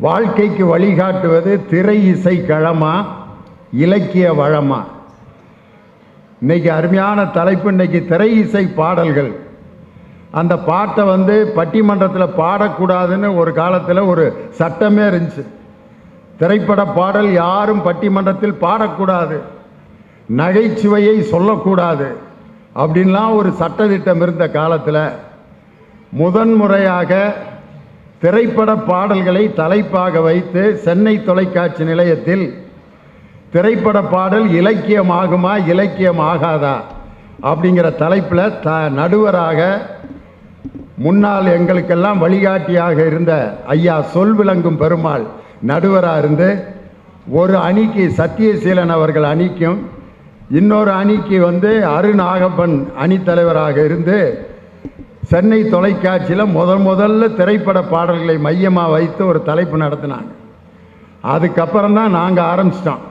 வாழ்க்கைக்கு வழிகாட்டுவது திரை இசை களமா இலக்கிய வளமா? இன்னைக்கு அருமையான தலைப்பு. இன்னைக்கு திரை இசை பாடல்கள். அந்த பாட்டை பட்டிமன்றத்தில் பாடக்கூடாதுன்னு ஒரு காலத்தில் ஒரு சட்டமே இருந்துச்சு. திரைப்பட பாடல் யாரும் பட்டிமன்றத்தில் பாடக்கூடாது, நகைச்சுவையை சொல்லக்கூடாது அப்படின்லாம் ஒரு சட்டத்திட்டம் இருந்த காலத்தில் முதன்முறையாக திரைப்பட பாடல்களை தலைப்பாக வைத்து சென்னை தொலைக்காட்சி நிலையத்தில் திரைப்பட பாடல் இலக்கியமாகுமா இலக்கியமாகாதா அப்படிங்கிற தலைப்பில் நடுவராக முன்னால் எங்களுக்கெல்லாம் வழிகாட்டியாக இருந்த ஐயா சொல் விளங்கும் பெருமாள் நடுவராக இருந்து ஒரு அணிக்கு சத்தியசீலன் அவர்கள் அணிக்கும் இன்னொரு அணிக்கு அருநாகப்பன் அணித்தலைவராக இருந்து சென்னை தொலைக்காட்சியில் முதல்ல திரைப்பட பாடல்களை மையமாக வைத்து ஒரு தலைப்பு நடத்தினாங்க. அதுக்கப்புறம் தான் நாங்கள் ஆரம்பிச்சிட்டோம்.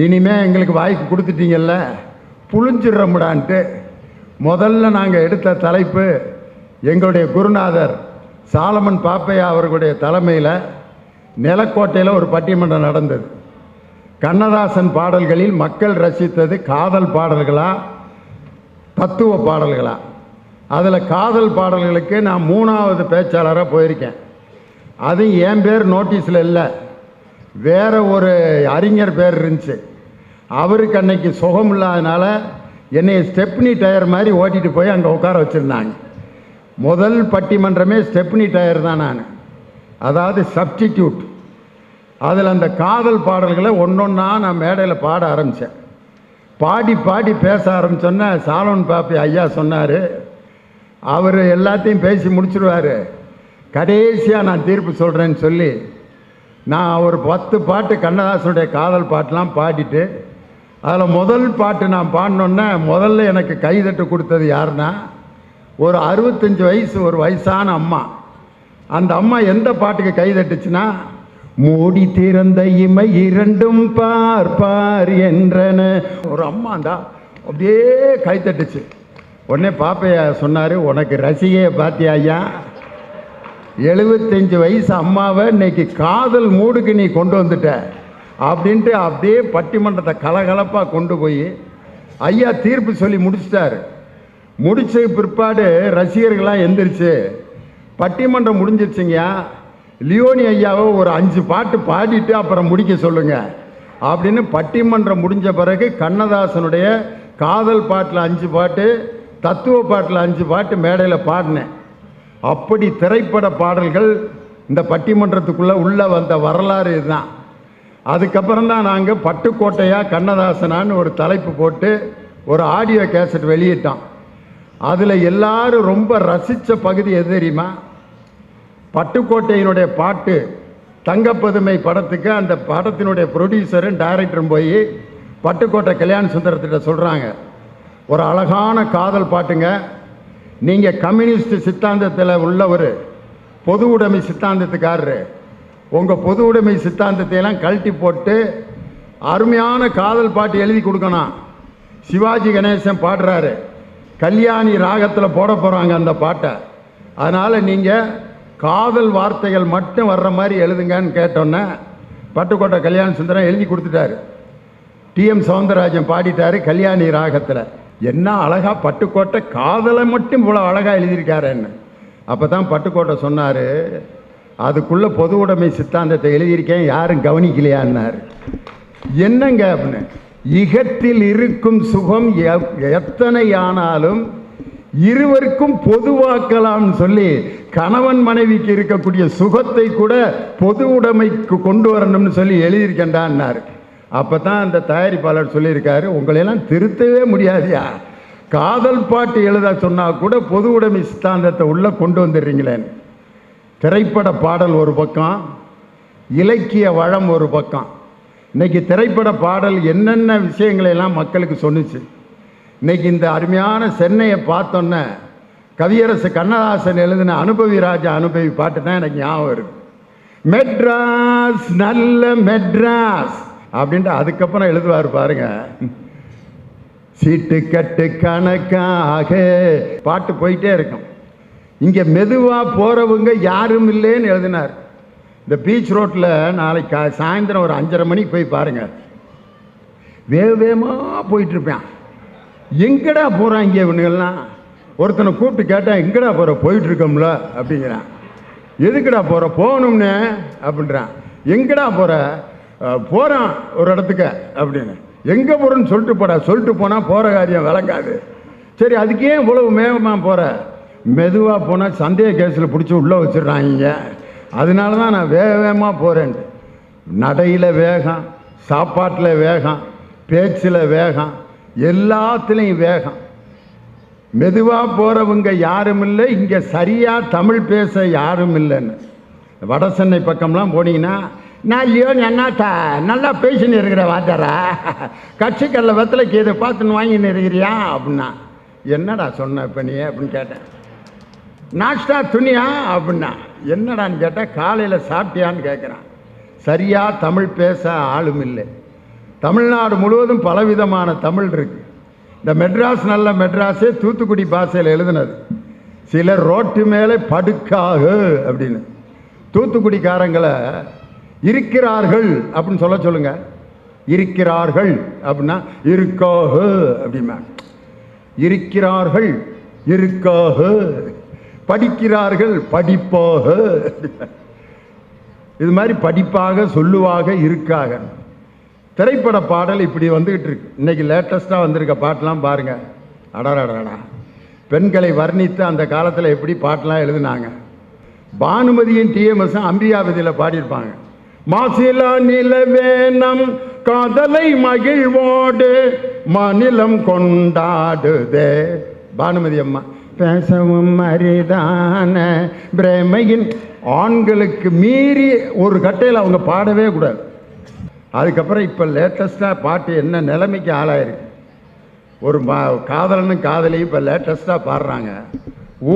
இனிமேல் எங்களுக்கு வாய்ப்பு கொடுத்துட்டீங்கல்ல, புழிஞ்சிடுறோம்டான்ட்டு முதல்ல நாங்கள் எடுத்த தலைப்பு எங்களுடைய குருநாதர் சாலமன் பாப்பையா அவர்களுடைய தலைமையில் நிலக்கோட்டையில் ஒரு பட்டிமன்றம் நடந்தது. கண்ணதாசன் பாடல்களில் மக்கள் ரசித்தது காதல் பாடல்களா தத்துவ பாடல்களா? அதில் காதல் பாடல்களுக்கு நான் 3வது பேச்சாளராக போயிருக்கேன். அது என் பேர் நோட்டீஸில் இல்லை, வேற ஒரு அறிஞர் பேர் இருந்துச்சு. அவருக்கு அன்னைக்கு சுகம் இல்லாதனால என்னை ஸ்டெப்னி டயர் மாதிரி ஓட்டிகிட்டு போய் அங்கே உட்கார வச்சுருந்தாங்க. முதல் பட்டிமன்றமே ஸ்டெப்னி டயர் தான் நான், அதாவது சப்ஸ்டிடியூட். அதில் அந்த காதல் பாடல்களை ஒன்றொன்னா நான் மேடையில் பாட ஆரம்பித்தேன். பாடி பாடி பேச ஆரம்பித்தோன்னே சாலமன் பாப்பி ஐயா சொன்னார், அவர் எல்லாத்தையும் பேசி முடிச்சிடுவார், கடைசியாக நான் தீர்ப்பு சொல்கிறேன்னு சொல்லி நான் ஒரு 10 பாட்டு கண்ணதாசனுடைய காதல் பாட்டெலாம் பாடிட்டு அதில் முதல் பாட்டு நான் பாடினோன்னே முதல்ல எனக்கு கைதட்டு கொடுத்தது யாருன்னா ஒரு 65 வயசு ஒரு வயசான அம்மா. அந்த அம்மா எந்த பாட்டுக்கு கைதட்டுச்சுன்னா, மூடி திறந்த இமை இரண்டும் பார் பார் என்றன ஒரு அம்மா தான் அப்படியே கைத்தட்டுச்சு. உடனே பாப்பையா சொன்னார், உனக்கு ரசிகையை பார்த்தியா ஐயா, 75 வயசு அம்மாவை இன்னைக்கு காதல் மூடுக்கு நீ கொண்டு வந்துட்ட அப்படின்ட்டு அப்படியே பட்டிமன்றத்தை கலகலப்பாக கொண்டு போய் ஐயா தீர்ப்பு சொல்லி முடிச்சிட்டாரு. முடிச்ச பிற்பாடு ரசிகர்கள்லாம் எந்திரிச்சு பட்டிமன்றம் முடிஞ்சிருச்சுங்கய்யா, லியோனி ஐயாவை ஒரு 5 பாட்டு பாடிட்டு அப்புறம் முடிக்க சொல்லுங்க அப்படின்னு பட்டிமன்றம் முடிஞ்ச பிறகு கண்ணதாசனுடைய காதல் பாட்டில் 5 பாட்டு, தத்துவ பாட்டில் 5 பாட்டு மேடையில் பாடினேன். அப்படி திரைப்பட பாடல்கள் இந்த பட்டிமன்றத்துக்குள்ளே உள்ளே வந்த வரலாறு இதுதான். அதுக்கப்புறம் தான் நாங்கள் பட்டுக்கோட்டையாக கண்ணதாசனான்னு ஒரு தலைப்பு போட்டு ஒரு ஆடியோ கேசட் வெளியிட்டோம். அதில் எல்லாரும் ரொம்ப ரசித்த பகுதி எது தெரியுமா? பட்டுக்கோட்டையினுடைய பாட்டு தங்கப்பதுமை படத்துக்கு அந்த படத்தினுடைய ப்ரொடியூசரும் டைரக்டரும் போய் பட்டுக்கோட்டை கல்யாண சுந்தரத்திட்ட சொல்கிறாங்க, ஒரு அழகான காதல் பாட்டுங்க, நீங்கள் கம்யூனிஸ்ட் சித்தாந்தத்தில் உள்ளவர், பொது உடைமை சித்தாந்தத்துக்காரரு, உங்கள் பொது உடைமை சித்தாந்தத்தையெல்லாம் கழட்டி போட்டு அருமையான காதல் பாட்டு எழுதி கொடுக்கணும். சிவாஜி கணேசன் பாடுறாரு, கல்யாணி ராகத்தில் போட போகிறாங்க அந்த பாட்டை, அதனால் நீங்கள் காதல் வார்த்தைகள் மட்டும் வர்ற மாதிரி எழுதுங்கன்னு கேட்டோன்னே பட்டுக்கோட்டை கல்யாண சுந்தரம் எழுதி கொடுத்துட்டாரு. டிஎம் சௌந்தரராஜன் பாடிட்டாரு கல்யாணி ராகத்தில். என்ன அழகா பட்டுக்கோட்டை காதலை மட்டும் இவ்வளோ அழகாக எழுதியிருக்காருன்னு. அப்போ தான் பட்டுக்கோட்டை சொன்னார், அதுக்குள்ளே பொது உடைமை சித்தாந்தத்தை எழுதியிருக்கேன், யாரும் கவனிக்கலையான்னார். என்னங்க அப்படின்னு, இகத்தில் இருக்கும் சுகம் எத்தனை ஆனாலும் இருவருக்கும் பொதுவாக்கலாம்னு சொல்லி கணவன் மனைவிக்கு இருக்கக்கூடிய சுகத்தை கூட பொது உடைமைக்கு கொண்டு வரணும்னு சொல்லி எழுதியிருக்கேன்டான்னார். அப்போ தான் அந்த தயாரிப்பாளர் சொல்லியிருக்காரு, உங்களையெல்லாம் திருத்தவே முடியாதியா, காதல் பாட்டு எழுத சொன்னால் கூட பொது உடைமை சித்தாந்தத்தை உள்ளே கொண்டு வந்துடுறீங்களேன்னு. திரைப்பட பாடல் ஒரு பக்கம், இலக்கிய வளம் ஒரு பக்கம். இன்றைக்கி திரைப்பட பாடல் என்னென்ன விஷயங்களையெல்லாம் மக்களுக்கு சொன்னிச்சு. இன்றைக்கி இந்த அருமையான சென்னையை பார்த்தோன்னே கவியரசு கண்ணதாசன் எழுதின அனுபவி ராஜா அனுபவி பாட்டு தான் எனக்கு ஞாபகம் இருக்குது. மெட்ராஸ் நல்ல மெட்ராஸ் அப்படின்ட்டு அதுக்கப்புறம் எழுதுவார் பாருங்க, சீட்டு கட்டு கணக்காக பாட்டு போயிட்டே இருக்கும். இங்கே மெதுவாக போகிறவங்க யாரும் இல்லைன்னு எழுதினார். இந்த பீச் ரோட்டில் நாளைக்கு சாயந்தரம் ஒரு 5:30 மணிக்கு போய் பாருங்கள், வேகமாக போயிட்டுருப்பேன். எங்கடா போகிறான் இங்கே இவனுங்கள்லாம்? ஒருத்தனை கூப்பிட்டு கேட்டால் எங்கடா போகிற, போயிட்டுருக்கோம்ல அப்படிங்கிறான். எதுக்குடா போகிற, போகணும்னு அப்படின்றான். எங்கடா போகிற, போகிறான் ஒரு இடத்துக்கு அப்படின்னு. எங்கே போகிறேன்னு சொல்லிட்டு போடா, சொல்லிட்டு போனால் போகிற காரியம் விளங்காது. சரி, அதுக்கே இவ்வளவு வேகமாக போகிற? மெதுவாக போனால் சந்தேக கேஸில் பிடிச்சி உள்ளே வச்சிடுறாங்க. அதனால தான் நான் வேகமாக போகிறேன். நடையில் வேகம், சாப்பாட்டில் வேகம், பேச்சில் வேகம், எல்லாத்துலேயும் வேகம். மெதுவாக போகிறவங்க யாரும் இல்லை, இங்கே சரியாக தமிழ் பேச யாரும் இல்லைன்னு. வட சென்னை பக்கம்லாம் போனீங்கன்னா, நான் ஐயோ என்னத்தா நல்லா பேசின்னு இருக்கிற வாத்தாரா, கட்சிக்கல்ல வெத்தலைக்கு இதை பார்த்துன்னு வாங்கின்னு இருக்கிறியா அப்படின்னா. என்னடா சொன்ன இப்போ நீ அப்படின்னு கேட்டேன். நாஷ்டா துணியா அப்படின்னா. என்னடான்னு கேட்டால் காலையில் சாப்பிட்டியான்னு கேட்குறான். சரியாக தமிழ் பேச ஆளும் இல்லை. தமிழ்நாடு முழுவதும் பலவிதமான தமிழ் இருக்குது. இந்த மெட்ராஸ் நல்ல மெட்ராஸே தூத்துக்குடி பாஷையில் எழுதுனது. சிலர் ரோட்டு மேலே படுக்காக அப்படின்னு. தூத்துக்குடிக்காரங்களை இருக்கிறார்கள் அப்படின்னு சொல்லுங்க. இருக்கிறார்கள் அப்படின்னா இருக்காக அப்படிமா. இருக்கிறார்கள் இருக்காக, படிக்கிறார்கள் படிப்பாக. இது மாதிரி படிப்பாக சொல்லுவாக இருக்காக. திரைப்பட பாடல் இப்படி வந்துகிட்டு இருக்கு. இன்னைக்கு லேட்டஸ்டாக வந்திருக்க பாட்டெலாம் பாருங்க. அடாடாடா, பெண்களை வர்ணித்து அந்த காலத்தில் எப்படி பாட்டெலாம் எழுதுனாங்க. பானுமதியின் டிஎம்எஸ் அம்பிகாபதியில் பாடியிருப்பாங்க. மாசிலா நிலவேனம் காதலை மகிழ்வோடு மாநிலம் கொண்டாடுதே. பானுமதி அம்மா. பேசவும் அரிதான பிரமையின் ஆண்களுக்கு மீறி ஒரு கட்டையில் அவங்க பாடவே கூடாது. அதுக்கப்புறம் இப்போ லேட்டஸ்டாக பாட்டு என்ன நிலைமைக்கு ஆளாயிருக்கு. ஒரு காதலனும் காதலையும் இப்போ லேட்டஸ்டாக பாடுறாங்க.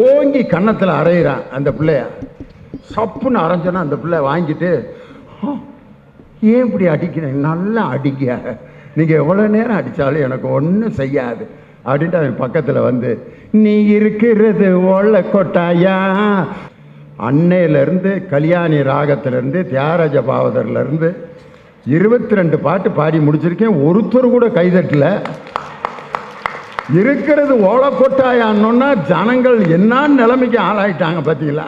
ஓங்கி கன்னத்தில் அரைகிறான் அந்த பிள்ளைய. சப்புன்னு அரைஞ்சோன்னா அந்த பிள்ளை வாங்கிட்டு, ஏன் இப்படி அடிக்கிறேன், நல்லா அடிக்க, நீங்கள் எவ்வளோ நேரம் அடித்தாலும் எனக்கு ஒன்றும் செய்யாது அப்படின்ட்டு அவன் பக்கத்தில் வந்து, நீ இருக்கிறது ஓலை கொட்டாயா. அன்னையிலேருந்து கல்யாணி ராகத்திலேருந்து தியாகராஜ பாவதர்லேருந்து 22 பாட்டு பாடி முடிச்சிருக்கேன். ஒருத்தர் கூட கைதட்டல. இருக்கிறது ஓலை கொட்டாயான்னா ஜனங்கள் என்ன நிலைமைக்கு ஆளாயிட்டாங்க பார்த்தீங்களா.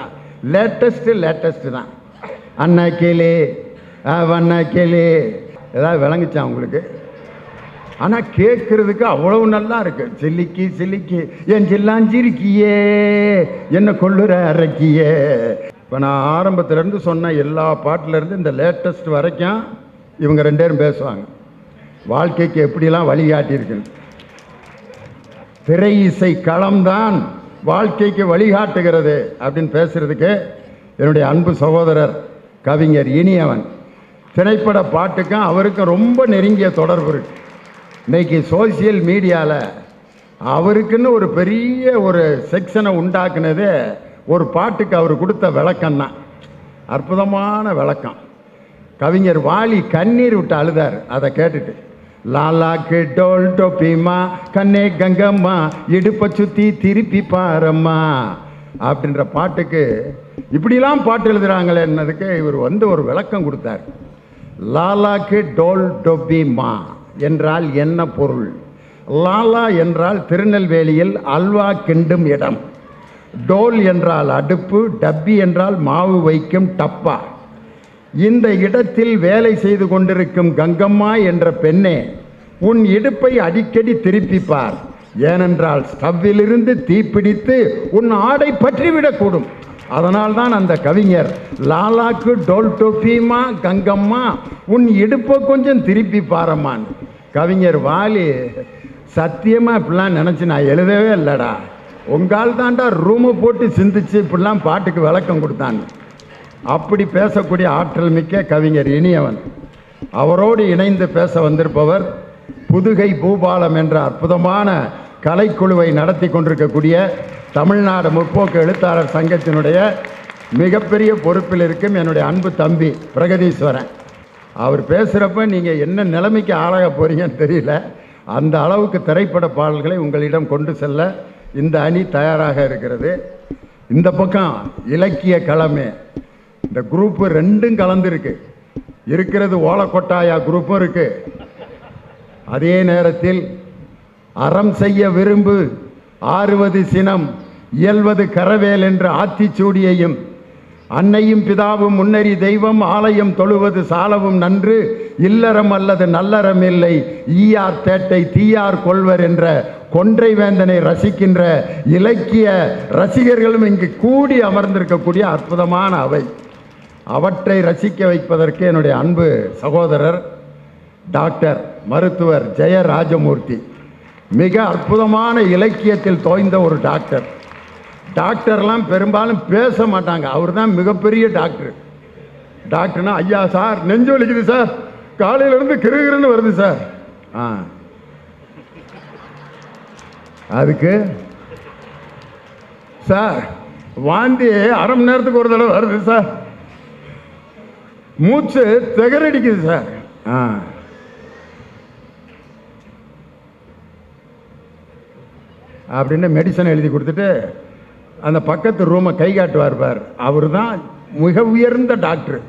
லேட்டஸ்ட்டு தான். அண்ணா கேளே வண்ணா கேளே ஏதாவது விளங்குச்சா உங்களுக்கு? ஆனால் கேட்குறதுக்கு அவ்வளவு நல்லா இருக்கு. சில்லிக்கி சில்லிக்கி என் சில்லாஞ்சிருக்கியே என்ன கொள்ளுற அரைக்கியே. இப்போ நான் ஆரம்பத்திலேருந்து சொன்ன எல்லா பாட்டிலேருந்து இந்த லேட்டஸ்ட் வரைக்கும் இவங்க 2 பேரும் பேசுவாங்க. வாழ்க்கைக்கு எப்படிலாம் வழிகாட்டியிருக்கு. திரை இசை களம்தான் வாழ்க்கைக்கு வழிகாட்டுகிறது அப்படின்னு பேசுறதுக்கு என்னுடைய அன்பு சகோதரர் கவிஞர் இனியவன். திரைப்பட பாட்டுக்கும் அவருக்கும் ரொம்ப நெருங்கிய தொடர்பு இருக்கு. இன்னைக்கு சோசியல் மீடியாவில் அவருக்குன்னு ஒரு பெரிய ஒரு செக்ஷனை உண்டாக்குனது ஒரு பாட்டுக்கு அவர் கொடுத்த விளக்கம் தான். அற்புதமான விளக்கம். கவிஞர் வாலி கண்ணீர் விட்டு அழுதார் அதை கேட்டுட்டு. லாலாக்கு டோல் டோப்பிமா கண்ணே கங்கம்மா இடுப்பை சுற்றி திருப்பி பாரம்மா அப்படின்ற பாட்டுக்கு இப்படிலாம் பாட்டு எழுதுகிறாங்களேன்னதுக்கு இவர் வந்து ஒரு விளக்கம் கொடுத்தார். லாலாக்கு டோல் டொப்பிமா என்றால் என்ன பொருள்? லாலா என்றால் திருநெல்வேலியில் அல்வா கிண்டும் இடம். டோல் என்றால் அடுப்பு, டப்பி என்றால் மாவு வைக்கும் டப்பா. இந்த இடத்தில் வேலை செய்து கொண்டிருக்கும் கங்கம்மா என்ற பெண்ணே, உன் இடுப்பை அடிக்கடி திருப்பிப்பார். ஏனென்றால் ஸ்டவ்விலிருந்து தீப்பிடித்து உன் ஆடை பற்றிவிடக்கூடும். அதனால்தான் அந்த கவிஞர் லாலாக்கு டோல் டோப்பிமா கங்கம்மா உன் இடுப்பை கொஞ்சம் திருப்பி பாரம்மான். கவிஞர் வாலி சத்தியமாக இப்படிலாம் நினச்சி நான் எழுதவே இல்லைடா, உங்கால் தாண்டா ரூமை போட்டு சிந்திச்சு இப்படிலாம் பாட்டுக்கு விளக்கம் கொடுத்தான். அப்படி பேசக்கூடிய ஆற்றல் மிக்க கவிஞர் இனியவன். அவரோடு இணைந்து பேச வந்திருப்பவர் புதுகை பூபாலம் என்ற அற்புதமான கலைக்குழுவை நடத்தி கொண்டிருக்கக்கூடிய தமிழ்நாடு முற்போக்கு எழுத்தாளர் சங்கத்தினுடைய மிகப்பெரிய பொறுப்பில் இருக்கும் என்னுடைய அன்பு தம்பி பிரகதீஸ்வரன். அவர் பேசுகிறப்ப நீங்கள் என்ன நிலைமைக்கு ஆளாக போகிறீங்கன்னு தெரியல. அந்த அளவுக்கு திரைப்பட பாடல்களை உங்களிடம் கொண்டு செல்ல இந்த அணி தயாராக இருக்கிறது. இந்த பக்கம் இலக்கிய களமே இந்த குரூப் ரெண்டும் கலந்துருக்கு. இருக்கிறது ஓலக்கொட்டாயா குரூப்பும் இருக்கு. அதே நேரத்தில் அறம் செய்ய விரும்பு, ஆறுவது சினம், இயல்வது கரவேல் என்ற ஆத்திச்சூடியையும், அன்னையும் பிதாவும் முன்னறி தெய்வம், ஆலயம் தொழுவது சாலவும் நன்று, இல்லறம் அல்லது நல்லறம் இல்லை, ஈயார் தேட்டை தீயார் கொள்வர் என்ற கொன்றை வேந்தனை ரசிக்கின்ற இலக்கிய ரசிகர்களும் இங்கு கூடி அமர்ந்திருக்கக்கூடிய அற்புதமான அவை. அவற்றை ரசிக்க வைப்பதற்கு என்னுடைய அன்பு சகோதரர் டாக்டர் மருத்துவர் ஜெயராஜமூர்த்தி மிக அற்புதமான இலக்கியத்தில் தோய்ந்த ஒரு டாக்டர். டாக்டர்லாம் பெரும்பாலும் பேச மாட்டாங்க. அவர் தான் மிகப்பெரிய டாக்டர். டாக்டர்னா, ஐயா சார் நெஞ்சு வலிக்குது சார், காலையிலேருந்து கிருகிருன்னு வருது சார். அதுக்கு சார் வாந்தி அரை மணி நேரத்துக்கு ஒரு தடவை வருது சார், மூச்சு திகரடிக்குது சார். அப்படின்னு மெடிசன் எழுதி கொடுத்துட்டு அந்த பக்கத்து ரூமை கை காட்டுவார் பார், அவர் தான் மிக உயர்ந்த டாக்டர்.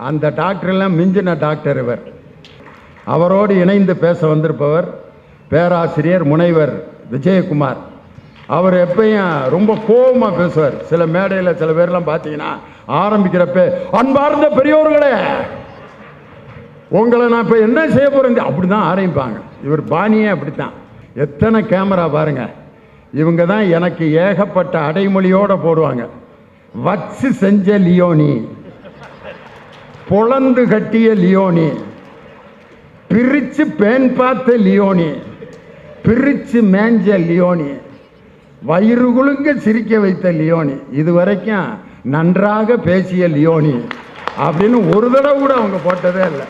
அந்த டாக்டர்லாம் மிஞ்சின டாக்டர் இவர். அவரோடு இணைந்து பேச வந்திருப்பவர் பேராசிரியர் முனைவர் விஜயகுமார். அவர் எப்பயும் ரொம்ப கோபமாக பேசுவார். சில மேடையில் சில பேர்லாம் பார்த்தீங்கன்னா ஆரம்பிக்கிறப்ப, அன்பார்ந்த பெரியோர்களே உங்களை நான் இப்போ என்ன செய்ய போகிறேன் அப்படி தான் ஆரம்பிப்பாங்க. இவர் பாணியே அப்படித்தான். எத்தனை கேமரா பாருங்க. இவங்க தான் எனக்கு ஏகப்பட்ட அடைமொழியோடு போடுவாங்க. வச்சு செஞ்ச லியோனி, பொழந்து கட்டிய லியோனி, பிரிச்சு பேன் பார்த்த லியோனி, பிரிச்சு மேஞ்ச லியோனி, வயிறு குலுங்க சிரிக்க வைத்த லியோனி, இதுவரைக்கும் நன்றாக பேசிய லியோனி அப்படின்னு ஒரு தடவை கூட அவங்க போட்டதே இல்லை.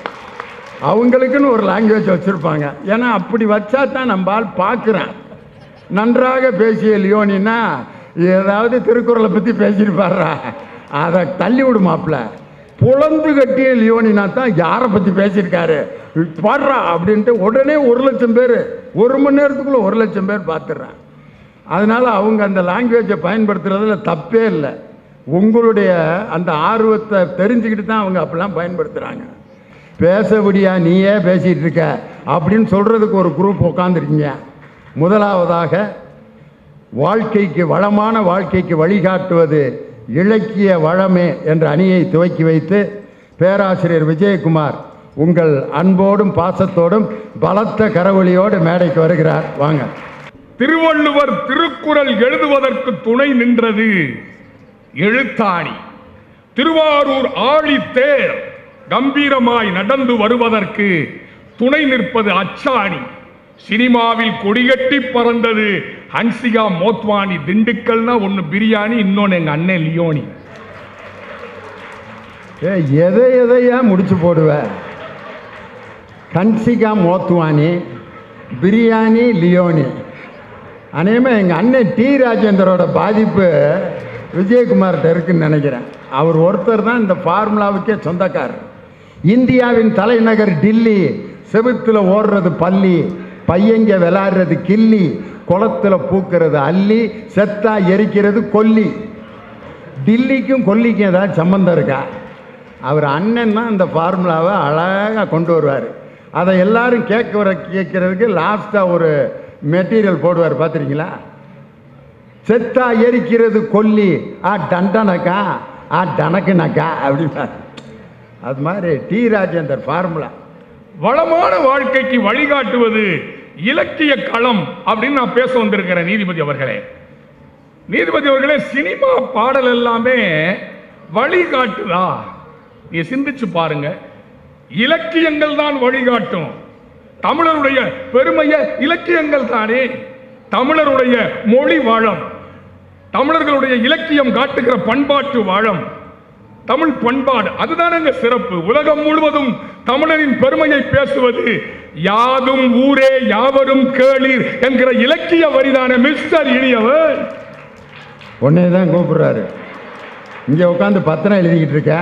அவங்களுக்குன்னு ஒரு லாங்குவேஜ் வச்சுருப்பாங்க. ஏன்னா அப்படி வச்சா தான் நம்மால் பார்க்குறேன். நன்றாக பேசிய லியோனின்னா ஏதாவது திருக்குறளை பற்றி பேசியிருப்பாரா, அதை தள்ளி விடுமாப்ல. புலந்து கட்டிய லியோனினா தான் யாரை பற்றி பேசியிருக்காரு பாடுறா அப்படின்ட்டு உடனே 1,00,000 பேர், 1 மணி நேரத்துக்குள்ளே 1,00,000 பேர் பார்த்துடுறேன். அதனால் அவங்க அந்த லாங்குவேஜை பயன்படுத்துறதுல தப்பே இல்லை. உங்களுடைய அந்த ஆர்வத்தை தெரிஞ்சுக்கிட்டு தான் அவங்க அப்படிலாம் பயன்படுத்துகிறாங்க. பேசபடியா நீயே பேசிகிட்டு இருக்க அப்படின்னு சொல்கிறதுக்கு ஒரு குரூப் உட்காந்துருக்கீங்க. முதலாவதாக வாழ்க்கைக்கு வளமான வாழ்க்கைக்கு வழிகாட்டுவது இலக்கிய வளமே என்ற அணியை துவக்கி வைத்து பேராசிரியர் விஜயகுமார் உங்கள் அன்போடும் பாசத்தோடும் பலத்த கரவொலியோடு மேடைக்கு வருகிறார். வாங்க. திருவள்ளுவர் திருக்குறள் எழுதுவதற்கு துணை நின்றது எழுத்தாணி. திருவாரூர் ஆழி தேர் கம்பீரமாய் நடந்து வருவதற்கு துணை நிற்பது அச்சாணி. சினிமாவில் கொடிகட்டி பறந்தது ஹன்சிகா மோத்வானி. திண்டுக்கல்னா ஒன்னு பிரியாணி, இன்னொன்னு எங்க அண்ணன் லியோனி. எதையா முடிச்சு போடுவ? ஹன்சிகா மோத்வானி, பிரியாணி, லியோனி. அநேகமாக எங்கள் அண்ணன் டி ராஜேந்தரோட பாதிப்பு விஜயகுமார்கிட்ட இருக்குன்னு நினைக்கிறேன். அவர் ஒருத்தர் தான் இந்த ஃபார்முலாவுக்கே சொந்தக்காரர். இந்தியாவின் தலைநகர் டில்லி, செவுத்தில் ஓடுறது பள்ளி, பையங்க விளையாடுறது கில்லி, குளத்தில் பூக்கிறது அல்லி, செத்தா எரிக்கிறது கொல்லி. டில்லிக்கும் கொல்லிக்கும் ஏதாவது சம்மந்தம் இருக்கா? அவர் அண்ணன் தான் இந்த ஃபார்முலாவை அழகாக கொண்டு வருவார். அதை எல்லாரும் கேட்கறதுக்கு லாஸ்ட்டாக ஒரு மெட்டீரியல் போடுவார், பார்த்துருக்கீங்களா? செத்தா எரிக்கிறது கொல்லி, டண்டனக்கா டனக்குனக்கா அப்படின்னா. அது மாதிரி டி ராஜேந்தர் ஃபார்முலா. வளமான வாழ்க்கைக்கு வழிகாட்டுவது இலக்கிய களம் அப்படின்னு நான் பேச வந்திருக்கிறேன். நீதிபதி அவர்களே, சினிமா பாடல் எல்லாமே வழிகாட்டுதா? நீ சிந்திச்சு பாருங்க. இலக்கியங்கள் தான் வழிகாட்டும். தமிழருடைய பெருமைய இலக்கியங்கள் தானே. தமிழருடைய மொழி வளம், தமிழர்களுடைய இலக்கியம் காட்டுகிற பண்பாட்டு வளம், தமிழ் பண்பாடு, அதுதானங்க சிறப்பு. உலகம் முழுவதும் தமிழரின் பெருமையை பேசுவது யாதும் ஊரே யாவரும் கேளீர் என்கிற இலக்கிய வரிதான மிஸ்டர் இனியவர். உடனே தான் கூப்பிடுறாரு. இங்கே உட்காந்து பத்திரம் எழுதிக்கிட்டு இருக்க.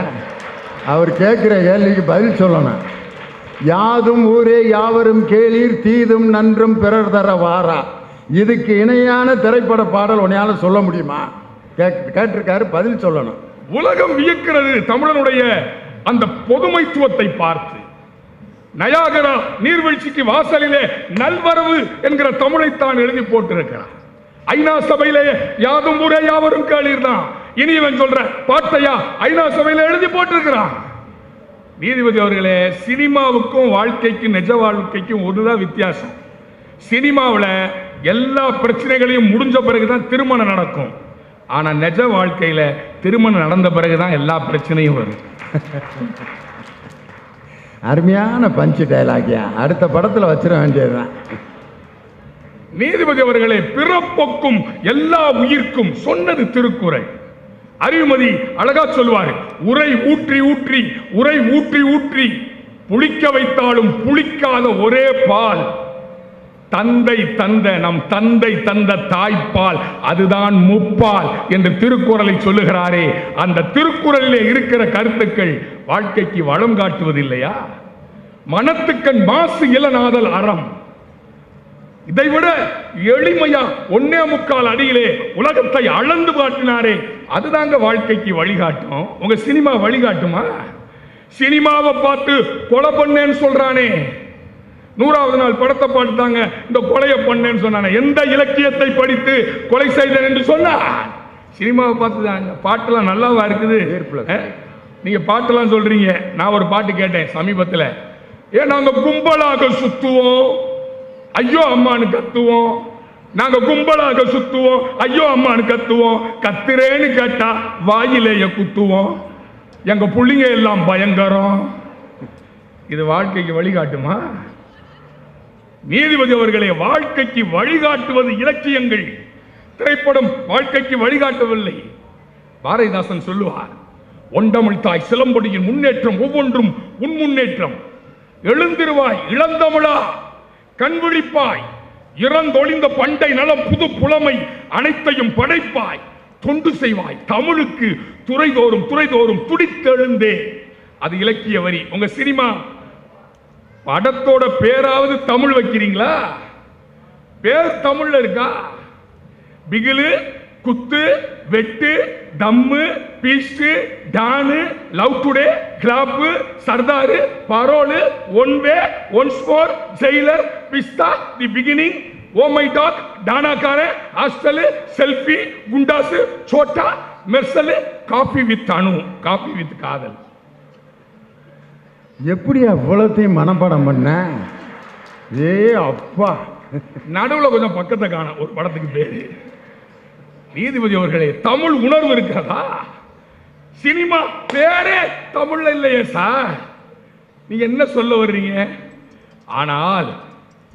அவர் கேட்குற கேள்விக்கு பதில் சொல்லணும். யாதும் ஊரே யாவரும் கேளீர், தீதும் நன்றும் பிறர் தர வாரா. இதுக்கு இணையான திரைப்பட பாடல் உன்னையால சொல்ல முடியுமா? கேட்டிருக்காரு, பதில் சொல்லணும். உலகம் வியக்கிறது தமிழனுடைய அந்த பொதுமைத்துவத்தை பார்த்து. நயாகரா நீர்வீழ்ச்சிக்கு வாசலிலே நல்வரவு என்கிற தமிழைத்தான் எழுதி போட்டிருக்கிறார். ஐநா சபையிலே யாதும் ஊரே யாவரும் கேளீர் தான் இனி இவன் சொல்ற பாட்டையா ஐநா சபையில எழுதி போட்டிருக்கிறான். நீதிபதி அவர்களே, சினிமாவுக்கும் வாழ்க்கைக்கும் நிஜ வாழ்க்கைக்கும் ஒருதான் வித்தியாசம். சினிமாவில் எல்லா பிரச்சனைகளையும் முடிஞ்ச பிறகுதான் திருமணம் நடக்கும். ஆனா நிஜ வாழ்க்கையில திருமணம் நடந்த பிறகுதான் எல்லா பிரச்சனையும் வரும். அருமையான பஞ்சு டயலாகியா, அடுத்த படத்துல வச்சிட வேண்டியதுதான். நீதிபதி அவர்களே, பிறப்புக்கும் எல்லா உயிர்க்கும் சொன்னது திருக்குறள். அறிவுமதி அழகா சொல்வாரு, உரை ஊற்றி ஊற்றி உரை ஊற்றி ஊற்றி புளிக்க வைத்தாலும் புளிக்காத ஒரே பால் தந்தை தந்த நம் தந்தை தந்த தாய்ப்பால், அதுதான் முப்பால் என்று திருக்குறளை சொல்லுகிறாரே. அந்த திருக்குறளிலே இருக்கிற கருத்துக்கள் வாழ்க்கைக்கு வளம் காட்டுவதில்லையா? மனத்துக்கண் மாசு இளநாதல் அறம். இதைவிட எளிமையா 1.25 அடியிலே உலகத்தை அளந்து காட்டினாரே, அதுதாங்க வாழ்க்கைக்கு வழிகாட்டும். உங்க சினிமா வழிகாட்டுமா? சினிமாவை பார்த்து கொலை பண்ணேன்னு சொல்றானே, 100வது நாள் படத்தை பார்த்துட்டாங்க இந்த கொலையை பண்ணேன்னு சொன்னானே, எந்த இலக்கியத்தை படித்து கொலை செய்தேன் என்று சொன்னான்? சினிமாவை பார்த்துதாங்க. பாட்டெல்லாம் நல்லாவா இருக்குது? நீங்க பாட்டெல்லாம் சொல்றீங்க. நான் ஒரு பாட்டு கேட்டேன் சமீபத்தில். ஏன் நாங்க கும்பலாக சுத்துவோம், ஐயோ அம்மானு கத்துவோம். நாங்க கும்பலாக சுத்துவோம், ஐயோ அம்மானு கத்துவோம். கத்துறேன்னு கேட்டா வாயிலேயே குத்துவோம். எங்க புள்ளிங்க எல்லாம் பயங்கரம். இது வாழ்க்கைக்கு வழிகாட்டுமா? நீதிபதி அவர்களே, வாழ்க்கைக்கு வழிகாட்டுவது இலக்கியங்கள், திரைப்படம் வாழ்க்கைக்கு வழிகாட்டவில்லை. பாரதிதாசன் சொல்லுவார், ஒண்டமிழ் தாய் சிலம்பொடியின் முன்னேற்றம் ஒவ்வொன்றும் உன் முன்னேற்றம். எழுந்திருவாய் இளந்தமிழா, கண்விழிப்பாய், இறந்தொழிந்த பண்டை நலம் புது புலமை அனைத்தையும் படைப்பாய், தொண்டு செய்வாய் தமிழுக்கு துறைதோறும் துறைதோறும் துடித்தெழுந்தே. அது இலக்கிய வரி. உங்க சினிமா படத்தோட பேராவது தமிழ் வைக்கிறீங்களா? பேர் தமிழ்ல இருக்கா? பிகிலு, Kuthu, Vettu, Dum, Beast, Don, Love Today, Clap, Sardar, Parole, One Way, Once More, Jailer, Pistha, The Beginning, Oh My Dog, டானாக்கார, ஹாஸ்டல், செல்ஃபி, குண்டாசு, சோட்டா, Mersal, Coffee With Anu, Coffee With Kadhal. எப்படி அவ்வளோத்தையும் மனப்பாடம் பண்ண? ஏ அப்பா, நடுவில் கொஞ்சம் பக்கத்தை காண ஒரு படத்துக்கு பேரு. நீதிபதி அவர்களே, தமிழ் உணர்வு இருக்கிறதா? சினிமா பேரே தமிழ்ல இல்லையே சார், நீங்க என்ன சொல்ல வர்றீங்க? ஆனால்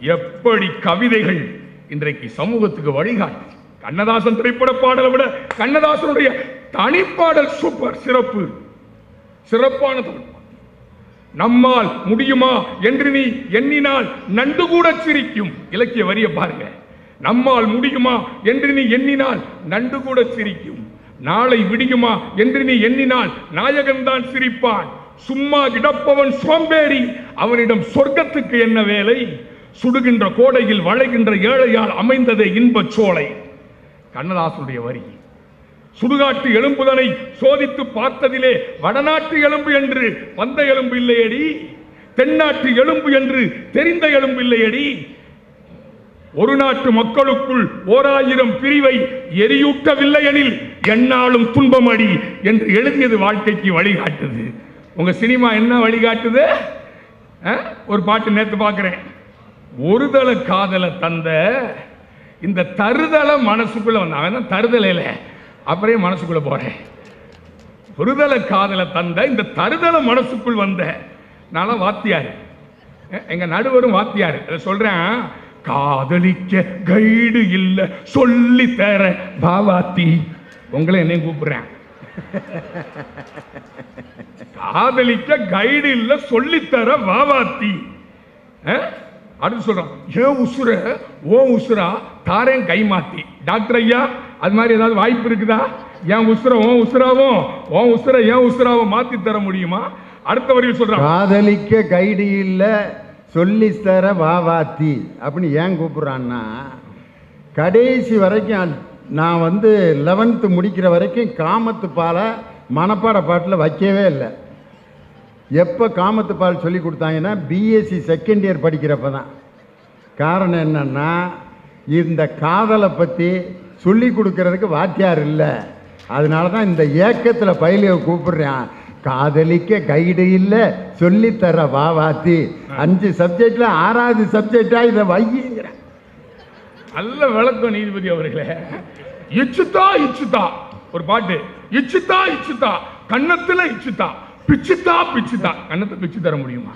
எப்படி கவிதைகள் இன்றைக்கு சமூகத்துக்கு வழிகாட்டு. கண்ணதாசன் திரைப்பட பாடலை விட கண்ணதாசனுடைய தனிப்பாடல் சூப்பர், சிறப்பு, சிறப்பான தமிழ். நம்மால் முடியுமா என்று நீ எண்ணினால் நண்டு கூட சிரிக்கும். இலக்கிய வரிய பாருங்க. நம்மால் முடியுமா என்று நீ எண்ணினால் நண்டு கூட சிரிக்கும். நாளை விடியுமா என்று நீ எண்ணினால் நாயகன்தான் சிரிப்பான். சும்மா கிடப்பவன் சோம்பேறி, அவனிடம் சொர்க்கத்துக்கு என்ன வேலை? சுடுகின்ற கோடையில் வளைகின்ற ஏழையால் அமைந்ததே இன்பச் சோலை. கண்ணதாசனுடைய வரி. சுடுகாட்டு எலும்புதனை சோதித்து பார்த்ததிலே வடநாட்டு எலும்பு என்று வந்த எலும்பு இல்லையடி, தென்னாட்டு எலும்பு என்று தெரிந்த எலும்பு இல்லையடி. ஒரு நாட்டு மக்களுக்குள் 1000 பிரிவை எரியூட்டவில்லை எனில் எந்நாளும் துன்பமடி என்று எழுதியது வாழ்க்கைக்கு வழிகாட்டுது. உங்க சினிமா என்ன வழிகாட்டுது? ஒரு பாட்டு நேற்று பார்க்கிறேன். ஒருதல காதலை தந்த இந்த தருதல மனசுக்குள்ள வந்த, அவன் தான் தருதலையில அப்புறம் மனசுக்குள்ள போறேன். ஒருதல காதலை தந்த இந்த தருதல மனசுக்குள் வந்த நாள வாத்தியாரு, எங்க நடுவரும் வாத்தியாரு. அதை சொல்றேன், காதலிக்க கைடு இல்ல சொல்லி தர பாவாத்தி. உங்களை என்னையும் கூப்பிடுறேன். காதலிக்க கைடு இல்ல சொல்லித்தர வாவாத்தி. அடுத்து சொல்றான், ஏன் உசுர ஓ உசுரா தாரேன் கை மாத்தி. டாக்டர் ஐயா, அது மாதிரி ஏதாவது வாய்ப்பு இருக்குதா? என் உசுர ஓ உசுராவும் ஓ உசுர ஏன் உசுராவும் மாத்தி தர முடியுமா? அடுத்த வரையும் சொல்றான், காதலிக்க கைடு இல்ல சொல்லி தர வாவாத்தி அப்படின்னு ஏன் கூப்பிடுறான்னா, கடைசி வரைக்கும் நான் 11th முடிக்கிற வரைக்கும் காமத்து பாலை மனப்பாட பாட்டில் வைக்கவே இல்லை. எப்போ காமத்துப்பால் சொல்லி கொடுத்தாங்கன்னா பிஎஸ்சி செகண்ட் இயர் படிக்கிறப்ப தான். காரணம் என்னன்னா, இந்த காதலை பற்றி சொல்லி கொடுக்கறதுக்கு வாத்தியார் இல்லை. அதனால தான் இந்த ஏக்கத்தில் பயிலியை கூப்பிடுறேன். காதலிக்க கைடு இல்லை, சொல்லித்தர வா வாத்தி. 5 சப்ஜெக்டில் 6வது சப்ஜெக்டாக இதை வைங்கிறேன். நல்ல விளக்கம் நீதிபதி அவர்களே. இச்சுதா இச்சுதா ஒரு பாட்டு, இச்சுதா இச்சுதா கன்னத்துல இச்சுதா, பிச்சுதா பிச்சுதா. கன்னத்தை பிச்சு தர முடியுமா?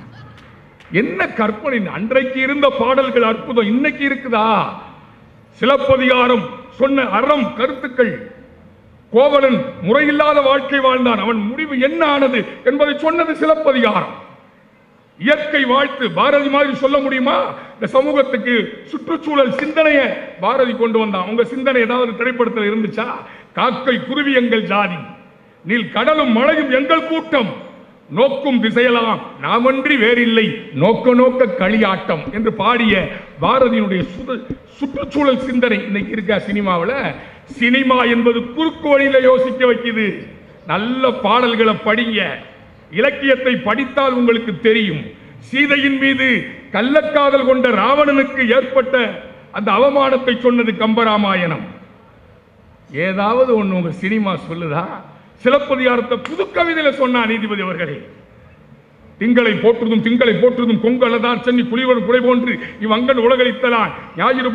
என்ன கற்பனை! அன்றைக்கு இருந்த பாடல்கள் அற்புதம், இன்னைக்கு இருக்குதா? சிலப்பதிகாரம் சொன்ன அறம் கருத்துக்கள். கோவலன் முறையில்லாத வாழ்க்கை வாழ்ந்தான், அவன் முடிவு என்ன ஆனது என்பதை சொன்னது சிலப்பதிகாரம். இயற்கை வாழ்த்து பாரதி மாதிரி சொல்ல முடியுமா? இந்த சமூகத்துக்கு சுற்றுச்சூழல் சிந்தனையை பாரதி கொண்டு வந்தான். உங்க சிந்தனை ஏதாவது திரைப்படத்தில் இருந்துச்சா? காக்கை குருவி எங்கள் ஜாதி, நீல் கடலும் மழையும் எங்கள் கூட்டம், நோக்கும் திசையெல்லாம் நாமன்றி வேறில்லை, நோக்க நோக்க களியாட்டம் என்று பாடிய பாரதியினுடைய சுற்றுச்சூழல் சிந்தனை இன்னைக்கு இருக்கா சினிமாவில்? சினிமா என்பது குறுக்கு வழியில யோசிக்க வைக்குது. நல்ல பாடல்களை படிங்க, இலக்கியத்தை படித்தால் உங்களுக்கு தெரியும். சீதையின் மீது கள்ளக்காதல் கொண்ட ராவணனுக்கு ஏற்பட்ட அந்த அவமானத்தை சொன்னது கம்பராமாயணம். ஏதாவது ஒண்ணு உங்க சினிமா சொல்லுதா? சிலப்பதிகாரத்தை புது கவிதையில சொன்னா நீதிபதி அவர்களே. திங்களை போற்றுதும் கொங்கலதார் சென்னி புலிவன் குறை போன்று இவ்வங்கன் உலகளித்தலான், ஞாயிறு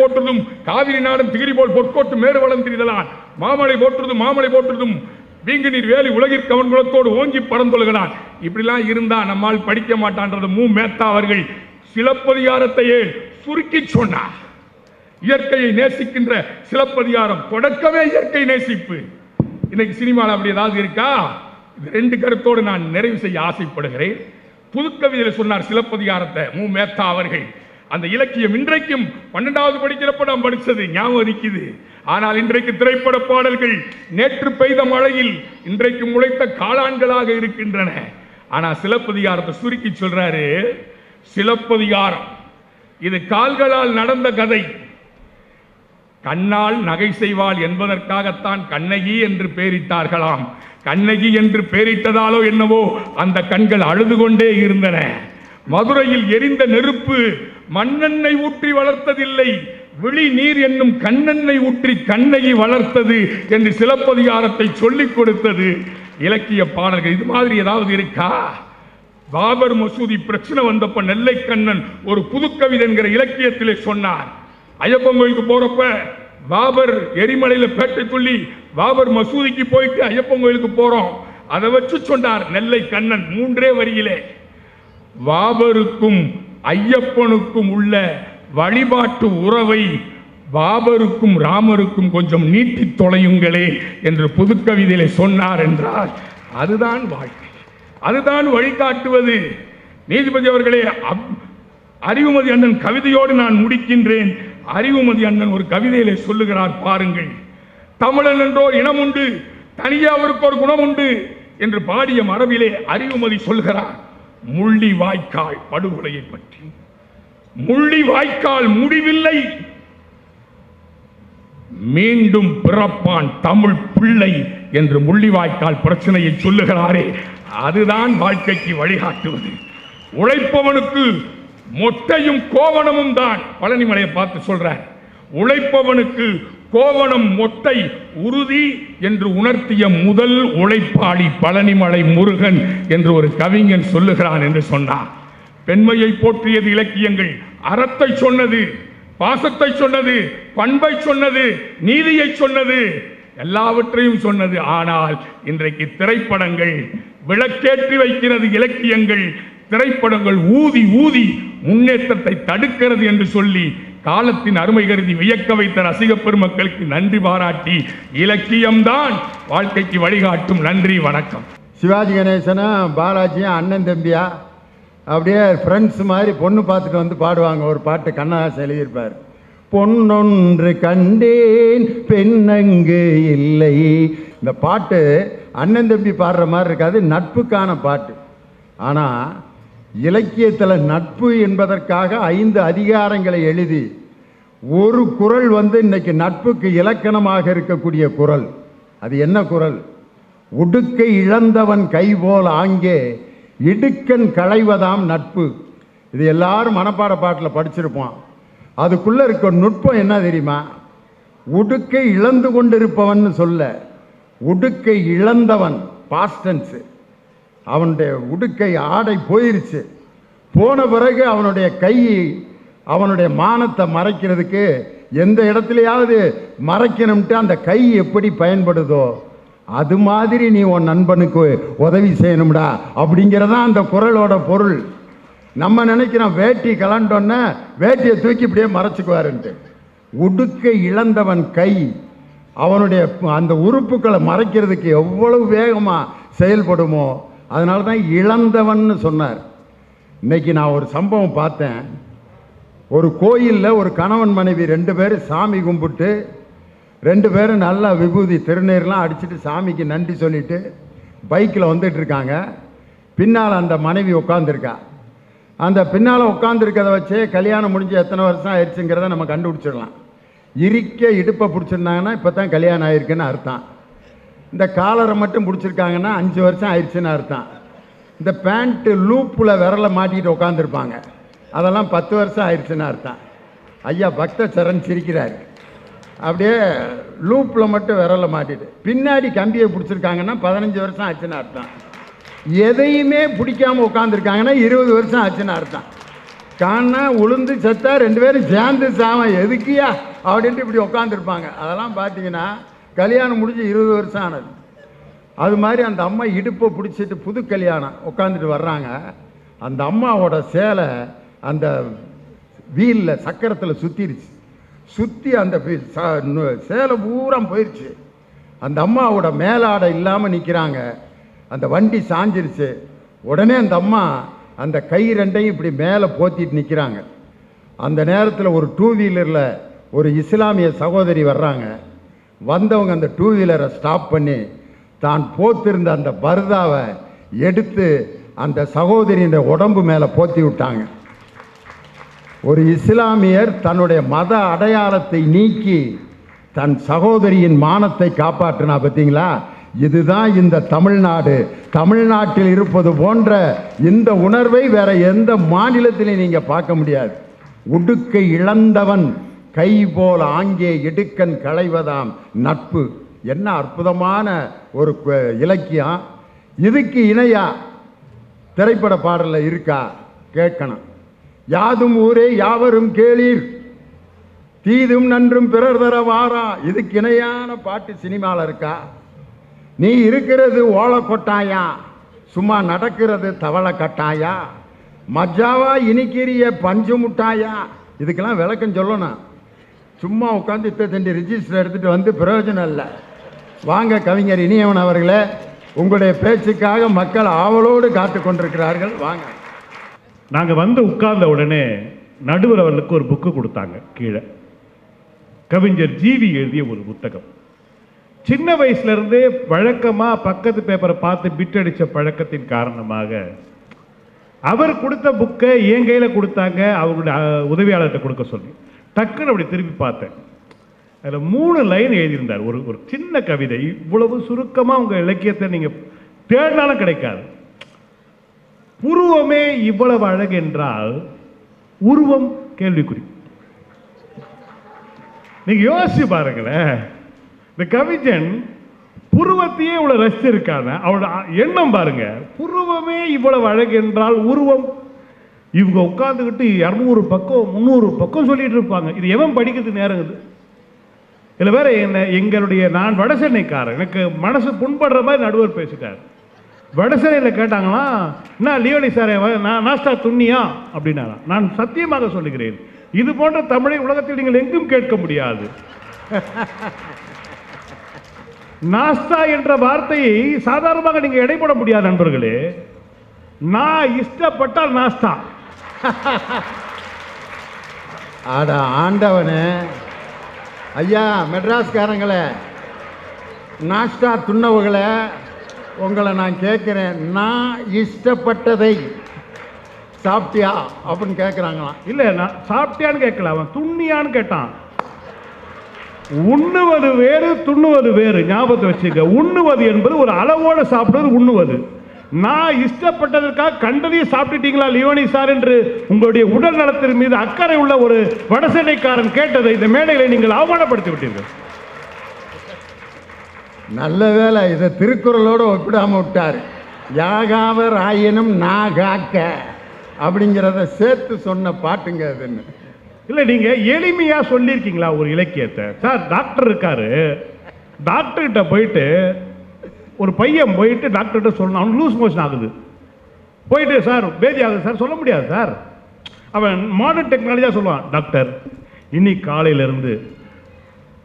போற்றுதும் காவிரி நாடன் திகிரி போல் பொற்கோட்டு மேறு வளர்ந்திருதலான், மாமலை போற்றுதும் வீங்கு நீர் வேலி உலகிற்கு அவன் குலத்தோடு ஓங்கி படந்தொழுகிறான். இப்படிலாம் இருந்தா நம்மால் படிக்க மாட்டான்றது மு மேத்தா அவர்கள் சிலப்பதிகாரத்தையே சுருக்கி சொன்னார். இயற்கையை நேசிக்கின்ற சிலப்பதிகாரம் தொடக்கமே இயற்கை நேசிப்பு. இன்னைக்கு சினிமாவில் அப்படி ஏதாவது இருக்கா? இது 2 கருத்தோடு நான் நிறைவு செய்ய ஆசைப்படுகிறேன். புதுக்கவிதையில் சொன்னார் சிலப்பதிகாரத்தை மு மேத்தா அவர்கள். அந்த இலக்கியம் இன்றைக்கும் 12வது படிக்கிறப்ப நாம் படித்தது ஞாபகம் இருக்குது. ஆனால் இன்றைக்கு திரைப்பட பாடல்கள் நேற்று பெய்த மழையில் இன்றைக்கு முளைத்த காளான்களாக இருக்கின்றன. ஆனால் சிலப்பதிகாரத்தை சுருக்கி சொல்றாரு. சிலப்பதிகாரம் இது கால்களால் நடந்த கதை. கண்ணால் நகை செய்வாள் என்பதற்காகத்தான் கண்ணகி என்று பெயரிட்டார்களாம். கண்ணகி என்று பெயரிட்டதாலோ என்னவோ அந்த கண்கள் அழுது கொண்டே இருந்தன. மதுரையில் எரிந்த நெருப்பு மண்ணெண்ணெய் ஊற்றி வளர்த்ததில்லை, விழி நீர் என்னும் கண்ணெண்ணெய் ஊற்றி கண்ணகி வளர்த்தது என்று சிலப்பதிகாரத்தை சொல்லிக் கொடுத்தது இலக்கிய பாடல்கள். இது மாதிரி ஏதாவது இருக்கா? பாபர் மசூதி பிரச்சனை வந்தப்ப நெல்லை கண்ணன் ஒரு புதுக்கவிதை என்கிற இலக்கியத்திலே சொன்னார். ஐயப்பன் கோயிலுக்கு போறப்ப பாபர் எரிமலையில பேட்டை சொல்லி பாபர் மசூதிக்கு போயிட்டு ஐயப்பன் கோயிலுக்கு போறோம். அதை வச்சு சொன்னார் நெல்லை கண்ணன் 3 வரியிலே. பாபருக்கும் ஐயப்பனுக்கும் உள்ள வழிபாட்டு உறவை பாபருக்கும் ராமருக்கும் கொஞ்சம் நீட்டி தொலையுங்களே என்று புதுக்கவிதையிலே சொன்னார் என்றால் அதுதான் வாழ்க்கை, அதுதான் வழிகாட்டுவது. நீதிபதி அவர்களே, அறிவுமதி அண்ணன் கவிதையோடு நான் முடிக்கின்றேன். அறிவுமதி அண்ணன் ஒரு கவிதையிலே சொல்லுகிறார் பாருங்கள். தமிழன் என்றோர் இனம் உண்டு, தனியே அவருக்கு ஒரு குணம் உண்டு என்று பாடிய மரபிலே அறிவுமதி சொல்கிறார் முள்ளி வாய்க்கால் படுகொலையை பற்றி. முள்ளி வாய்க்கால் முடிவில்லை, மீண்டும் பிறப்பான் தமிழ் பிள்ளை என்று முள்ளிவாய்க்கால் பிரச்சனையை சொல்லுகிறாரே, அதுதான் வாழ்க்கைக்கு வழிகாட்டுவது. உழைப்பவனுக்கு மொட்டையும் கோவணமும் தான். பழனிமலையை பார்த்து சொல்றார், உழைப்பவனுக்கு கோவணம் மொட்டை உறுதி என்று உணர்த்திய முதல் உழைப்பாளி பழனிமலை முருகன் என்று ஒரு கவிஞன் சொல்லுகிறான் என்று சொன்னார். பெண்மையை போற்றியது இலக்கியங்கள், அறத்தை சொன்னது, பாசத்தை சொன்னது, பண்பை சொன்னது, நீதியை சொன்னது, எல்லாவற்றையும் சொன்னது. ஆனால் இன்றைக்கு திரைப்படங்கள் விளக்கேற்றி வைக்கிறது, இலக்கியங்கள் திரைப்படங்கள் ஊதி ஊதி முன்னேற்றத்தை தடுக்கிறது என்று சொல்லி காலத்தின் அருமை கருதி வியக்க வைத்த ரசிக பெருமக்களுக்கு நன்றி பாராட்டி இலக்கியம்தான் வாழ்க்கைக்கு வழிகாட்டும். நன்றி, வணக்கம். சிவாஜி கணேசனா பாலாஜியும் அண்ணன் தம்பியா அப்படியே ஃப்ரெண்ட்ஸ் மாதிரி பொண்ணு பார்த்துட்டு வந்து பாடுவாங்க. ஒரு பாட்டு கண்ணதாசன் எழுதியிருப்பார், பொன்னொன்று கண்டேன் பெண்ணங்கு இல்லை. இந்த பாட்டு அண்ணன் தம்பி பாடுற மாதிரி இருக்காது, நட்புக்கான பாட்டு. ஆனால் இலக்கியத்தில் நட்பு என்பதற்காக 5 அதிகாரங்களை எழுதி ஒரு குறள் வந்து இன்னைக்கு நட்புக்கு இலக்கணமாக இருக்கக்கூடிய குறள். அது என்ன குறள்? உடுக்கை இழந்தவன் கைபோல் ஆங்கே இடுக்கன் களைவதாம் நட்பு. இது எல்லாரும் மனப்பாட பாட்டில் படிச்சிருப்போம். அதுக்குள்ளே இருக்க நுட்பம் என்ன தெரியுமா? உடுக்கை இழந்து கொண்டிருப்பவன் சொல்ல, உடுக்கை இழந்தவன் பாஸ்டன்ஸு. அவனுடைய உடுக்கை ஆடை போயிருச்சு. போன பிறகு அவனுடைய கை அவனுடைய மானத்தை மறைக்கிறதுக்கு எந்த இடத்துலையாவது மறைக்கணும்ட்டு அந்த கை எப்படி பயன்படுதோ அது மாதிரி நீ உன் நண்பனுக்கு உதவி செய்யணும்டா அப்படிங்கிறதான் அந்த குறளோட பொருள். நம்ம நினைக்கிறோம் வேட்டி கலண்டோன்னே வேட்டியை தூக்கி இப்படியே மறைச்சிக்குவாருன்ட்டு. உடுக்கை இழந்தவன் கை அவனுடைய அந்த உறுப்புகளை மறைக்கிறதுக்கு எவ்வளவு வேகமாக செயல்படுமோ அதனால தான் இழந்தவன்னு சொன்னார். இன்னைக்கு நான் ஒரு சம்பவம் பார்த்தேன். ஒரு கோயிலில் ஒரு கணவன் மனைவி 2 பேரும் சாமி கும்பிட்டு 2 பேரும் நல்லா விபூதி திருநீர்லாம் அடிச்சுட்டு சாமிக்கு நன்றி சொல்லிட்டு பைக்கில் வந்துட்டு இருக்காங்க. பின்னால் அந்த மனைவி உட்காந்துருக்கா. அந்த பின்னால் உட்காந்துருக்கதை வச்சே கல்யாணம் முடிஞ்சு எத்தனை வருஷம் ஆயிடுச்சுங்கிறத நம்ம கண்டுபிடிச்சிடலாம். இறுக்க இடுப்பை பிடிச்சிருந்தாங்கன்னா இப்போ தான் கல்யாணம் ஆயிருக்குன்னு அர்த்தம். இந்த காலரை மட்டும் பிடிச்சிருக்காங்கன்னா 5 வருஷம் ஆயிடுச்சுன்னு அர்த்தம். இந்த பேண்ட்டு லூப்பில் விரலை மாட்டிக்கிட்டு உட்காந்துருப்பாங்க, அதெல்லாம் 10 வருஷம் ஆயிடுச்சுன்னு அர்த்தம். ஐயா பக்த சரண் சிரிக்கிறார். அப்படியே லூப்பில் மட்டும் விரலை மாட்டிட்டு பின்னாடி கம்பியை பிடிச்சிருக்காங்கன்னா 15 வருஷம் ஆச்சுன்னு அர்த்தம். எதையுமே பிடிக்காமல் உட்காந்துருக்காங்கன்னா 20 வருஷம் ஆச்சுன்னு அர்த்தம். காணா உளுந்து செத்தா 2 பேரும் சேர்ந்து சாம எதுக்கியா அப்படின்ட்டு இப்படி உட்காந்துருப்பாங்க. அதெல்லாம் பார்த்தீங்கன்னா கல்யாணம் முடிஞ்சு 20 வருஷம் ஆனது. அது மாதிரி அந்த அம்மா இடுப்பை பிடிச்சிட்டு புது கல்யாணம் உட்காந்துட்டு வர்றாங்க. அந்த அம்மாவோட சேலை அந்த வீலில் சக்கரத்தில் சுற்றிருச்சு. சுற்றி அந்த சேலை பூரா போயிடுச்சு. அந்த அம்மாவோட மேலாடை இல்லாமல் நிற்கிறாங்க. அந்த வண்டி சாஞ்சிருச்சு. உடனே அந்த அம்மா அந்த கை 2ஐயும் இப்படி மேலே போத்திட்டு நிற்கிறாங்க. அந்த நேரத்தில் ஒரு 2 வீலரில் ஒரு இஸ்லாமிய சகோதரி வர்றாங்க. வந்தவங்க அந்த 2 வீலரை ஸ்டாப் பண்ணி தான் போத்திருந்த அந்த பர்தாவை எடுத்து அந்த சகோதரியின் உடம்பு மேலே போத்தி விட்டாங்க. ஒரு இஸ்லாமியர் தன்னுடைய மத அடையாளத்தை நீக்கி தன் சகோதரியின் மானத்தை காப்பாற்றினா பார்த்தீங்களா? இதுதான் இந்த தமிழ்நாடு. தமிழ்நாட்டில் இருப்பது போன்ற இந்த உணர்வை வேற எந்த மாநிலத்திலையும் நீங்கள் பார்க்க முடியாது. உடுக்கை இழந்தவன் கை போல் ஆங்கே இடுக்கன் களைவதாம் நட்பு. என்ன அற்புதமான ஒரு இலக்கியம். இதுக்கு இணையா திரைப்பட பாடலில் இருக்கா கேட்கணும். யாதும் ஊரே யாவரும் கேளீர், தீதும் நன்றும் பிறர் தர வாரா. இதுக்கு இணையான பாட்டு சினிமாவில் இருக்கா? நீ இருக்கிறது ஓலை கொட்டாயா, சும்மா நடக்கிறது தவளை கட்டாயா, மஜாவா இனிக்கிறிய பஞ்சு முட்டாயா. இதுக்கெல்லாம் விளக்கம் சொல்லணும். சும்மா உட்காந்து தண்டி ரிஜிஸ்டர் எடுத்துகிட்டு வந்து பிரயோஜனம் இல்லை. வாங்க கவிஞர் இனியவன் அவர்களே, உங்களுடைய பேச்சுக்காக மக்கள் ஆவலோடு காத்து கொண்டிருக்கிறார்கள். வாங்க. நாங்கள் வந்து உட்கார்ந்த உடனே நடுவர் அவர்களுக்கு ஒரு புக்கு கொடுத்தாங்க. கீழே கவிஞர் ஜீவி எழுதிய ஒரு புத்தகம். சின்ன வயசுலேருந்தே வழக்கமாக பக்கத்து பேப்பரை பார்த்து பிட் அடித்த பழக்கத்தின் காரணமாக அவர் கொடுத்த புக்கை என் கையில் கொடுத்தாங்க. அவங்களுடைய உதவியாளர்கிட்ட கொடுக்க சொல்லி டக்குன்னு அப்படி திருப்பி பார்த்தேன். அதில் 3 லைன் எழுதியிருந்தார். ஒரு சின்ன கவிதை. இவ்வளவு சுருக்கமாக உங்கள் இலக்கியத்தை நீங்கள் தேடினாலும் கிடைக்காது. புருவமே இவ்வளவு அழகு என்றால் உருவம் கேள்விக்குறி. நீங்க யோசிச்சு பாருங்களேன். இந்த கவிஞன் புருவத்தையே இவ்வளவு ரசிச்சிருக்காங்க. அவளோட எண்ணம் பாருங்க. புருவமே இவ்வளவு அழகு என்றால் உருவம். இவங்க உட்கார்ந்துக்கிட்டு 200 பக்கம் 300 பக்கம் சொல்லிட்டு இருப்பாங்க. இது எவன் படிக்கிறது நேரம்? இதில் வேற என்ன, எங்களுடைய நான் வடசென்னைக்காரன், எனக்கு மனசு புண்படுற மாதிரி நடுவர் பேசிட்டார். வடசென்னையில் கேட்டாங்களா, என்ன லியோனி சாரே நாஸ்டா துண்ணியா அப்படின்னா, நான் சத்தியமாக சொல்லுகிறேன், இது போன்ற தமிழை உலகத்தில் நீங்கள் எங்கும் கேட்க முடியாது. நாஸ்டா என்ற வார்த்தையை சாதாரணமாக நீங்க எடைபட முடியாது நண்பர்களே. நான் இஷ்டப்பட்டால் நாஸ்டா. ஆட ஆண்டவனே. ஐயா மெட்ராஸ்காரங்களே, நாஸ்டா துண்ணவங்களே, உங்களை நான் கேட்குறேன், நான் இஷ்டப்பட்டதை சாப்பிட்டியா அப்படின்னு கேட்குறாங்களாம். இல்லை, நான் சாப்பிட்டியான்னு கேட்கல, அவன் துண்ணியான்னு கேட்டான். உண்ணுவது வேறு துண்ணுவது வேறு, ஞாபகத்தை வச்சுக்க. உண்ணுவது என்பது ஒரு அளவோடு சாப்பிடுவது உண்ணுவது. நான் இஷ்டப்பட்டதற்காக கண்டதையும் சாப்பிட்டுட்டீங்களா லியோனி சார் என்று உங்களுடைய உடல் நலத்தின் மீது அக்கறை உள்ள ஒரு வடசென்னைக்காரன் கேட்டதை இந்த மேடையில் நீங்கள் அவமானப்படுத்தி விட்டீர்கள். நல்ல வேலை இதை திருக்குறளோடு ஒப்பிடாம விட்டார். யாகாவர் ஆயினும் நாகாக்க அப்படிங்கிறத சேர்த்து சொன்ன பாட்டுங்க அதுன்னு. இல்லை, நீங்க எளிமையா சொல்லியிருக்கீங்களா ஒரு இலக்கியத்தை? சார் டாக்டர் இருக்காரு, டாக்டர்கிட்ட போயிட்டு ஒரு பையன் போயிட்டு டாக்டர்கிட்ட சொல்லணும், அவனுக்கு லூஸ் மோஷன் ஆகுது, போயிட்டு சார் பேதி ஆகுது சார் சொல்ல முடியாது சார். அவன் மாடர்ன் டெக்னாலஜியாக சொல்லுவான், டாக்டர் இன்னைக்கு காலையிலேருந்து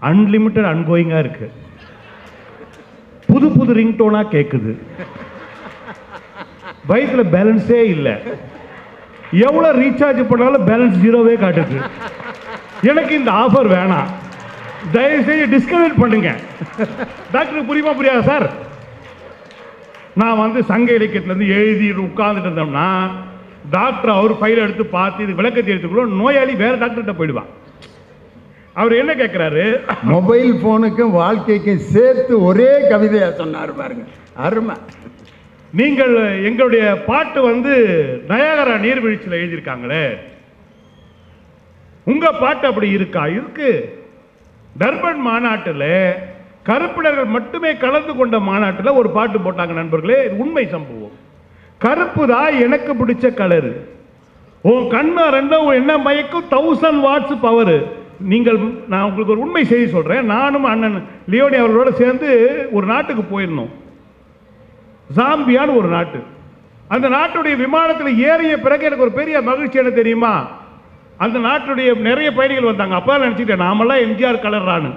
அன்லிமிட்டட் அன்கோயிங்காக இருக்கு, புது புது ரிங்டோனாக கேட்குது, பைக்கில் பேலன்ஸே இல்லை, எவ்வளோ ரீசார்ஜ் பண்ணாலும் பேலன்ஸ் ஜீரோவே காட்டுது, எனக்கு இந்த ஆஃபர் வேணாம், தயவுசெய்து டிஸ்கனெக்ட் பண்ணுங்க. டாக்டருக்கு புரியுமா புரியாதா சார்? நான் வந்து சங்க இலக்கியத்திலேருந்து எழுதி உட்கார்ந்துட்டு இருந்தோம்னா டாக்டர் அவர் ஃபைலை எடுத்து பார்த்து இது விளக்கத்தை எடுத்துக்கொள்ள நோயாளி வேற டாக்டர்கிட்ட போயிடுவான். அவர் என்ன கேட்கிறாரு, மொபைல் போனுக்கும் வாழ்க்கைக்கும் சேர்த்து ஒரே கவிதையா சொன்னார் பாருங்க, அருமை. நீங்கள் எங்களுடைய பாட்டு வந்து நயாகரா நீர்வீழ்ச்சியில் எழுதியிருக்காங்களே, உங்க பாட்டு அப்படி இருக்கா? இருக்கு. டர்பன் மாநாட்டில் கருப்பினர்கள் மட்டுமே கலந்து கொண்ட மாநாட்டில் ஒரு பாட்டு போட்டாங்க நண்பர்களே, இது உண்மை சம்பவம். கருப்பு தான் எனக்கு பிடிச்ச கலரு, உன் கண்ணா ரெண்டும் என்ன மயக்கும் 1000 வாட்ஸ் பவர். நீங்கள், நான் உங்களுக்கு ஒரு உண்மை செய்தி சொல்றேன். நானும் அண்ணன் லியோனி அவர்களோட சேர்ந்து ஒரு நாட்டுக்கு போயிருந்தோம், ஜாம்பியான்னு ஒரு நாட்டு. அந்த நாட்டுடைய விமானத்தில் ஏறிய பிறகு எனக்கு ஒரு பெரிய மகிழ்ச்சி என்ன தெரியுமா, அந்த நாட்டுடைய நிறைய பயணிகள் வந்தாங்க. அப்பதான் நினைச்சிட்டேன் நாமெல்லாம் எம்ஜிஆர் கலர்றான்னு.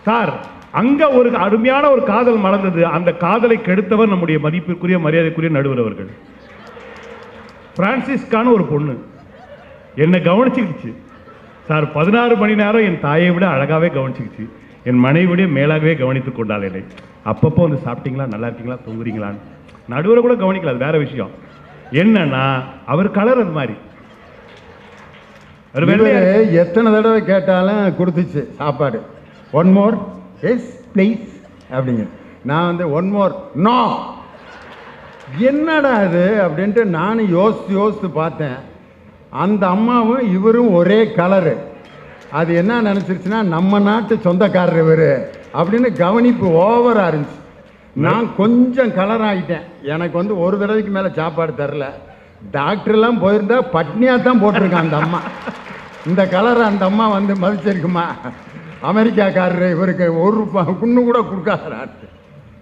சார் அங்க ஒரு அருமையான ஒரு காதல் மறந்தது. அந்த காதலை கெடுத்தவர் நம்முடைய மதிப்பிற்குரிய மரியாதைக்குரிய நடுவர் அவர்கள். பிரான்சிஸ்கான ஒரு பொண்ணு என்னை கவனிச்சுக்கிச்சு சார். 16 மணி நேரம் என் தாயை விட அழகாவே கவனிச்சுக்கிச்சு, என் மனைவிடைய மேலாகவே கவனித்துக் கொண்டாள் என்னை. அப்பப்போ வந்து சாப்பிட்டீங்களா, நல்லா இருக்கீங்களா, தூங்குறீங்களான்னு. நடுவரை கூட கவனிக்கல, அது வேற விஷயம். என்னன்னா அவர் கலர் அது மாதிரி. எத்தனை தடவை கேட்டாலும் கொடுத்துச்சு சாப்பாடு. ஒன் மோர், எஸ் ப்ளீஸ் அப்படிங்க. நான் வந்து ஒன் மோர், நோ, என்னடா அது அப்படின்ட்டு நானும் யோசித்து பார்த்தேன். அந்த அம்மாவும் இவரும் ஒரே கலரு. அது என்ன நினச்சிருச்சுன்னா நம்ம நாட்டு சொந்தக்காரர் இவர் அப்படின்னு கவனிப்பு ஓவராக இருந்துச்சு. நான் கொஞ்சம் கலர் ஆகிட்டேன். எனக்கு வந்து ஒரு தடவைக்கு மேலே சாப்பாடு தரல. டாக்டர்லாம் போயிருந்தா பட்னியாக தான் போட்டிருக்கான் அந்த அம்மா. இந்த கலரை அந்த அம்மா வந்து மதிச்சிருக்குமா? அமெரிக்காக்காரரு இவருக்கு ஒரு குன்னு கூட கொடுக்காதார்.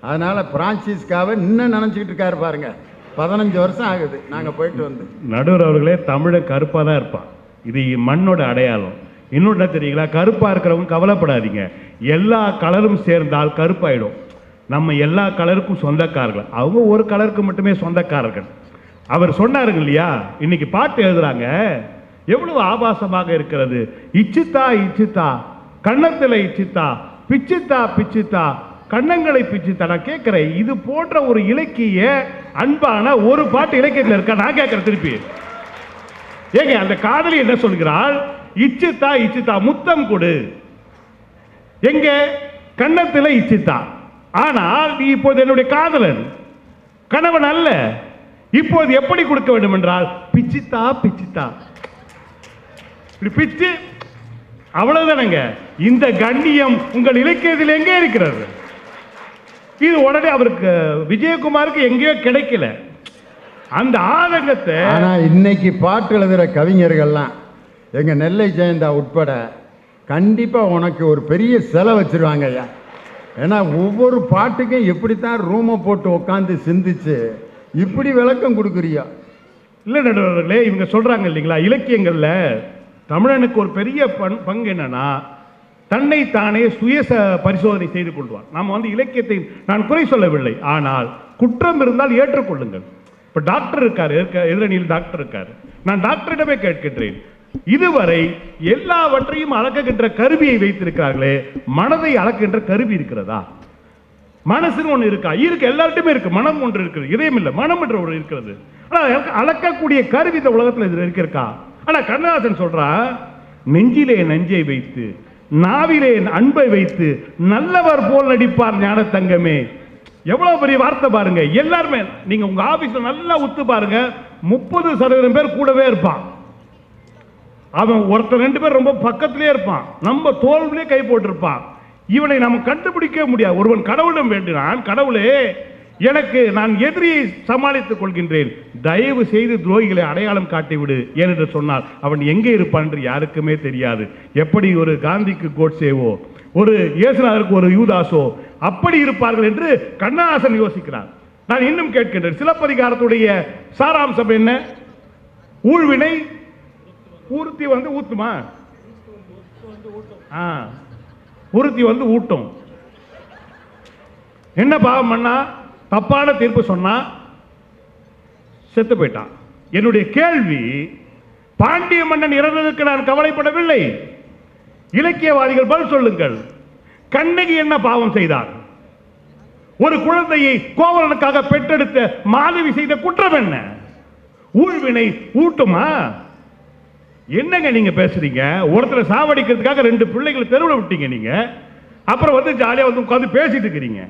அதனால் பிரான்சிஸ்காவை இன்னும் நினச்சிக்கிட்டு இருக்காரு பாருங்க. 15 வருஷம் ஆகுது நாங்கள் போயிட்டு வந்து. நடுவர் அவர்களே, தமிழை கருப்பாக தான் இருப்பான், இது மண்ணோட அடையாளம். இன்னொன்று தெரியுங்களா, கருப்பாக இருக்கிறவங்க கவலைப்படாதீங்க, எல்லா கலரும் சேர்ந்தால் கருப்பாயிடும். நம்ம எல்லா கலருக்கும் சொந்தக்காரர்கள், அவங்க ஒரு கலருக்கு மட்டுமே சொந்தக்காரர்கள். அவர் சொன்னாருங்க இல்லையா, இன்னைக்கு பாட்டு எழுதுறாங்க, எவ்வளவு ஆபாசமாக இருக்கிறது. இச்சித்தா இச்சித்தா கண்ணத்தில் இச்சித்தா, பிச்சித்தா பிச்சித்தா கண்ணங்களை பிச்சித்தா. நான் கேட்கிறேன், இது போன்ற ஒரு இலக்கிய அன்பான ஒரு பாட்டு இலக்கியத்தில் இருக்கா? நான் கேட்கிறேன் திருப்பி. ஏங்க அந்த காதலி என்ன சொல்கிறாள்? இச்சித்தா இச்சித்தா, முத்தம் கொடு. எங்க? கண்ணத்தில் இச்சித்தா. ஆனால் நீ இப்போது என்னுடைய காதலன், கணவன் அல்ல. இப்போது எப்படி கொடுக்க வேண்டும் என்றால் பிச்சித்தா பிச்சித்தா, பிச்சு, அவ்வளவுதானங்க. இந்த கண்ணியம் உங்கள் இலக்கியத்தில் எங்கே இருக்கிறது? இது உடனே அவருக்கு விஜயகுமாருக்கு எங்கேயோ கிடைக்கல அந்த ஆதங்கத்தை. ஆனா இன்னைக்கு பாட்டு எழுதுற கவிஞர்கள்லாம் எங்க நெல்லை ஜெயந்தா உட்பட கண்டிப்பா உனக்கு ஒரு பெரிய செலவு வச்சிருவாங்க ஐயா. ஏன்னா ஒவ்வொரு பாட்டுக்கும் எப்படித்தான் ரூமை போட்டு உட்காந்து சிந்திச்சு இப்படி விளக்கம் கொடுக்குறியா? இல்லை நடுவர்களே, இவங்க சொல்றாங்க இல்லைங்களா, இலக்கியங்கள்ல தமிழனுக்கு ஒரு பெரிய பங்கு என்னன்னா தன்னை தானே சுய பரிசோதனை செய்து கொள்வான். நாம் வந்து இலக்கியத்தை நான் குறை சொல்லவில்லை, ஆனால் குற்றம் இருந்தால் ஏற்றுக்கொள்ளுங்கள். இப்ப டாக்டர் இருக்காரு, எதிரணியில் டாக்டர் இருக்காரு, நான் டாக்டரிடமே கேட்கின்றேன், இதுவரை எல்லாவற்றையும் அளக்குகின்ற கருவியை வைத்திருக்கிறார்களே, மனதை அளக்கின்ற கருவி இருக்கிறதா? மனசுன்னு ஒன்று இருக்கா? இருக்கு, எல்லார்ட்டுமே இருக்கு. மனம் ஒன்று இருக்குது, இதயம் இல்லை, மனம் என்ற ஒன்று இருக்கிறது. ஆனால் அளக்கக்கூடிய கருவி இந்த உலகத்தில் இது இருக்கா? ஆனா கண்ணதாசன் சொல்றா, நெஞ்சிலே நஞ்சை வைத்து நாவிலே அன்பை வைத்து நல்லவர் போல் நடிப்பார் ஞான தங்கமே. எவ்வளவு பெரிய வார்த்தை பாருங்க. எல்லாருமே நீங்க உங்க ஆபீஸ்ல நல்லா உத்து பாருங்க, 30% பேர் கூடவே இருப்பான். அவன் ஒருத்தர் 2 பேர் ரொம்ப பக்கத்திலே இருப்பான், நம்ம தோல்விலே கை போட்டிருப்பான். இவனை நம்ம கண்டுபிடிக்க முடியாது. ஒருவன் கடவுளிடம் வேண்டினான், கடவுளே எனக்கு நான் எதிரியை சமாளித்துக் கொள்கின்றேன், தயவு செய்து துரோகிகளை அடையாளம் காட்டிவிடு என்று சொன்னால் அவன் எங்கே இருப்பான் என்று யாருக்குமே தெரியாது. எப்படி ஒரு காந்திக்கு கோட்சேவோ ஒரு இயேசுநாதருக்கு ஒரு யூதாசோ அப்படி இருப்பார்கள் என்று கண்ணதாசன் யோசிக்கிறார். நான் இன்னும் கேட்கின்றேன், சிலப்பதிகாரத்துடைய சாராம்சம் என்ன? ஊழ்வினை ஊர்த்தி வந்து ஊத்துமா? ஊர்த்தி வந்து ஊட்டும். என்ன பாவம் பண்ணா? தப்பான தீர்ப்பு சொன்னா செத்து போயிட்டான். என்னுடைய கேள்வி, பாண்டிய மன்னன் இறந்ததற்கு நான் கவலைப்படவில்லை. இலக்கியவாதிகள் பதில் சொல்லுங்கள். கண்ணகி என்ன பாவம் செய்தார்? ஒரு குழந்தையை கோவலனுக்காக பெற்றெடுத்த மாதவி செய்த குற்றம் என்ன? ஊழ்வினை ஊட்டுமா? என்னங்க நீங்க பேசுறீங்க? ஒருத்தரை சாவடிக்கிறதுக்காக 2 பிள்ளைகளை தெருவில் விட்டீங்க நீங்க. அப்புறம் வந்து ஜாலியா வந்து உட்கார்ந்து பேசிட்டு இருக்கிறீங்க.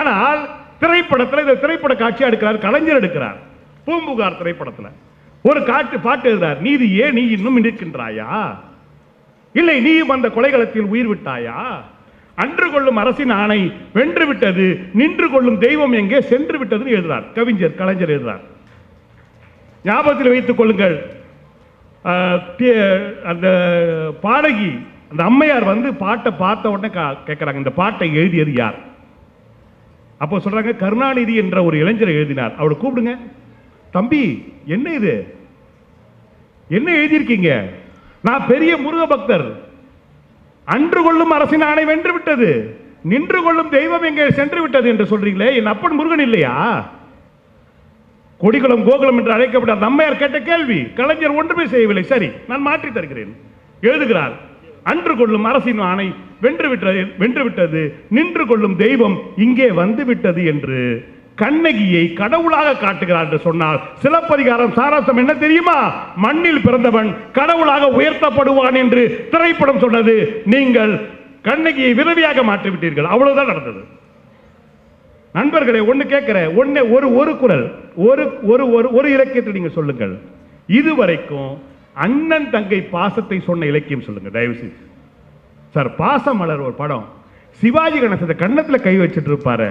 ஆனால் திரைப்படத்தில் இந்த திரைப்பட காட்சி எடுக்கிறார் கலைஞர், எடுக்கிறார் பூம்புகார் திரைப்படத்தில் ஒரு காட்டு பாட்டு எழுதுறார். நீதியே நீ இன்னும் இருக்கின்றாயா? இல்லை நீயும் அந்த கொலைகளத்தில் உயிர் விட்டாயா? அன்று கொள்ளும் அரசின் ஆணை வென்று விட்டது, நின்று கொள்ளும் தெய்வம் எங்கே சென்று விட்டது எழுதுறார் கவிஞர் கலைஞர் எழுதுறார். ஞாபகத்தில் வைத்துக் கொள்ளுங்கள், அந்த பாடகி அந்த அம்மையார் வந்து பாட்டை பார்த்த உடனே கேட்கிறாங்க, இந்த பாட்டை எழுதியது யார்? அப்போ சொல்றாங்க, கருணாநிதி என்ற ஒரு இளைஞரை எழுதினார். அவரை கூப்பிடுங்க. தம்பி என்ன இது, என்ன எழுதியிருக்கீங்க? நான் பெரிய முருக பக்தர், அன்று கொள்ளும் அரசின் ஆணை வென்று விட்டது, நின்று கொள்ளும் தெய்வம் எங்கே சென்று விட்டது என்று சொல்றீங்களே, என் அப்பன் முருகன் இல்லையா? கொடிகுளம் கோகுலம் என்று அழைக்கப்பட்ட அம்மையார் கேட்ட கேள்வி கலைஞர் ஒன்றுமே செய்யவில்லை. சரி, நான் மாற்றி தருகிறேன். எழுதுகிறார், அன்று கொள்ளும் அரசின் ஆணை வென்று விட்டது, நின்று கொள்ளும் தெய்வம் இங்கே வந்து விட்டது என்று கண்ணகியை கடவுளாக காட்டுகிறார் என்று சொன்னால் சிலப்பதிகாரம் சாராம்சம் என்ன தெரியுமா? மண்ணில் பிறந்தவன் கடவுளாக உயர்த்தப்படுவான் என்று திரைப்படம் சொன்னது. நீங்கள் கண்ணகியை விதவியாக மாற்றிவிட்டீர்கள். அவ்வளவுதான் நடந்தது. நண்பர்களே, ஒன்னு கேட்கிறேன், ஒரு குரல், ஒரு இலக்கியத்தில் நீங்க சொல்லுங்கள், இதுவரைக்கும் அண்ணன் தங்கை பாசத்தை சொன்ன இலக்கியம் சொல்லுங்க தயவு செய்து. சார், பாசமலர் ஒரு படம், சிவாஜி கணேசன் கண்ணத்துல கை வச்சுட்டு இருப்பாரு.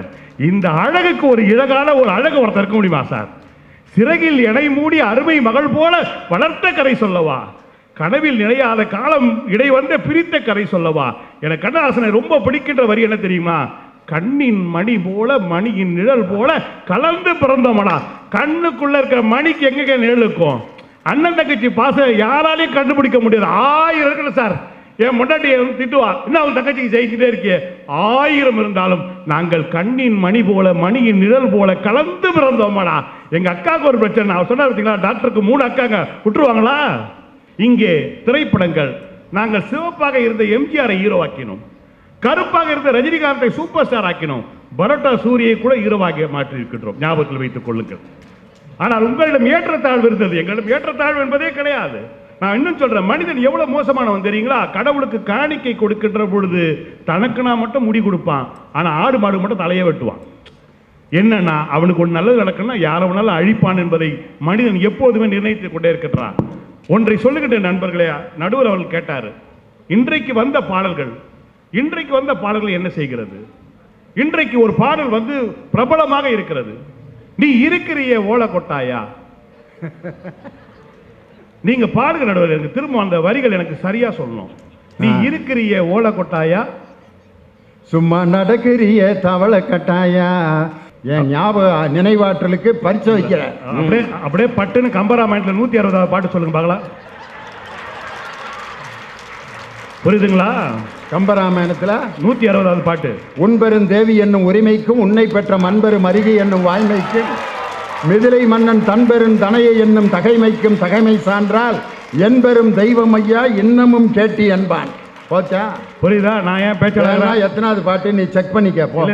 இந்த அழகுக்கு ஒரு இழகான ஒரு அழகு ஒருத்தர் இருக்க முடியுமா சார்? சிறகில் எடை மூடி அருமை மகள் போல வளர்த்த கரை சொல்லவா, கனவில் நிலையாத காலம் இடை வந்த பிரித்த கரை சொல்லவா. எனக்கு கண்ணதாசனை ரொம்ப பிடிக்கின்ற வரி என்ன தெரியுமா? கண்ணின் மணி போல மணியின் நிழல் போல கலந்து பிறந்தோமடா. கண்ணுக்குள்ள இருக்கிற மணிக்கு எங்க நிழல் இருக்கும்? அண்ணன் தங்கச்சி பாசம் யாராலையும் கண்டுபிடிக்க முடியாது. 1000 இருக்குல்ல சார், என் முன்னாடியை திட்டுவா, இன்னும் அவன் தங்கச்சிக்கு செய்துட்டே இருக்கே. 1000 இருந்தாலும் நாங்கள் கண்ணின் மணி போல மணியின் நிழல் போல கலந்து பிறந்தோமாடா. எங்க அக்காவுக்கு ஒரு பிரச்சனை, அவர் சொன்னார் பார்த்தீங்களா, டாக்டருக்கு 3 அக்காங்க, விட்டுருவாங்களா? இங்கே திரைப்படங்கள், நாங்கள் சிவப்பாக இருந்த எம்ஜிஆரை ஹீரோவாக்கினோம், கருப்பாக இருந்த ரஜினிகாந்தை சூப்பர் ஸ்டார் ஆக்கினோம், பரோட்டா சூரியை கூட ஹீரோவாக மாற்றி இருக்கின்றோம். ஞாபகத்தில் வைத்துக் கொள்ளுங்கள். ஆனால் உங்களிடம் ஏற்றத்தாழ்வு இருந்தது, எங்களிடம் ஏற்றத்தாழ்வு என்பதே கிடையாது. நான் இன்னும் சொல்றேன், மனிதன் எவ்வளவு மோசமானவன் தெரியுங்களா? கடவுளுக்கு காணிக்கை கொடுக்கின்ற பொழுது தனக்கு நான் மட்டும் முடி கொடுப்பான், ஆனா ஆடு மாடு மட்டும் தலையை வெட்டுவான். என்னன்னா அவனுக்கு ஒரு நல்லது நடக்கணும்னா யாரை வேணாலும் அழிப்பான் என்பதை மனிதன் எப்போதுமே நிர்ணயித்துக் கொண்டே இருக்கின்றான். ஒன்றை சொல்லுகின்ற நண்பர்களே, நடுவர் அவர்கள் கேட்டாரு, இன்றைக்கு வந்த பாடல்கள் என்ன செய்கிறது? இன்றைக்கு ஒரு பாடல் வந்து பிரபலமாக இருக்கிறது, நீ இருக்கிறிய ஓலை கொட்டாயா. நீங்க பாடுங்க நடுவர், எனக்கு திரும்ப அந்த வரிகள் எனக்கு சரியா சொல்லணும். நீ இருக்கிறிய ஓலை கொட்டாயா, சும்மா நடக்கிறிய தவளை கட்டாயா. என் ஞாபக நினைவாற்றலுக்கு பரிசு வைக்கிறேன். அப்படியே பட்டுன்னு கம்பராமாயணத்தில் 160வது பாட்டு சொல்லுங்க பார்க்கலாம். புரியுதுங்களா? கம்பராமாயணத்தில் 160வது பாட்டு. உன்பெரும் தேவி என்னும் உரிமைக்கும் உன்னை பெற்ற மண்பெரும் அருகி என்னும் வாய்மைக்கும் மிதிலை மன்னன் தன்பெரும் தனையை என்னும் தகைமைக்கும் தகைமை சான்றால் என்பெரும் தெய்வம் ஐயா இன்னமும் கேட்டி என்பான். போச்சா? புரியுதா? நான் ஏன் பேச்சாளர்? எத்தனாவது பாட்டு நீ செக் பண்ணிக்க போ.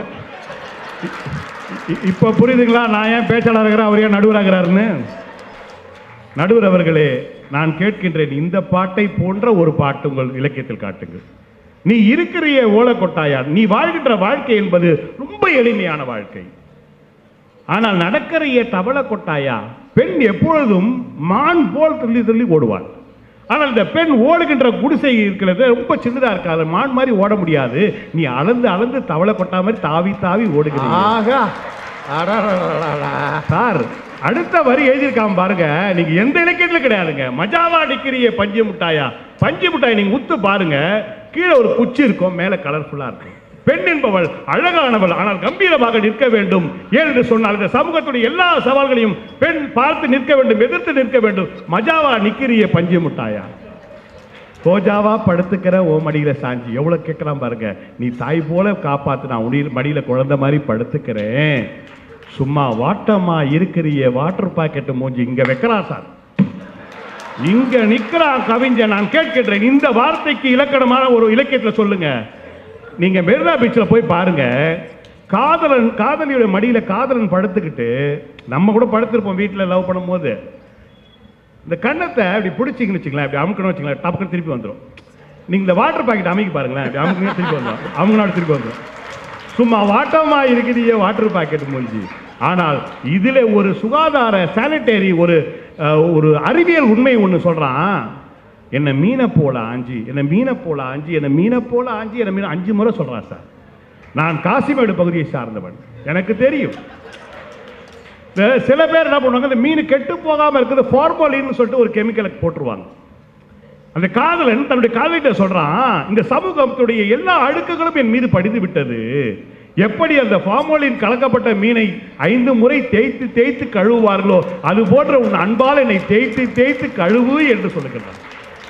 இப்ப புரியுதுங்களா நான் ஏன் பேச்சாளர் அவர் ஏன் நடுவராகிறாருன்னு? நடுவர் அவர்களே, நான் கேட்கின்றேன், இந்த பாட்டை போன்ற ஒரு பாட்டு உங்கள் இலக்கியத்தில் காட்டுங்கள். நீ இருக்கிறிய ஓலக்கொட்டாயா, நீ வாழ்கின்ற வாழ்க்கை என்பது ரொம்ப எளிமையான வாழ்க்கை. ஆனால் நடக்கிறைய தவள கொட்டாயா, பெண் எப்பொழுதும் மான் போல் துள்ளி துள்ளி ஓடுவாள். ஆனால் இந்த பெண் ஓடுகின்ற குடிசை இருக்கிறது ரொம்ப சின்னதா இருக்காது, மான் மாதிரி ஓட முடியாது. நீ அளந்து அளந்து தவளை கொட்டா மாதிரி தாவி தாவி ஓடுகிறீங்க. சார், அடுத்த வரி எழுதியிருக்காம பாருங்க, நீங்க எந்த இலக்கியத்துல கிடையாதுங்க. மஜாவா டிக்கிறிய பஞ்சு முட்டாயா, பஞ்சு முட்டாய் நீங்க உத்து பாருங்க, கீழே ஒரு குச்சி இருக்கும், மேல கலர்ஃபுல்லா இருக்கும். பெண் என்பவள் அழகானவள், ஆனால் கம்பீரமாக நிற்க வேண்டும். ஏனென்று சொன்னால் இந்த சமூகத்துடைய எல்லா சவால்களையும் பெண் பார்த்து நிற்க வேண்டும், எதிர்த்து நிற்க வேண்டும். மஜாவா நிக்கிறிய பஞ்சு முட்டாயா, சோஜாவா படுத்துக்கிற ஓ மடியில சாஞ்சி. எவ்வளவு கேட்கலாம் பாருங்க, நீ தாய் போல காப்பாத்து, நான் உடைய மடியில குழந்தை மாதிரி படுத்துக்கிறேன். சும்மா வாட்டமா இருக்கிறிய வாட்டர் பாக்கெட் மூஞ்சி இங்க வைக்கிறா சார், இங்க நிக்கிறான் கவிஞன். நான் கேட்கின்றேன், இந்த வார்த்தைக்கு இலக்கணமான ஒரு இலக்கியத்துல சொல்லுங்க. நீங்க மெரினா பீச்சில் போய் பாருங்க, காதலியோட மடியில காதலன் படுத்துக்கிட்டு, நம்ம கூட படுத்திருப்போம் வீட்டில் லவ் பண்ணும் போது, இந்த கண்ணத்தை அப்படி பிடிச்சிங்கன்னு வச்சுக்கலாம், அப்படி அமுக்கணும் வச்சுக்கலாம், டப்புக்கு திருப்பி வந்துடும். நீங்க இந்த வாட்டர் பாக்கெட் அமைக்க பாருங்களேன், அப்படி அமுக்கணும் திருப்பி வந்துடும், அமுக்கணும் திருப்பி வந்துடும். சும்மா வாட்டமா இருக்குதிய வாட்டர் பாக்கெட் மூஞ்சி. ஆனால் இதுல ஒரு சுகாதார சானிட்டரி ஒரு அறிவியல் உண்மை ஒன்று சொல்றான். என்ன மீனை போல ஆஞ்சி, என்ன மீனை போல ஆஞ்சி, என்ன மீனை போல ஆஞ்சி, என்ன மீன் 5 முறை சொல்றான் சார். நான் காசிமேடு பகுதியை சார்ந்தவன், எனக்கு தெரியும். சில பேர் என்ன பண்ணுவாங்க, இந்த மீன் கெட்டு போகாம இருக்குது ஃபார்மாலின்னு சொல்லிட்டு ஒரு கெமிக்கலை போட்டுருவாங்க. அந்த காதலன் தன்னுடைய காதலிட்ட சொல்றான், இந்த சமூகத்துடைய எல்லா அழுக்குகளும் என் மீது படிந்து விட்டது. எப்படி அந்த ஃபார்மாலின் கலக்கப்பட்ட மீனை 5 முறை தேய்த்து தேய்த்து கழுவுவார்களோ, அது போன்ற உன் அன்பால் என்னை தேய்த்து தேய்த்து கழுவு என்று சொல்லுகிறார்.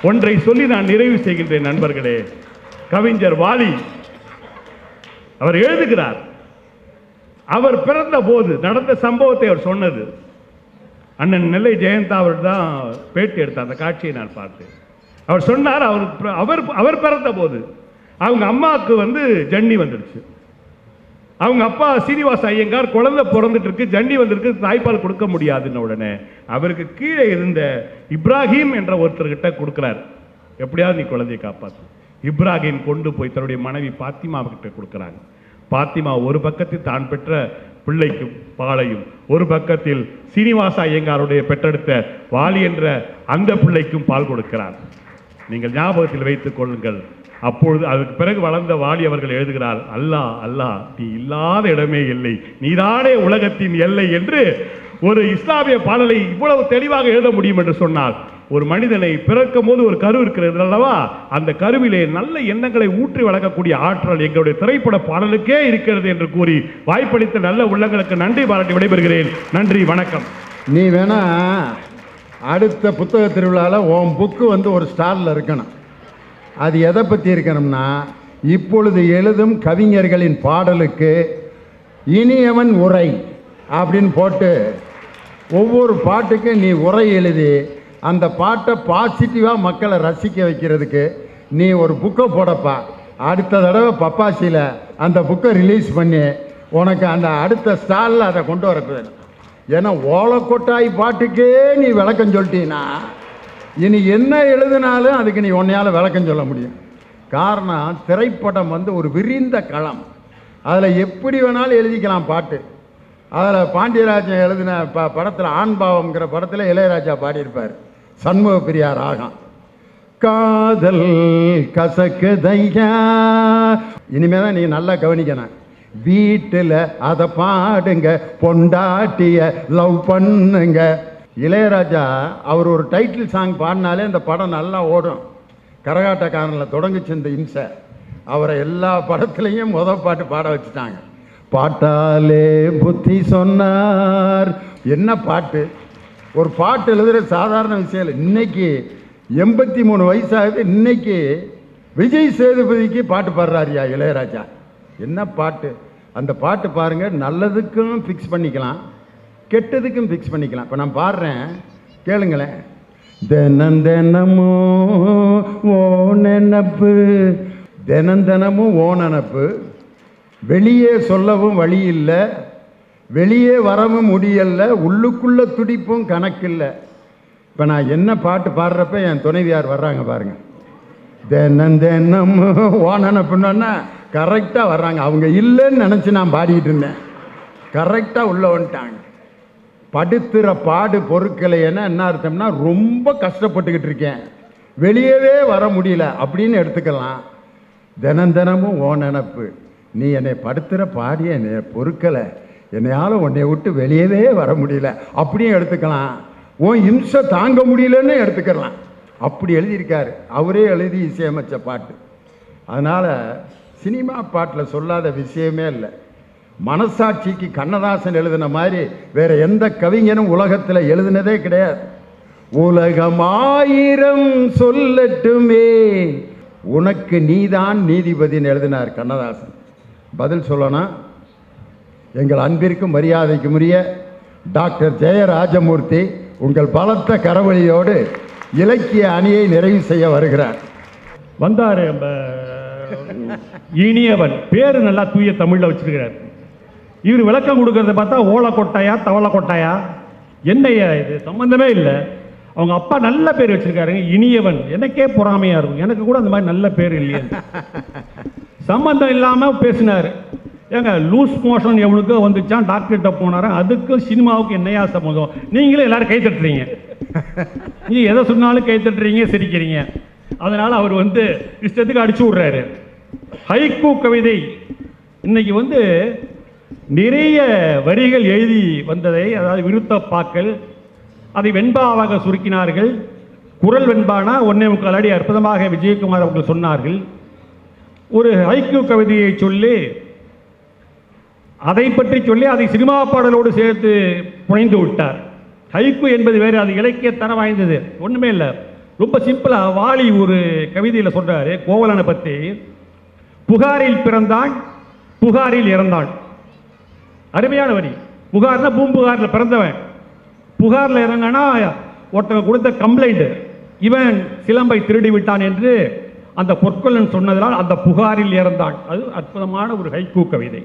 ஒன்றை சொல்லி நான் நிறைவு செய்கின்றேன் நண்பர்களே. கவிஞர் வாலி அவர் எழுதுகிறார், அவர் பிறந்த போது நடந்த சம்பவத்தை அவர் சொன்னது. அண்ணன் நெல்லை ஜெயந்தா அவர் தான் பேட்டி எடுத்தார், அந்த காட்சியை நான் பார்த்தேன். அவர் சொன்னார், அவர் பிறந்த போது அவங்க அம்மாவுக்கு ஜன்னி வந்துடுச்சு. அவங்க அப்பா சீனிவாச ஐயங்கார் குழந்தை பிறந்துட்டு இருக்கு, ஜன்னி வந்திருக்கு, தாய்ப்பால் கொடுக்க முடியாதுன்னு உடனே அவருக்கு கீழே இருந்த இப்ராஹிம் என்ற ஒருத்தர்கிட்ட கொடுக்கிறார், எப்படியாவது நீ குழந்தையை காப்பாற்று. இப்ராஹிம் கொண்டு போய் தன்னுடைய மனைவி பாத்திமா கிட்ட கொடுக்கிறாங்க. பாத்திமா ஒரு பக்கத்தில் தான் பெற்ற பிள்ளைக்கு பாலையும், ஒரு பக்கத்தில் சீனிவாச ஐயங்காருடைய பெற்றெடுத்த வாலி என்ற அந்த பிள்ளைக்கும் பால் கொடுக்கிறார். நீங்கள் ஞாபகத்தில் வைத்துக் கொள்ளுங்கள். அப்பொழுது அதுக்கு பிறகு வளர்ந்த வாலி அவர்கள் எழுதுகிறார், அல்லாஹ் அல்லாஹ் நீ இல்லாத இடமே இல்லை, நீதானே உலகத்தின் எல்லை என்று ஒரு இஸ்லாமிய பாடலை இவ்வளவு தெளிவாக எழுத முடியும் என்று சொன்னால், ஒரு மனிதனை பிறக்கும் போது ஒரு கரு இருக்கிறது அல்லவா, அந்த கருவிலே நல்ல எண்ணங்களை ஊற்றி வளர்க்கக்கூடிய ஆற்றல் எங்களுடைய திரைப்பட பாடலுக்கே இருக்கிறது என்று கூறி வாய்ப்பளித்த நல்ல உள்ளங்களுக்கு நன்றி பாராட்டி விடைபெறுகிறேன். நன்றி, வணக்கம். நீ வேணா அடுத்த புத்தக திருவிழாவில் உன் புக்கு ஒரு ஸ்டாலில் இருக்கணும். அது எதை பற்றி இருக்கணும்னா, இப்பொழுது எழுதும் கவிஞர்களின் பாடலுக்கு இனியவன் உரை அப்படின்னு போட்டு ஒவ்வொரு பாட்டுக்கும் நீ உரை எழுதி அந்த பாட்டை பாசிட்டிவாக மக்களை ரசிக்க வைக்கிறதுக்கு நீ ஒரு புக்கை போடப்பா. அடுத்த தடவை பப்பாசியில் அந்த புக்கை ரிலீஸ் பண்ணி உனக்கு அந்த அடுத்த ஸ்டாலில் அதை கொண்டு வரப்போது. ஏன்னா ஓலக்கொட்டாய் பாட்டுக்கே நீ விளக்கம் சொல்லிட்டீங்கன்னா இனி என்ன எழுதினாலும் அதுக்கு நீ உன்னையால் விளக்கம் சொல்ல முடியும். காரணம், திரைப்படம் ஒரு விரிந்த களம், அதில் எப்படி வேணாலும் எழுதிக்கலாம் பாட்டு. அதில் பாண்டியராஜன் எழுதின படத்தில் ஆண்பாவம்ங்கிற படத்தில் இளையராஜா பாடியிருப்பார், சண்முக பிரியா ராகம். காதல் கசக்குதையா, இனிமே தான் நீ நல்லா கவனிக்கணும். வீட்டில் அதை பாடுங்க, பொண்டாட்டிய லவ் பண்ணுங்க. இளையராஜா அவர் ஒரு டைட்டில் சாங் பாடினாலே இந்த படம் நல்லா ஓடும். கரகாட்டக்காரனில் தொடங்குச்சு இந்த இம்சை. அவரை எல்லா படத்துலையும் பாட்டு பாட வச்சுட்டாங்க. பாட்டாலே புத்தி சொன்னார். என்ன பாட்டு! ஒரு பாட்டு எழுதுகிற சாதாரண விஷயம் இல்லை. இன்னைக்கு 83 வயசாகுது, இன்னைக்கு விஜய் சேதுபதிக்கு பாட்டு பாடுறாரியா இளையராஜா. என்ன பாட்டு! அந்த பாட்டு பாருங்க, நல்லதுக்கும் ஃபிக்ஸ் பண்ணிக்கலாம், கெட்டதுக்கும் ஃபிக்ஸ் பண்ணிக்கலாம். இப்போ நான் பாடுறேன், கேளுங்களேன். தினம் தினமும் ஓ நினப்பு, தினம் தினமும் ஓ நினப்பு, வெளியே சொல்லவும் வழி இல்லை, வெளியே வரவும் முடியல, உள்ளுக்குள்ள துடிப்பும் கணக்கில்லை. இப்போ நான் என்ன பாட்டு பாடுறப்ப என் துணைவியார் வர்றாங்க பாருங்க, தினம் தினம் ஓனன பின்னா கரெக்டாக வர்றாங்க. அவங்க இல்லைன்னு நினச்சி நான் பாடிக்கிட்டு இருந்தேன், கரெக்டாக உள்ளே வந்துட்டாங்க. படுத்துகிற பாடு பொருட்களை என்ன அர்த்தம்னா ரொம்ப கஷ்டப்பட்டுக்கிட்டு இருக்கேன், வெளியவே வர முடியல அப்படின்னு எடுத்துக்கலாம். தினம் தினமும் ஓ நினப்பு, நீ என்னை படுத்துகிற பாடி என்னை பொருட்களை என்னையால் உன்னை விட்டு வெளியவே வர முடியல அப்படியும் எடுத்துக்கலாம். உன் இம்சை தாங்க முடியலன்னு எடுத்துக்கலாம். அப்படி எழுதியிருக்காரு, அவரே எழுதி இசையமைச்ச பாட்டு. அதனால் சினிமா பாட்டில் சொல்லாத விஷயமே இல்லை. மனசாட்சிக்கு கண்ணதாசன் எழுதின மாதிரி வேற எந்த கவிஞனும் உலகத்தில் எழுதினதே கிடையாது. உலகம் ஆயிரம் சொல்லட்டுமே உனக்கு நீதான் நீதிபதினு எழுதினார் கண்ணதாசன். பதில் சொல்லணும், எங்கள் அன்பிற்கும் மரியாதைக்கும் உரிய டாக்டர் ஜெயராஜமூர்த்தி உங்கள் பலத்த கரவழியோடு இலக்கிய அணியை நிறைவு செய்ய வருகிறார். வந்தாரு இனியவன், பேரு நல்லா தூய தமிழ்ல வச்சிருக்கிறார். இவர் விளக்கம் கொடுக்கறத பார்த்தா ஓலை கொட்டாயா தவளை கொட்டாயா, என்னையா இது சம்பந்தமே இல்லை. அவங்க அப்பா நல்ல பேர் வச்சிருக்காருங்க, இனியவன். எனக்கே பொறாமையா இருக்கும், எனக்கு கூட அந்த மாதிரி நல்ல பேர் இல்லையே. சம்பந்தம் இல்லாம பேசினாரு. ஏங்க லூஸ் மோஷன் எவனுக்கோ வந்துச்சான், டாக்டர்கிட்ட போனாரா, அதுக்கும் சினிமாவுக்கு என்னையா சம்மந்தம்? நீங்களே எல்லாரும் கை தட்டுறீங்க, நீங்க எதை சொன்னாலும் கை தட்டுறீங்க, சிரிக்கிறீங்க. அதனால அவர் இஷ்டத்துக்கு அடிச்சு விடுறாரு. ஹைக்கூ கவிதை இன்னைக்கு நிறைய வரிகள் எழுதி வந்ததை, அதாவது விருத்தப்பாக்கள், அதை வெண்பாவாக சுருக்கினார்கள். குரல் வெண்பானா 1.25 அடி அற்புதமாக விஜயகுமார் அவர்கள் சொன்னார்கள். ஒரு ஹைக்கூ கவிதையை சொல்லி அதை பற்றி சொல்லி அதை சினிமா பாடலோடு சேர்த்து புனைந்து விட்டார். ஹைக்கூ என்பது வேறு, அது இலக்கியத்தரம் வாய்ந்தது, ஒன்றுமே இல்லை. ரொம்ப சிம்பிளாக வாலி ஒரு கவிதையில் சொல்றாரு கோவலனை பற்றி, புகாரில் பிறந்தான் புகாரில் இறந்தான். அருமையான வரி. புகார்னா பூம்புகாரில் பிறந்தவன், புகாரில் இறங்கினா ஒருத்தவங்க கொடுத்த கம்ப்ளைண்ட், இவன் சிலம்பை திருடி விட்டான் என்று அந்த பொற்கொள்ளன் சொன்னதால் அந்த புகாரில் இறந்தான். அது அற்புதமான ஒரு ஹைக்கூ கவிதை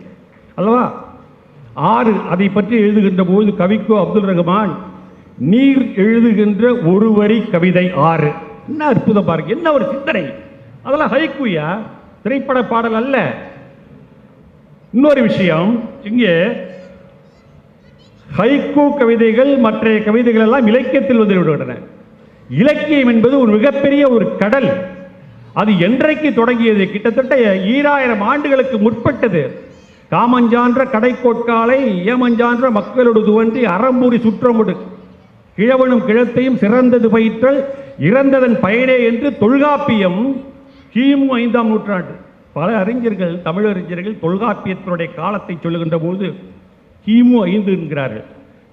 அல்லவா? 6 அதை பற்றி எழுதுகின்ற போது கவிக்கோ அப்துல் ரஹ்மான், நீர் எழுதுகின்ற ஒரு வரி கவிதை 6. என்ன அற்புதம் பாருங்க, என்ன ஒரு சிந்தனை. அதெல்லாம் ஹைக்கூயா, திரைப்பட பாடல் அல்ல. இன்னொரு விஷயம், இங்கே ஹைக்கூ கவிதைகள் மற்ற கவிதைகள் எல்லாம் இலக்கியத்தில் வந்து விடுகின்றன. இலக்கியம் என்பது ஒரு மிகப்பெரிய ஒரு கடல். அது என்றைக்கு தொடங்கியது? கிட்டத்தட்ட 2000 ஆண்டுகளுக்கு முற்பட்டது. காமஞ்சான்ற கடைக்கோட்காலை ஏமஞ்சான்ற மக்களோடு துவன்றி அறம்பூரி சுற்றமுடு கிழவனும் கிழத்தையும் சிறந்தது பயிற்றல் இறந்ததன் பயனே என்று தொல்காப்பியம் கிமு 5ஆம் நூற்றாண்டு. பல அறிஞர்கள், தமிழறிஞர்கள் தொல்காப்பியத்தினுடைய காலத்தை சொல்லுகின்ற போது கிமு 5 என்கிறார்கள்.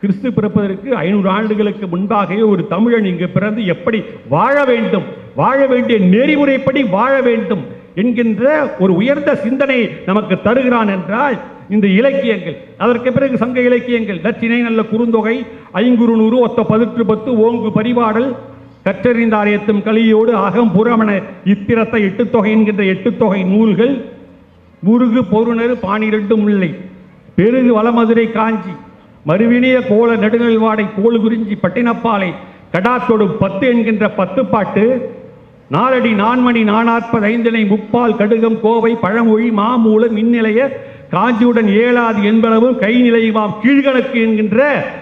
கிறிஸ்து பிறப்பதற்கு 500 ஆண்டுகளுக்கு முன்பாகவே ஒரு தமிழன் இங்கு பிறந்து எப்படி வாழ வேண்டும், வாழ வேண்டிய நெறிமுறைப்படி வாழ வேண்டும் என்கின்ற ஒரு உயர்ந்த சிந்தனை நமக்கு தருகிறான் என்றால் இந்த இலக்கியங்கள். அதற்கு பிறகு சங்க இலக்கியங்கள், நற்றிணை, நல்ல குறுந்தொகை, ஐங்குறுநூறு, ஒத்த 10 ஓங்கு பரிபாடல், கற்றறிந்தார் ஏத்தும் கலியோடு அகம் புறமண இத்திரத்த 8 தொகை என்கின்ற 8 தொகை நூல்கள், முருகு பொருணரு 12 முல்லை, பெருகு வளமதுரை காஞ்சி, மறுவினிய கோல நெடுநல் வாடை கோளு குறிஞ்சி பட்டினப்பாலை கடாத்தோடு 10 என்கின்ற 10 பாட்டு, 4 அடி 4 மணி 440 5 முப்பால் கடுகம் கோவை பழமொழி மாமூல மின்னிலைய காஞ்சியுடன் 7 என்பளவும் கை நிலைவாம் கீழ்கணக்கு என்கின்ற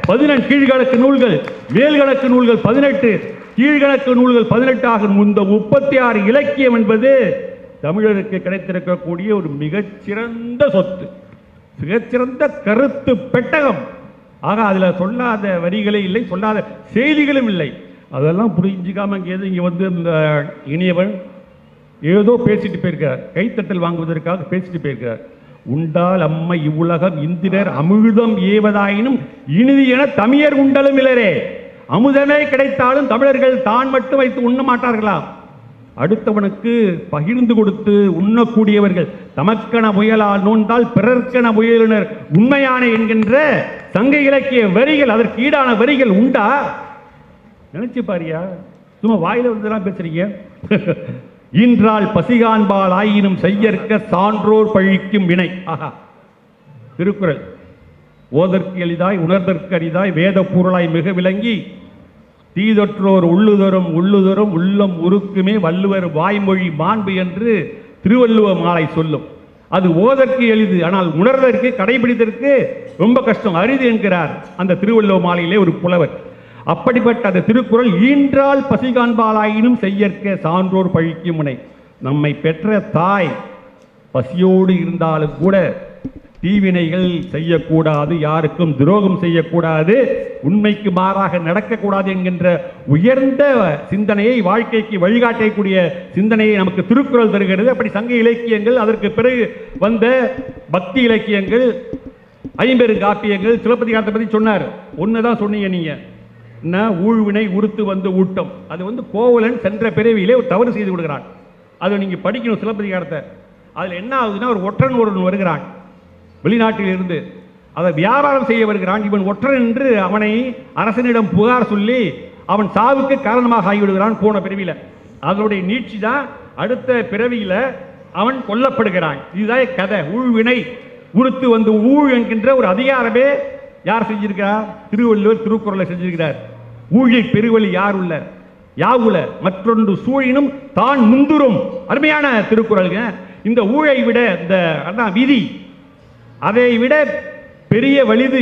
18 கீழ்கணக்கு நூல்கள், மேல்கணக்கு நூல்கள் 18, கீழ்கணக்கு நூல்கள் 18 ஆகும். இந்த 36 இலக்கியம் என்பது தமிழருக்கு கிடைத்திருக்கக்கூடிய ஒரு மிகச்சிறந்த சொத்து, மிகச்சிறந்த கருத்து பெட்டகம். ஆக அதில் சொல்லாத வரிகளே இல்லை, சொல்லாத செய்திகளும் இல்லை. அதெல்லாம் புரிஞ்சிக்காம இங்கே இந்த இனியவன் ஏதோ பேசிட்டு போயிருக்கிறார், கைத்தட்டல் வாங்குவதற்காக பேசிட்டு போயிருக்கிறார். உண்டால் அம்மை இவ்வுலகம் இந்திரர் அமிழ்தம் ஏவதாயினும் இனிது என தமிழர் உண்டலும் இல்லரே. அமுதமே கிடைத்தாலும் தமிழர்கள் தான் மட்டும் வைத்து உண்ண மாட்டார்களாம், அடுத்தவனுக்கு பகிர்ந்து கொடுத்து உண்ணக்கூடியவர்கள். தமக்கென முயலால் நோண்டால் பிறர்க்கென முயலினர் உண்மையான என்கின்ற சங்க இலக்கிய வரிகள், அதற்கு ஈடான வரிகள் உண்டா? நினைச்சு பாரியா, சும்மா வாயில வந்துதான் பேசுறீங்க. இன்றால் பசிகான்பால் ஆயினும் செய்யற்க சான்றோர் பழிக்கும் வினை. ஆஹா, திருக்குறள். ஓதற்கு எளிதாய் உணர்தற்கு அரிதாய் வேத பொருளாய் மிக விளங்கி தீதொற்றோர் உள்ளுதரும் உள்ளுதரும் உள்ளம் உருக்குமே வள்ளுவர் வாய்மொழி மாண்பு என்று திருவள்ளுவ மாலை சொல்லும். அது ஓதற்கு எளிது, ஆனால் உணர்வதற்கு கடைபிடித்ததற்கு ரொம்ப கஷ்டம், அரிது என்கிறார் அந்த திருவள்ளுவ மாலையிலே ஒரு புலவர். அப்படிப்பட்ட அந்த திருக்குறள் ஈன்றால் பசி காண்பாலாயினும் செய்யற்க சான்றோர் பழிக்கும் முனை. நம்மை பெற்ற தாய் பசியோடு இருந்தாலும் கூட தீவினைகள் செய்யக்கூடாது, யாருக்கும் துரோகம் செய்யக்கூடாது, உண்மைக்கு மாறாக நடக்கக்கூடாது என்கின்ற உயர்ந்த சிந்தனையை, வாழ்க்கைக்கு வழிகாட்டக்கூடிய சிந்தனையை நமக்கு திருக்குறள் தருகிறது. அப்படி சங்க இலக்கியங்கள், அதற்கு பிறகு வந்த பக்தி இலக்கியங்கள், ஐம்பெருங்காப்பியங்கள், சிலப்பதிகாரத்தை பற்றி சொன்னார். ஒன்று தான் சொன்னீங்க நீங்க, என்ன ஊழ்வினை உறுத்து வந்து ஊட்டம். அது கோவலன் சென்ற பிறவியிலே ஒரு தவறு செய்து விடுகிறான். அதை நீங்க படிக்கணும் சிலப்பதிகாரத்தை. அதில் என்ன ஆகுதுன்னா, ஒரு ஒற்றன் ஒருவன் வருகிறான் வெளிநாட்டில் இருந்து, அதை வியாபாரம் செய்ய வருகிறான். இவன் ஒற்றன் என்று அவனை அரசனிடம் புகார் சொல்லி அவன் சாவுக்கு காரணமாக ஆகிவிடுகிறான் போன பிறவியில். அதனுடைய நீட்சி தான் அடுத்த பிறவியில் அவன் கொல்லப்படுகிறான். இதுதான் கதை. ஊழ்வினை உறுத்து வந்து ஊழ் என்கின்ற ஒரு அதிகாரமே யார் செஞ்சிருக்கிறார்? திருவள்ளுவர் திருக்குறளை செஞ்சிருக்கிறார். ஊழில் பெருவழி யார் உள்ள யாவுல மற்றொன்று சூழினும் தான் முந்துரும். அருமையான திருக்குறளுங்க. இந்த ஊழை விட இந்த விதி, அதை விட பெரிய வலிது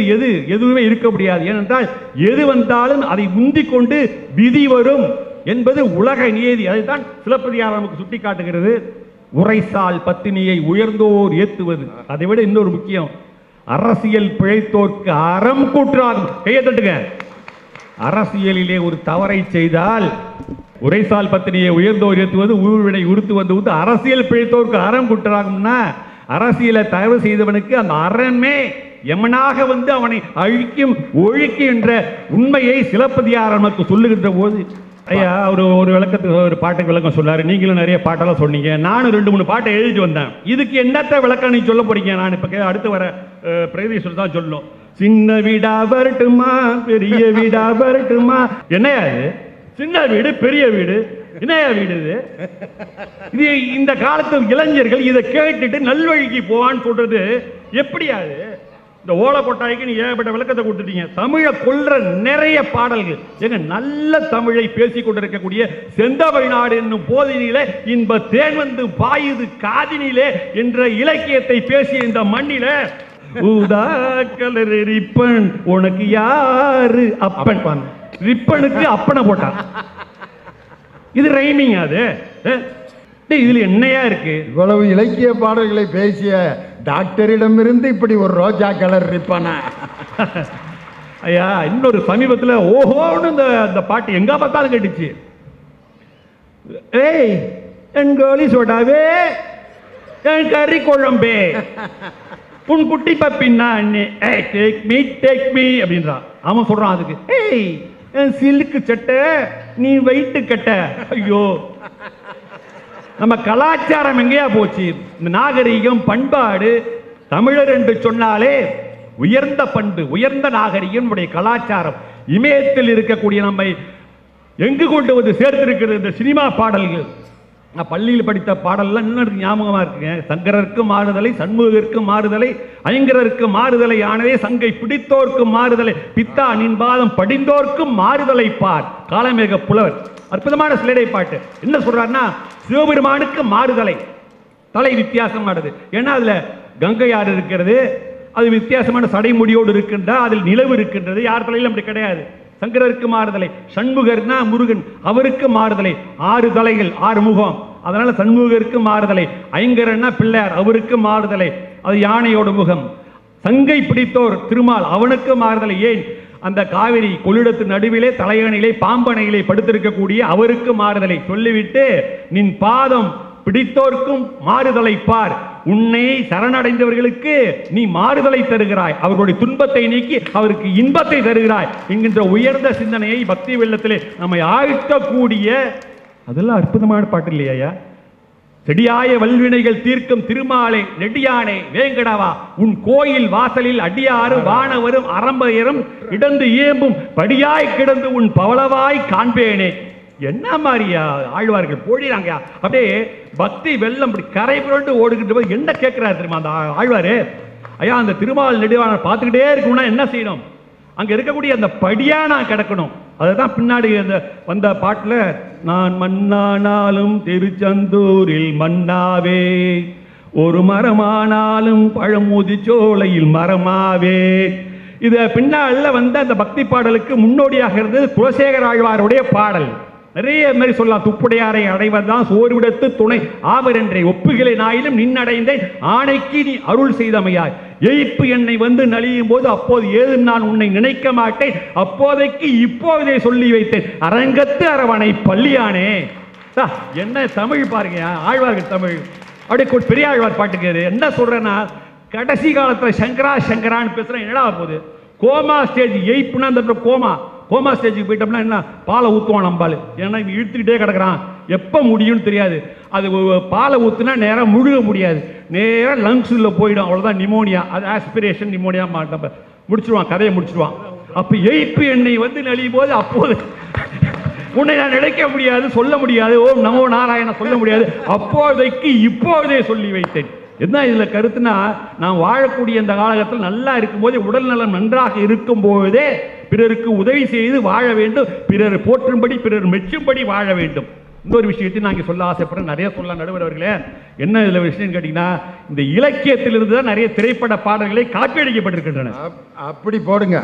எதுவுமே இருக்க முடியாது. ஏனென்றால் எது வந்தாலும் அதை முந்திக் கொண்டு விதி வரும் என்பது உலக நியதி. அதைத்தான் சிலப்பதிகாரம் நமக்கு சுட்டி காட்டுகிறது. உரைசால் பத்தினியை உயர்ந்தோர் ஏத்துவது. அதை விட இன்னொரு முக்கியம், அரசியல் பிழைத்தோர்க்கு அறம் கூற்றாகும். கையை தட்டுங்க. அரசியலிலே ஒரு தவறை செய்தால் உரைசால் பத்தினியை உயர்ந்தோர் ஏத்துவது, ஊழ்வினை உறுத்து வந்து அரசியல் பிழைத்தோர்க்கு அறம் கூற்றாகும்னா, அரசியலை தவறு செய்தவனுக்கு அந்த அறமே எமனாக வந்து அவனை அழிக்கும் ஒழிக்கும் என்ற உண்மையை சிலப்பதிகாரம் நமக்கு சொல்லுகின்ற போது, ஐயா ஒரு விளக்கத்துக்கு ஒரு பாட்டுக்கு விளக்கம் சொல்லாரு. நீங்களும் நிறைய பாட்டெல்லாம் சொன்னீங்க, நானும் 2-3 பாட்டை எழுதிட்டு வந்தேன். இதுக்கு என்னத்த விளக்கம் நீ சொல்ல போறீங்க? நான் இப்ப அடுத்து வர பிரகதி சொல்லி தான் சொல்லணும். சின்ன வீடா வரட்டுமா, பெரிய வீடா வரட்டுமா? என்னையா இது? சின்ன வீடு பெரிய வீடு, என்னையா வீடு இது? இது இந்த காலத்து இளைஞர்கள் இதை கேட்டுட்டு நல்வழிக்கு போவான்னு சொல்றது எப்படியாது? இந்த ஓலை கொட்டாய்க்கு நீ ஏகப்பட்ட விளக்கத்தை கொடுத்துட்டீங்க. தமிழை கொள்ற நிறைய பாடல்கள் எங்க நல்ல தமிழை பேசிக் கொண்டிருக்கக்கூடிய செந்தமிழ் நாடு என்னும் போதினிலே இன்ப தேன் வந்து பாயுது காதினிலே என்ற இலக்கியத்தை பேசிய இந்த மண்ணில ஊதா கலர் ரிப்பன் உனக்கு யாரு அப்பன், ரிப்பனுக்கு அப்பனை போட்டான். இது ரைமிங். அது இதுல என்னையா இருக்கு? இவ்வளவு இலக்கிய பாடல்களை பேசிய டாக்டரிடமிருந்து இப்படி ஒரு ரோஜா கலர் ரிப்பனா? ஐயா, இன்னொரு சமீபத்தில் ஓஹோன்னு இந்த பாட்டு எங்க பார்த்தாலும் கேட்டுச்சு. ஏய் என் கோழி சோடாவே, என் கறி குழம்பே, உன் குட்டி பப்பின்னா டேக் மீ அப்படின்றான். அவன் சொல்றான் அதுக்கு, ஏய் என் சில்லுக்கு சட்டை, நீ வெயிட்டு கட்ட. ஐயோ, நம்ம கலாச்சாரம் எங்கேயா போச்சு? இந்த நாகரிகம் பண்பாடு, தமிழர் என்று சொன்னாலே உயர்ந்த பண்பு, உயர்ந்த நாகரிகம், கலாச்சாரம், இமயத்தில் இருக்கக்கூடிய நம்மை எங்கு கொண்டு வந்து சேர்த்திருக்கிறது இந்த சினிமா பாடல்கள். நான் பள்ளியில் படித்த பாடல்லாம் இன்னும் ஞாபகமா இருக்குங்க. சங்கரருக்கு மாறுதலை, சண்முகருக்கு மாறுதலை, ஐங்கரருக்கு மாறுதலை ஆனதே சங்கை பிடித்தோர்க்கு மாறுதலை, பித்தா நின் பாதம் படிந்தோர்க்கு மாறுதலை பார். காலமேக புலவர் அற்புதமான சிலடை பாட்டு. என்ன சொல்றாருன்னா, சிவபெருமானுக்கு மாறுதலை, தலை வித்தியாசமானது. ஏன்னா அதுல கங்கையாறு இருக்கிறது, அது வித்தியாசமான சடைமுடியோடு இருக்கின்ற, அதில் நிலவு இருக்கின்றது. யார் தலையிலும் அப்படி கிடையாது. சங்கரருக்கு மாறுதலை, சண்முகர்னா முருகன், அவருக்கு மாறுதலை, 6 தலைகள் 6 முகம், அதனால சண்முகருக்கு மாறுதலை. ஐங்கரன்னா பிள்ளையார், அவருக்கு மாறுதலை, அது யானையோட முகம். சங்கை பிடித்தோர் திருமால், அவனுக்கு மாறுதலை. ஏன்? அந்த காவிரி கொள்ளிடத்து நடுவிலே தலையணையிலே பாம்பனையிலே படுத்திருக்கக்கூடிய அவருக்கு மாறுதலை சொல்லிவிட்டு, நின் பாதம் பிடித்தோர்க்கும் மாறுதலை பார், உன்னை சரணடைந்தவர்களுக்கு நீ மாறுதலை தருகிறாய், அவர்களுடைய துன்பத்தை நீக்கி அவருக்கு இன்பத்தை தருகிறாய் என்கின்ற உயர்ந்த சிந்தனையை பக்தி வெள்ளத்திலே நம்மை ஆழ்த்தக்கூடிய, அதெல்லாம் அற்புதமான பாட்டு இல்லையா? செடியாய வல்வினைகள் தீர்க்கும் திருமாலை நெடியானே வேங்கடவா, உன் கோயில் வாசலில் அடியாரும் வானவரும் அரம்பயரும் இடந்து இயம்பும் படியாய் கிடந்து உன் பவளவாய் காண்பேனே. என்ன மாதிரியா ஆழ்வார்கள் போடுறாங்க. அப்படியே பக்தி வெள்ளம் கரை புரண்டு ஓடுகின்ற போது என்ன கேட்கிறாரு தெரியுமா அந்த ஆழ்வாரு? ஐயா, அந்த திருமால் நெடுவான பார்த்துக்கிட்டே இருக்கணும்னா என்ன செய்யணும்? அங்க இருக்கக்கூடிய அந்த படியா நான் கிடக்கணும். அதுதான் பின்னாடி அந்த வந்த பாட்டில் நான் மண்ணானாலும் திருச்செந்தூரில் மண்ணாவே, ஒரு மரமானாலும் பழமுதிர்ச்சோலையில் மரமாவே. இது பின்னால வந்த அந்த பக்தி பாடலுக்கு முன்னோடியாக இருந்தது குலசேகர ஆழ்வாருடைய பாடல். நிறைய மாதிரி சொல்லலாம். துப்புடையாரை அடைவதுதான் சோர்விடத்து துணை ஆவர் என்றே ஒப்புகளை நாயிலும் நின்னடைந்தேன் ஆணைக்கு நீ அருள் செய்தமையாய். எய்ப்பு என்னை வந்து நலியும் போது அப்போது ஏதும் நான் உன்னை நினைக்க மாட்டேன், அப்போதைக்கு இப்போதே சொல்லி வைத்தேன் அரங்கத்து அரவணை பள்ளியானே. என்ன தமிழ் பாருங்க, ஆழ்வார்கள் தமிழ். அப்படியே பெரிய ஆழ்வார் பாட்டுக்கு என்ன சொல்றேன்னா, கடைசி காலத்துல சங்கரா சங்கரான்னு பேசுறேன். என்னடா போகுது கோமா ஸ்டேஜ், எய்ப்புனா அந்த கோமா ஸ்டேஜுக்கு போயிட்டோம்னா என்ன, பாலை ஊற்றுவான் நம்பால். ஏன்னா இவன் இழுத்துக்கிட்டே கிடக்குறான், எப்போ முடியும்னு தெரியாது. அது பாலை ஊற்றுனா நேராக முழுக முடியாது, நேராக லங்ஸில் போயிடும், அவ்வளோதான் நிமோனியா. அது ஆஸ்பிரேஷன் நிமோனியா மாட்டோம், முடிச்சிருவான், கதையை முடிச்சிருவான். அப்போ எய்ப்பு என்னை வந்து நெளியும் போது அப்போது உன்னை நான் நினைக்க முடியாது, சொல்ல முடியாது, ஓம் நமோ நாராயண சொல்ல முடியாது, அப்போதைக்கு இப்போதே சொல்லி வைத்தேன். என்ன இதில் கருத்துனா, நான் வாழக்கூடிய இந்த காலகட்டத்தில் நல்லா இருக்கும்போதே, உடல் நலம் நன்றாக இருக்கும்போதே பிறருக்கு உதவி செய்து வாழ வேண்டும், பிறர் போற்றும்படி பிறர் மெச்சும்படி வாழ வேண்டும். இன்னொரு விஷயத்தையும் நான் இங்கே சொல்ல ஆசைப்படுறேன், நிறைய சொல்லலாம் நடுவர் அவர்களே. என்ன இதில் விஷயம் கேட்டிங்கன்னா, இந்த இலக்கியத்திலிருந்து தான் நிறைய திரைப்பட பாடல்களை காப்பி அடிக்கப்பட்டிருக்கின்றன. அப்படி போடுங்க.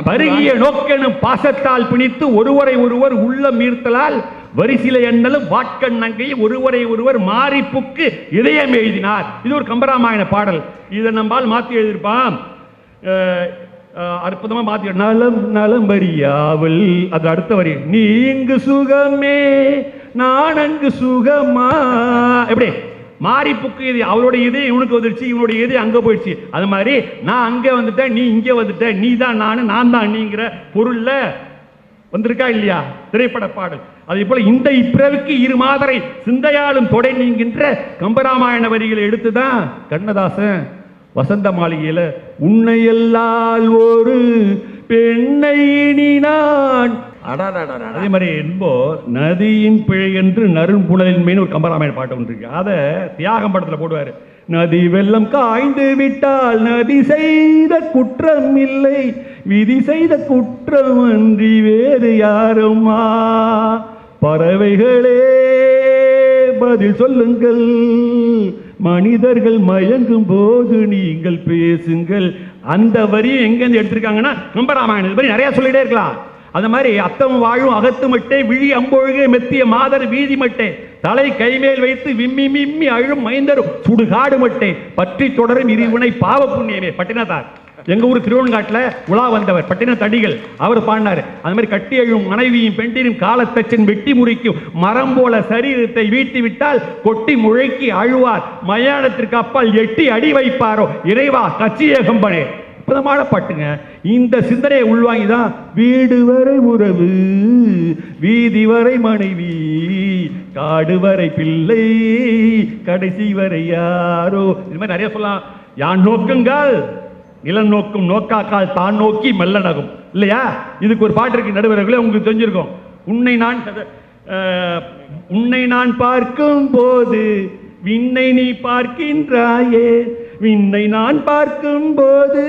பருகிய நோக்கெனும் பாசத்தால் பிணித்து ஒருவரை ஒருவர் உள்ளம் ஈர்த்தலால் வரிசிலை எண்ணலும் வாட்கண் நங்கை ஒருவரை ஒருவர் மாரிப்புக்கு இதயம் எழுதினார். இது ஒரு கம்பராமாயண பாடல். இதை நம்மால் மாற்றி எழுதியிருப்பான், அற்புதமா மாத்தி. நலம் நலம் வரியாவல், அது அடுத்த வரி. நீ இங்கு சுகமே நான் அங்கு சுகமா. எப்படி மாரிப்புக்கு இது அவளுடைய இது இவனுக்கு வந்துருச்சு, இவனுடைய இது அங்க போயிடுச்சு. அது மாதிரி நான் அங்க வந்துட்டேன், நீ இங்க வந்துட்ட, நீ தான் நான் தான் நீங்கிற பொருள்ல வந்திருக்கா இல்லையா திரைப்பட பாடல். அதே போல இந்த இப்பிறவிக்கு இரு மாதரை சிந்தையாலும் தொடை நீங்கின்ற கம்பராமாயண வரிகளை எடுத்துதான் கண்ணதாசன் வசந்த மாளிகையில உன்னை எல்லால் ஒரு பெண்ணை நான். அதே மாதிரி என்போ நதியின் பிழை என்று நறும்புணலின் மீன் ஒரு கம்பராமாயண பாட்டு ஒன்று இருக்கு. அதை தியாகம் படத்தில் போடுவாரு. நதி வெள்ளம் காய்ந்து விட்டால் நதி செய்த குற்றம் இல்லை, விதி செய்த குற்றம் அன்றி வேறு யாருமா. பறவைகளே பதில் சொல்லுங்கள், மனிதர்கள் மயங்கும் போது நீங்கள் பேசுங்கள். அந்த வரியும் எங்கேருந்து எடுத்திருக்காங்கன்னா கம்பராமாயணம். இது மாதிரி நிறைய சொல்லிட்டே இருக்கலாம். அந்த மாதிரி அத்தம் வாழும் அகத்து மட்டே விழி அம்பொழுகே மெத்திய மாதர் வீதி மட்டே தலை கைமேல் வைத்து விம்மி மிம்மி அழும் மைந்தரும் சுடுகாடு மட்டே பற்றி தொடரும் இருவினை பாவ புண்ணியமே. பட்டினத்தார் எங்க ஊர் திருவண்ணாட்டில் உலா வந்தவர் பட்டினத்தடிகள், அவர் பாடினார். அந்த மாதிரி கட்டி அழும் மனைவியும் பெண்டினும் காலத்தச்சன் வெட்டி முறிக்கும் மரம் போல சரீரத்தை வீட்டி விட்டால் கொட்டி முழைக்கி அழுவார், மயானத்திற்கு அப்பால் எட்டி அடி வைப்பாரோ இறைவா கச்சிய கம்பனே. அற்புதமான பாட்டுங்க. இந்த சிந்தனையை உள்வாங்கிதான் வீடு வரை உறவு, வீதி வரை மனைவி, காடு வரை பிள்ளை, கடைசி வரை யாரோ. இது மாதிரி நிறைய சொல்லலாம். யான் நோக்குங்கள் நிலம் நோக்கும் நோக்காக்கால் தான் நோக்கி மெல்ல நகும் இல்லையா. இதுக்கு ஒரு பாட்டு இருக்கு நடுவர்களே, உங்களுக்கு தெரிஞ்சிருக்கும். உன்னை நான் பார்க்கும் போது விண்ணை நீ பார்க்கின்றாயே, விண்ணை நான் பார்க்கும் போது.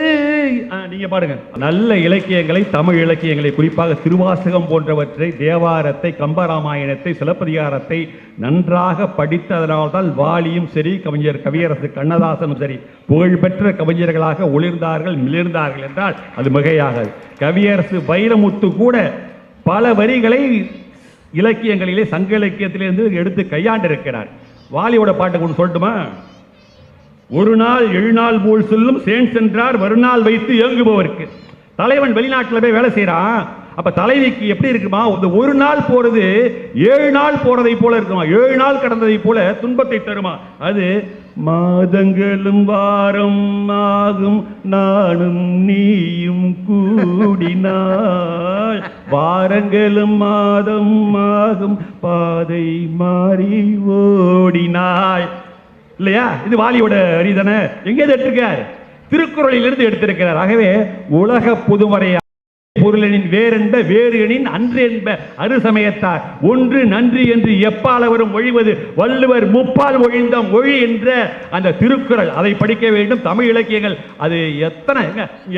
நீங்க பாருங்க, நல்ல இலக்கியங்களை, தமிழ் இலக்கியங்களை, குறிப்பாக திருவாசகம் போன்றவற்றை, தேவாரத்தை, கம்பராமாயணத்தை, சிலப்பதிகாரத்தை நன்றாக படித்ததனால்தான் வாலியும் சரி, கவியரசு கண்ணதாசனும் சரி புகழ்பெற்ற கவிஞர்களாக ஒளிர்ந்தார்கள், மிளிர்ந்தார்கள் என்றால் அது மிகையாகாது. கவியரசு வைரமுத்து கூட பல வரிகளை இலக்கியங்களிலே, சங்க இலக்கியத்திலிருந்து எடுத்து கையாண்டிருக்கிறார். வாலியோட பாட்டுக்கு ஒன்று சொல்லட்டுமா? ஒரு நாள் 7 நாள் போல் சொல்லும் சேன் சென்றார் மறுநாள் வைத்து இயங்குபவருக்கு. தலைவன் வெளிநாட்டில் போய் வேலை செய்யறான். அப்ப தலைவிக்கு எப்படி இருக்குமா, ஒரு நாள் போறது 7 நாள் போறதை போல இருக்குமா, 7 நாள் கடந்ததை போல துன்பத்தை தருமா. அது மாதங்களும் வாரம் ஆகும் நானும் நீயும் கூடினாள், வாரங்களும் மாதம் ஆகும் பாதை மாறி ஓடினாள் இல்லையா. இது வாலியோட வரிதானே. எங்கே எடுத்திருக்கார்? திருக்குறளிலிருந்து எடுத்திருக்கிறார். ஆகவே உலக பொதுமறை பொருளெனின் வேறென்ப வேறு எனின் அன்று என்ப அரு சமயத்தார் ஒன்று நன்றி என்று எப்பாலவரும் ஒழிவது வள்ளுவர் முப்பால் ஒழிந்த மொழி என்ற அந்த திருக்குறள். அதை படிக்க வேண்டும். தமிழ் இலக்கியங்கள் அது எத்தனை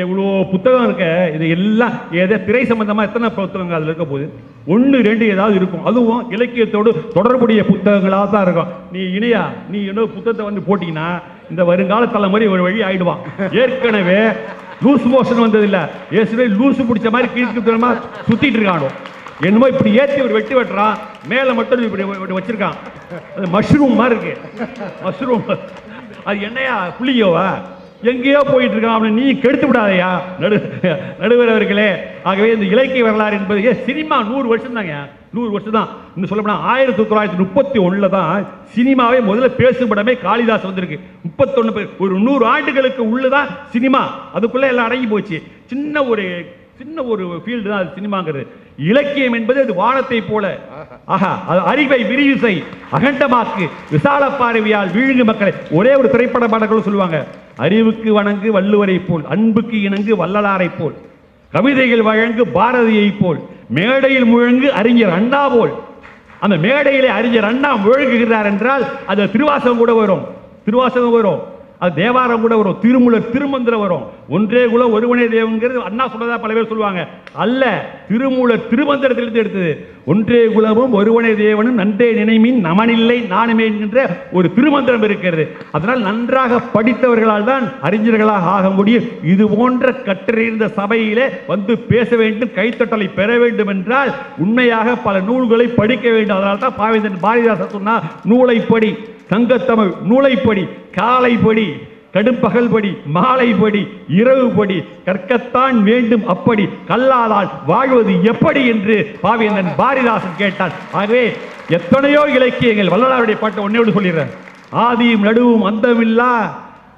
எவ்வளோ புத்தகம் இருக்க, இது எல்லாம் ஏதோ திரை சம்பந்தமா எத்தனை புத்தகங்கள் அதில் இருக்க போகுது. 1-2 ஏதாவது இருக்கும். அதுவும் இலக்கியத்தோடு தொடர்புடைய புத்தகங்களாக தான் இருக்கும். நீ இன்னொரு புத்தகத்தை வந்து போட்டீங்கன்னா இந்த வருங்கால தலைமுறை ஒரு வழி ஆயிடுவான். ஏற்கனவே லூஸ் மோஷன் வந்தது இல்ல, ஏற்கனவே லூசு பிடிச்ச மாதிரி கீழ்க்கு சுத்திட்டு இருக்கானோ என்னமோ இப்படி ஏற்றி ஒரு வெட்டுறான், மேல மட்டும் இப்படி வச்சிருக்கான். அது மஷ்ரூம் மாதிரி இருக்கு. மஷ்ரூம் அது என்னையா புளியோவா எங்கேயோ போயிட்டு இருக்கான். அப்படின்னு நீ கெடுத்து விடாதையா நடுவர் அவர்களே. ஆகவே இந்த இலக்கிய வரலாறு என்பது சினிமா 100 வருஷம் தாங்க, 100 வருஷம் தான். இன்னும் சொல்லப்போனா 1931 தான் சினிமாவே முதல்ல பேசும்படமே காளிதாஸ் வந்திருக்கு. 31 ஒரு 100 ஆண்டுகளுக்கு உள்ளதான் சினிமா. அதுக்குள்ள எல்லாம் அடங்கி போச்சு. சின்ன ஒரு ஃபீல்டு தான் அது சினிமாங்கிறது. இலக்கியம் என்பது அது வானத்தை போல அறிவை விரிவிசை அகண்டமாக்கு விசால பார்வையால் விழுங்கு மக்களை. ஒரே ஒரு திரைப்பட பாடல்கள் சொல்லுவாங்க, அறிவுக்கு வணங்கு வள்ளுவரை போல், அன்புக்கு இணங்கு வள்ளலாரை போல், கவிதைகள் வழங்கு பாரதியை போல், மேடையில் முழங்கு அறிஞர் அண்ணா போல். அந்த மேடையிலே அறிஞர் அண்ணா முழங்குகிறார் என்றால் அது திருவாசகம் கூட வரும், திருவாசகம் வரும், அது தேவாரம் கூட வரும், திருமூலர் திருமந்திரம் வரும். ஒன்றே குலம் ஒருவனே தேவங்கிறது அண்ணா சொன்னதா பல பேர் சொல்லுவாங்க. அல்ல, திருமூலர் திருமந்திரத்திலிருந்து எடுத்தது. ஒன்றே குலமும் ஒருவனே தேவனும் நன்றே நினைமின் நமனில்லை நானுமே என்கின்ற ஒரு திருமந்திரம் இருக்கிறது. அதனால் நன்றாக படித்தவர்களால் தான் அறிஞர்களாக ஆக முடியும். இது போன்ற கற்றறிந்த சபையிலே வந்து பேச வேண்டும், கைத்தட்டலை பெற வேண்டும் என்றால் உண்மையாக பல நூல்களை படிக்க வேண்டும். அதனால தான் பாவேந்தன் பாரதிதாசன் சொன்னார், நூலைப்படி சங்கத்தமிழ் நூலைப்படி, காலைப்படி கடும்பகல் படி, மாலை படி, இரவு படி, கற்கத்தான் வேண்டும் அப்படி, கல்லாதால் வாழ்வது எப்படி என்று பாவேந்தன் பாரதிதாசன் கேட்டான். ஆகவே எத்தனையோ இலக்கியங்கள். வள்ளலாருடைய பாட்டை ஒன்னே சொல்லிடுறேன். ஆதியும் நடுவும் அந்தமில்லா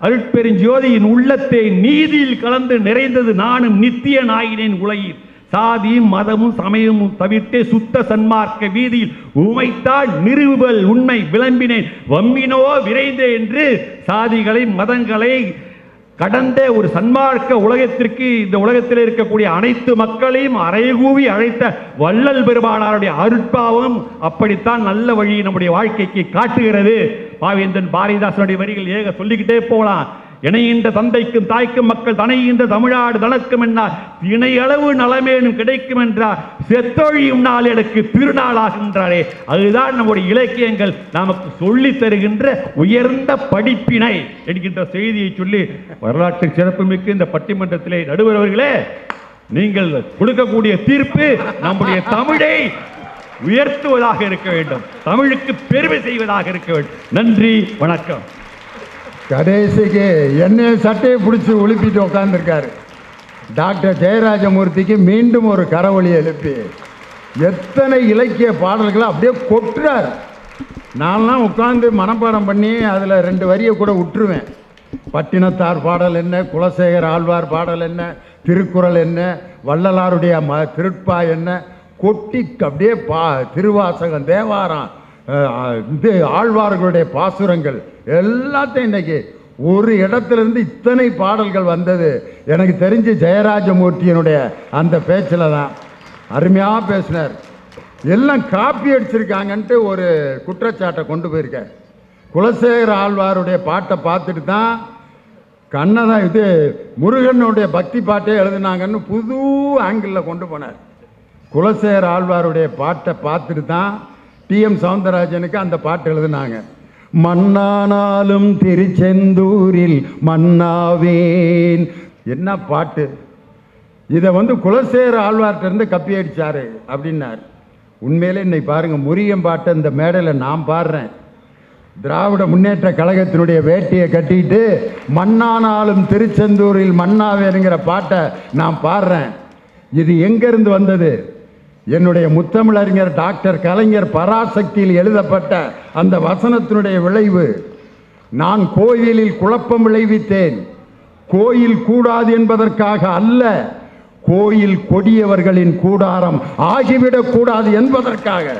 அருட்பெருஞ்சோதியின் உள்ளத்தை நீதியில் கலந்து நிறைந்தது நானும் நித்திய நாயினேன் உலகில், சாதியும் மதமும் சமயமும் தவிர்த்தே சுத்த சன்மார்க்க வீதியில் உமைத்தால் நிறுவுவல் உண்மை விளம்பினேன் வம்மினோ விரைந்தே என்று சாதிகளை மதங்களை கடந்த ஒரு சன்மார்க்க உலகத்திற்கு இந்த உலகத்தில் இருக்கக்கூடிய அனைத்து மக்களையும் அறைகூவி அழைத்த வள்ளல் பெருமானாருடைய அருட்பாவம் அப்படித்தான் நல்ல வழி நம்முடைய வாழ்க்கைக்கு காட்டுகிறது. பாவேந்தன் பாரதிதாசனுடைய வரிகள் ஏக சொல்லிக்கிட்டே போகலாம். இணைகின்ற தந்தைக்கும் தாய்க்கும் மக்கள் தனைகின்ற தமிழ்நாடு தனக்கும் என்னார், இணையளவு நலமேனும் கிடைக்கும் என்றார், செத்தொழியும் நாள் எனக்கு திருநாளாகின்றாரே. அதுதான் நம்முடைய இலக்கியங்கள் நமக்கு சொல்லி தருகின்ற உயர்ந்த படிப்பினை என்கின்ற செய்தியை சொல்லி வரலாற்று சிறப்புமிக்க இந்த பட்டிமன்றத்திலே நடுவர்களே, நீங்கள் கொடுக்கக்கூடிய தீர்ப்பு நம்முடைய தமிழை உயர்த்துவதாக இருக்க வேண்டும், தமிழுக்கு பெருமை செய்வதாக இருக்க வேண்டும். நன்றி, வணக்கம். கடைசிக்கு என்னைய சட்டையை பிடிச்சி ஒழுப்பிட்டு உட்காந்துருக்காரு. டாக்டர் ஜெயராஜமூர்த்திக்கு மீண்டும் ஒரு கரவொலி எழுப்பி எத்தனை இலக்கிய பாடல்களை அப்படியே கொட்டுறார். நான்லாம் உட்காந்து மனப்பாடம் பண்ணி அதில் 2 வரியை கூட விட்டுருவேன். பட்டினத்தார் பாடல் என்ன, குலசேகர ஆழ்வார் பாடல் என்ன, திருக்குறள் என்ன, வள்ளலாருடைய திருட்பா என்ன, கொட்டி அப்படியே திருவாசகம், தேவாரம், இது ஆழ்வார்களுடைய பாசுரங்கள் எல்லாத்தையும் இன்னைக்கு ஒரு இடத்துலேருந்து இத்தனை பாடல்கள் வந்தது எனக்கு தெரிஞ்சு ஜெயராஜமூர்த்தியினுடைய அந்த பேச்சில் தான். அருமையாக பேசினார். எல்லாம் காப்பி அடிச்சிருக்காங்கன்ட்டு ஒரு குற்றச்சாட்டை கொண்டு போயிருக்கார். குலசேகர ஆழ்வாருடைய பாட்டை பார்த்துட்டு தான் கண்ணதான் இது முருகனுடைய பக்தி பாட்டே எழுதுனாங்கன்னு புது ஆங்கிளில் கொண்டு போனார். குலசேகர ஆழ்வாருடைய பாட்டை பார்த்துட்டு தான் டிஎம் சவுந்தரராஜனுக்கு அந்த பாட்டு எழுதுனாங்க. மன்னானாலும் திருச்செந்தூரில் மன்னாவேன். என்ன பாட்டு! இதை குலசேகர ஆழ்வார்ட்ட இருந்து கப்பி அடிச்சாரு அப்படின்னார். உண்மையிலே இன்னைக்கு பாருங்க, முருகன் பாட்டை இந்த மேடையில் நான் பாடுறேன். திராவிட முன்னேற்ற கழகத்தினுடைய வேட்டியை கட்டிட்டு மன்னானாலும் திருச்செந்தூரில் மன்னாவேனுங்கிற பாட்டை நான் பாடுறேன். இது எங்கிருந்து வந்தது? என்னுடைய முத்தமிழறிஞர் டாக்டர் கலைஞர் பராசக்தியில் எழுதப்பட்ட அந்த வசனத்தினுடைய விளைவு. நான் கோயிலில் குழப்பம் விளைவித்தேன், கோயில் கூடாது என்பதற்காக அல்ல, கோயில் கொடியவர்களின் கூடாரம் ஆகிவிடக் கூடாது என்பதற்காக.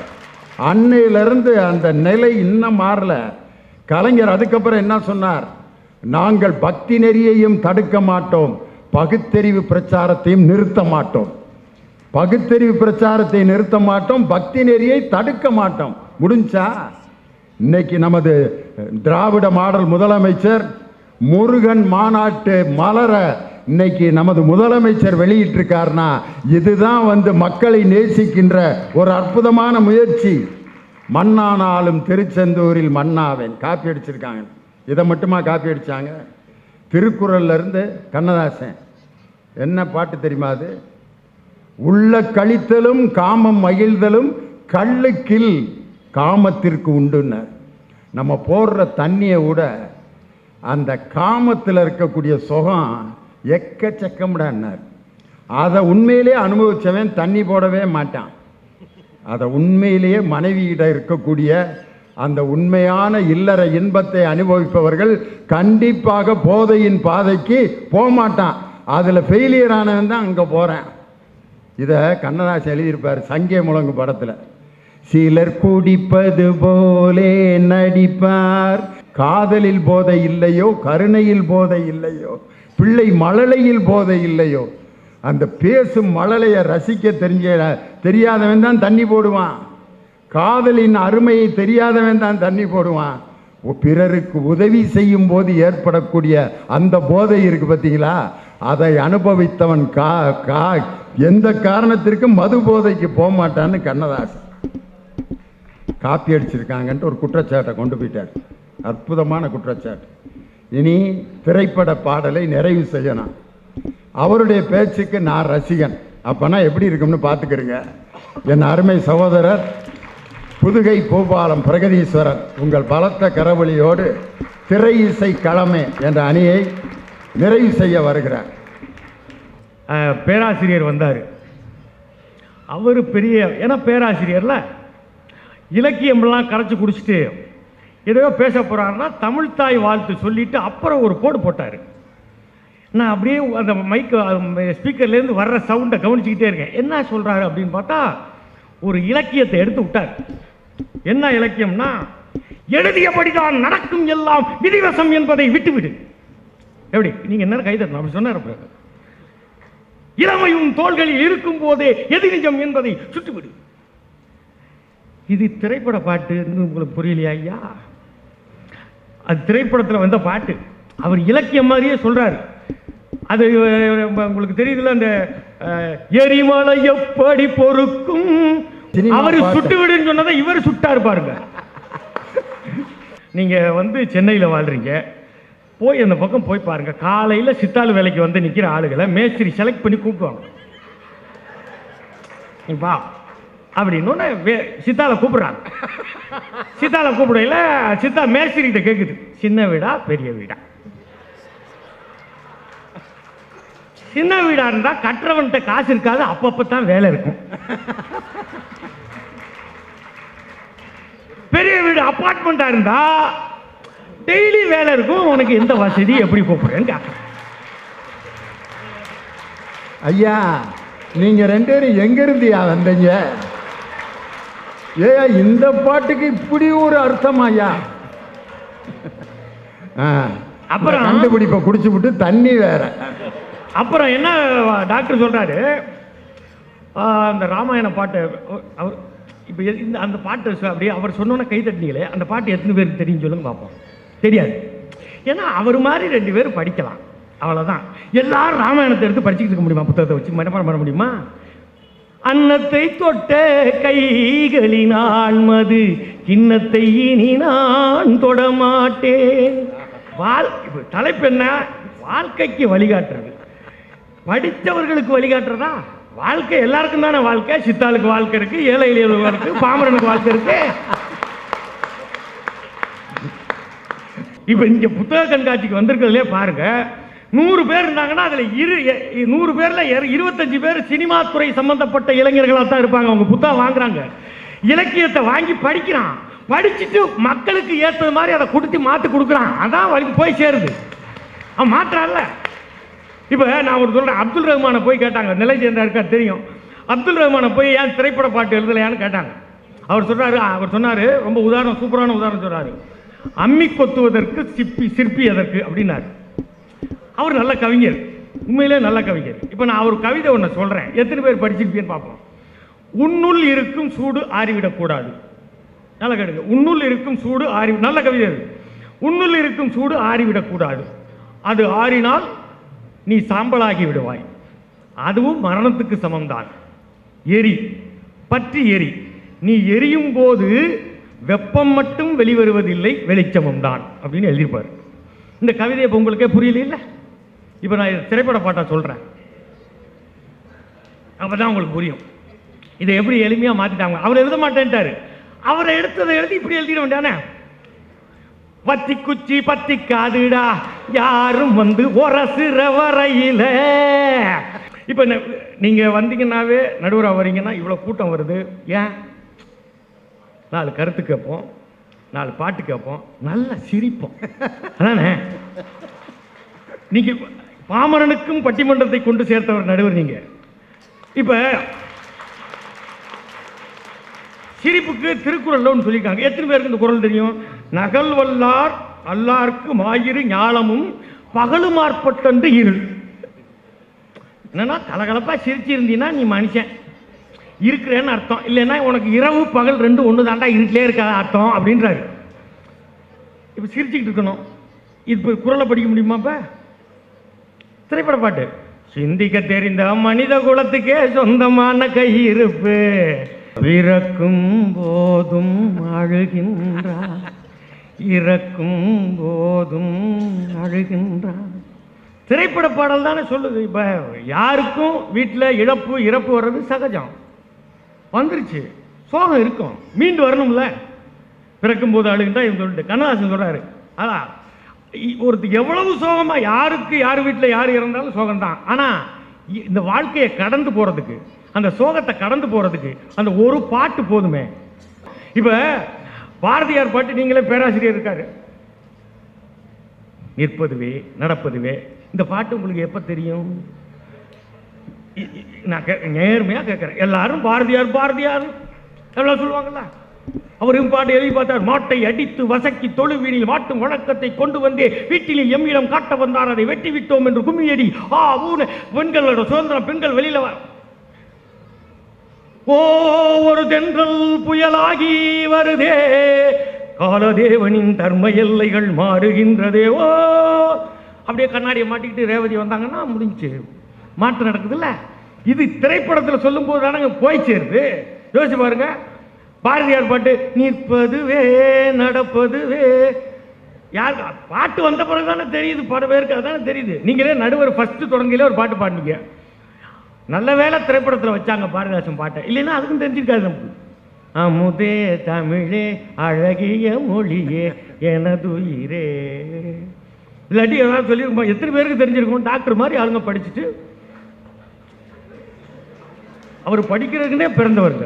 அன்னையிலிருந்து அந்த நிலை இன்னும் மாறல. கலைஞர் அதுக்கப்புறம் என்ன சொன்னார்? நாங்கள் பக்தி நெறியையும் தடுக்க மாட்டோம், பகுத்தறிவு பிரச்சாரத்தையும் நிறுத்த மாட்டோம். பகுத்தறிவு பிரச்சாரத்தை நிறுத்த மாட்டோம், பக்தி நெறியை தடுக்க மாட்டோம். முடிஞ்சா இன்னைக்கு நமது திராவிட மாடல் முதலமைச்சர் முருகன் மாநாட்டு மலர இன்னைக்கு நமது முதலமைச்சர் வெளியிட்டிருக்காருனா இதுதான் மக்களை நேசிக்கின்ற ஒரு அற்புதமான முயற்சி. மண்ணானாலும் திருச்செந்தூரில் மண்ணாவேன் காப்பி அடிச்சிருக்காங்க. இதை மட்டுமா காப்பி அடிச்சாங்க? திருக்குறள்ல இருந்து கண்ணதாசன் என்ன பாட்டு தெரியுமா? அது உள்ள கழித்தலும் காமம் மகிழ்தலும் கள்ளுக்கில் காமத்திற்கு உண்டுன்னு. நம்ம போடுற தண்ணியை விட அந்த காமத்தில் இருக்கக்கூடிய சுகம் எக்கச்சக்கம்டான்னார். அதை உண்மையிலே அனுபவிச்சவன் தண்ணி போடவே மாட்டான். அதை உண்மையிலேயே மனைவியிட இருக்கக்கூடிய அந்த உண்மையான இல்லற இன்பத்தை அனுபவிப்பவர்கள் கண்டிப்பாக போதையின் பாதைக்கு போக மாட்டான். அதில் ஃபெயிலியர் ஆனவன் தான் அங்கே போகிறேன். இதை கண்ணதாசன் எழுதியிருப்பார் சங்கே முழங்கு படத்தில். சிலர் குடிப்பது போலே நடிப்பார், காதலில் போதை இல்லையோ, கருணையில் போதை இல்லையோ, பிள்ளை மழலையில் போதை இல்லையோ. அந்த பேசும் மழலையை ரசிக்க தெரியாதவன் தான் தண்ணி போடுவான். காதலின் அருமையை தெரியாதவன் தான் தண்ணி போடுவான். பிறருக்கு உதவி செய்யும் போது ஏற்படக்கூடிய அந்த போதை இருக்கு பார்த்தீங்களா, அதை அனுபவித்தவன் எந்த காரணத்திற்கும் மது போதைக்கு போக மாட்டான்னு கண்ணதாசன் காப்பி அடிச்சிருக்காங்கன்ட்டு ஒரு குற்றச்சாட்டை கொண்டு போயிட்டார். அற்புதமான குற்றச்சாட்டு. இனி திரைப்பட பாடலை நிறைவு செய்யணும். அவருடைய பேச்சுக்கு நான் ரசிகன். அப்பனா எப்படி இருக்கும்னு பார்த்துக்கிறீங்க. என் அருமை சகோதரர் புதுகை பூபாலம் பிரகதீஸ்வரர் உங்கள் பலத்த கரவொலியோடு திரை இசை களமே என்ற அணியை நிறைவு செய்ய வருகிறார். பேராசிரியர் வந்தார். அவர் பெரிய, ஏன்னா பேராசிரியர்ல இலக்கியம்லாம் கரைச்சி குடிச்சிட்டு ஏதோ பேச போறாருன்னா தமிழ்தாய் வாழ்த்து சொல்லிட்டு அப்புறம் ஒரு போடு போட்டார். நான் அப்படியே அந்த ஸ்பீக்கர்லேருந்து வர்ற சவுண்டை கவனிச்சுக்கிட்டே இருக்கேன். என்ன சொல்றாரு அப்படின்னு பார்த்தா ஒரு இலக்கியத்தை எடுத்து விட்டார். என்ன இலக்கியம்னா, எழுதியபடிதான் நடக்கும் எல்லாம் விதிவசம் என்பதை விட்டுவிடு. எப்படி நீங்க என்ன கைதட்டணும் அப்படி சொன்னார். இளமையும் தோள்களில் இருக்கும் போதே எது நிஜம் என்பதை சுட்டுவிடு. இது திரைப்பட பாட்டு உங்களுக்கு புரியலையா ஐயா? அது திரைப்படத்தில் வந்த பாட்டு. அவர் இலக்கியம் மாதிரியே சொல்றாரு. அது உங்களுக்கு தெரியுதுல, அந்த எரிமலை எப்படி பொறுக்கும், அவரு சுட்டு விடுன்னு சொன்னதை இவர் சுட்டாரு பாருங்க. நீங்க சென்னையில் வாழ்றீங்க, போய் அந்த பக்கம் போய் பாருங்க. காலையில் சித்தாள் வேலைக்கு நிற்கிற ஆளுகளை மேஸ்திரி செலக்ட் பண்ணி கூப்பிடுவாங்க. வா அப்படின்னு சித்தாளை கூப்பிடுறாங்க. சித்தாளை கூப்பிடையில சித்தா மேஸ்திரி கிட்ட கேட்குது, சின்ன வீடா பெரிய வீடா? சின்ன வீடா இருந்தா கட்டுறவன்கிட்ட காசு இருக்காது, அப்பப்பதான் வேலை இருக்கும். பெரிய வீடு அபார்ட்மெண்டா இருந்தா டெய்லி வேலை இருக்கும், உனக்கு எந்த வசதி எப்படி கூப்பிடுறேன்னு. ஐயா நீங்க ரெண்டு பேரும் எங்க இருந்தியா வந்தீங்க? இந்த பாட்டுக்கு இப்படி ஒரு அர்த்தம் ஐயா? அப்புறம் கண்டுபிடிப்ப குடிச்சு விட்டு தண்ணி வேற. அப்புறம் என்ன டாக்டர் சொல்றாரு, அந்த ராமாயண பாட்டு அவர் இப்போ அந்த பாட்டு அப்படியே அவர் சொன்னோன்னே கை தட்டினீங்களே, அந்த பாட்டு எத்தனை பேருக்கு தெரியும் சொல்லுங்க பார்ப்போம். தெரியாது. ஏன்னா அவர் மாதிரி 2 பேரும் படிக்கலாம், அவ்வளோதான். எல்லாரும் ராமாயணத்தை எடுத்து படிச்சுக்கிட்டு இருக்க முடியுமா? புத்தகத்தை வச்சு மனப்பாடம் பண்ண முடியுமா? அன்னத்தை தொட்ட கைகளினான் மது கிண்ணத்தை இனி நான் தொடமாட்டேன். தலைப்பு என்ன? வாழ்க்கைக்கு வழிகாட்டுறது. படித்தவர்களுக்கு வழிகாட்டுறதா? வாழ்க்கை எல்லாருக்கும் தானே வாழ்க்கை. சித்தாளுக்கு வாழ்க்கை இருக்கு, ஏழை எளியவர்களுக்கு இருக்கு, பாமரனுக்கு வாழ்க்கை இருக்கு. இப்ப இங்க புத்தக கண்காட்சிக்கு வந்திருக்கிறதுலே பாருங்க, 100 பேர் இருந்தாங்கன்னா அதுல 100 பேர்ல 25 பேர் சினிமா துறை சம்பந்தப்பட்ட இளைஞர்களாக தான் இருப்பாங்க. அவங்க புத்தகம் வாங்குறாங்க, இலக்கியத்தை வாங்கி படிக்கிறான், படிச்சுட்டு மக்களுக்கு ஏற்றது மாதிரி அதை கொடுத்து மாற்றி கொடுக்குறான். அதான் வழி போய் சேருது. அவன் மாற்றான்ல. இப்போ நான் ஒரு சொல்கிறேன், அப்துல் ரஹ்மானை போய் கேட்டாங்க, நிலை சேர்ந்தா இருக்கா தெரியும். அப்துல் ரஹ்மானை போய் ஏன் திரைப்பட பாட்டு எழுதலையான்னு கேட்டாங்க. அவர் சொன்னார் ரொம்ப உதாரணம், சூப்பரான உதாரணம் சொல்கிறாரு. அம்மி கொத்துவதற்கு சிற்பி எதற்கு அப்படின்னாரு. அவர் நல்ல கவிஞர், உண்மையிலே நல்ல கவிஞர். இப்போ நான் ஒரு கவிதை ஒன்று சொல்கிறேன், எத்தனை பேர் படிச்சிருப்பீன்னு பார்ப்போம். உன்னுள் இருக்கும் சூடு ஆறிவிடக்கூடாது. நல்லா கேளுங்க. உன்னுள் இருக்கும் சூடு நல்ல கவிதை அது. உன்னுள் இருக்கும் சூடு ஆறிவிடக்கூடாது, அது ஆறினால் நீ சாம்பலாகி விடுவாய், அதுவும் மரணத்துக்கு சமம்தான். எரி, பற்றி எரி, நீ எரியும் போது வெப்பம் மட்டும் வெளிவருவதில்லை, வெளிச்சமும் தான் அப்படின்னு எழுதியிருப்பார். இந்த கவிதை இப்போ உங்களுக்கே புரியல. இப்போ நான் திரைப்பட பாட்டா சொல்கிறேன், அப்போ தான் உங்களுக்கு புரியும். இதை எப்படி எளிமையாக மாற்றிட்டாங்க. அவர் எழுத மாட்டேன்ட்டாரு, அவரை எடுத்ததை எழுதி இப்படி எழுதிட வேண்டானே. பத்தி குச்சி பத்தி காதுடா யாரும் வந்து ஒரசுற வரையில. இப்போ நீங்கள் வந்தீங்கன்னாவே நடுவராக வரீங்கன்னா இவ்வளோ கூட்டம் வருது. ஏன்? 4 கருத்து கேட்போம், 4 பாட்டு கேட்போம், நல்லா சிரிப்போம். அதானே? நீங்கள் பாமரனுக்கும் பட்டிமன்றத்தை கொண்டு சேர்த்தவர் நடுவர் நீங்க. இப்போ சிரிப்புக்கு திருக்குறள் ஒன்று சொல்லியிருக்காங்க. எத்தனை பேருக்கு இந்த குறள் தெரியும்? நகல் வல்லார் அல்லார்க்கு மாயிரு ஞாலமும் பகலுமாற்பட்டன்று இருள். என்னன்னா, கலகலப்பா சிரிச்சிருந்தீங்கன்னா நீ மனுஷன் இருக்கிறேன்னு அர்த்தம். இல்லைன்னா உனக்கு இரவு பகல் 2 ஒன்று தாண்டா, இருட்டிலே இருக்காத அர்த்தம் அப்படின்றாரு. இப்போ சிரிச்சுக்கிட்டு இருக்கணும். இப்போ குறளை படிக்க முடியுமா? இப்போ திரைப்பட பாட்டு, சிந்திக்க தெரிந்த மனித குலத்துக்கே சொந்தமான கையிருப்பு, பிறக்கும் போதும் அழுகின்றார், இறக்கும் போதும் அழுகின்றார். திரைப்பட பாடல் தானே சொல்லுது. இப்போ யாருக்கும் வீட்டில் இழப்பு இறப்பு வர்றது சகஜம், வந்துருச்சு, சோகம் இருக்கும், மீண்டு வரணும்ல. பிறக்கும் போது அழுகின்றா இவங்க சொல்லிட்டு கண்ணதாசன் சொல்றாரு. அதான் ஒருத்தருக்கு எவ்வளவு சோகமா, யாருக்கு யார் வீட்டில் யார் இறந்தாலும் சோகம்தான். ஆனால் இந்த வாழ்க்கையை கடந்து போறதுக்கு, அந்த சோகத்தை கடந்து போறதுக்கு அந்த ஒரு பாட்டு போதுமே. இப்ப பாரதியார் பாட்டு, நீங்களே பேராசிரியர் இருக்காரு, நிற்பதுவே நடப்பதுவே. இந்த பாட்டு உங்களுக்கு எப்ப தெரியும்? நான் நேர்மையா கேட்கிறேன். எல்லாரும் பாரதியார் பாரதியார் எவ்வளவு சொல்லுவாங்கல்ல. அவரும் பாட்டு எழுதி பார்த்தார். மாட்டை அடித்து வசக்கி தொழுவீனில் மாட்டும் வழக்கத்தை கொண்டு வந்தே வீட்டில் எம்மிடம் காட்ட வந்தார், அதை வெட்டி விட்டோம் என்று கும்மியடி. பெண்களோட சுதந்திரம், பெண்கள் வெளியில வர. ஓ ஒரு தென்றல் புயலாகி வருதே, காலதேவனின் தர்ம எல்லைகள் மாறுகின்றதே. ஓ அப்படியே கண்ணாடியை மாட்டிக்கிட்டு ரேவதி வந்தாங்கன்னா முடிஞ்சு, மாற்றம் நடக்குதுல்ல. இது திரைப்படத்தில் சொல்லும் போது தானங்க போய் சேருது. யோசிச்சு பாருங்க. பாரதியார் பாட்டு, நிற்பதுவே நடப்பதுவே, யார் பாட்டு வந்த பிறகு தானே தெரியுது, பல பேருக்கு அதுதானே தெரியுது. நீங்களே நடுவர் ஃபர்ஸ்ட் தொடங்கில ஒரு பாட்டு பாடுனீங்க, நல்ல வேலை திரைப்படத்தில் வச்சாங்க பாரதிதாசன் பாட்டை, இல்லைன்னா அதுக்கும் தெரிஞ்சிருக்காது நமக்கு. அமுதே தமிழே அழகிய மொழியே எனதுயிரே, இல்லாட்டி ஏதாவது சொல்லியிருக்கோம். எத்தனை பேருக்கு தெரிஞ்சிருக்கோம்? டாக்டர் மாதிரி ஆளுங்க படிச்சுட்டு, அவர் படிக்கிறதுக்குன்னே பிறந்தவர்,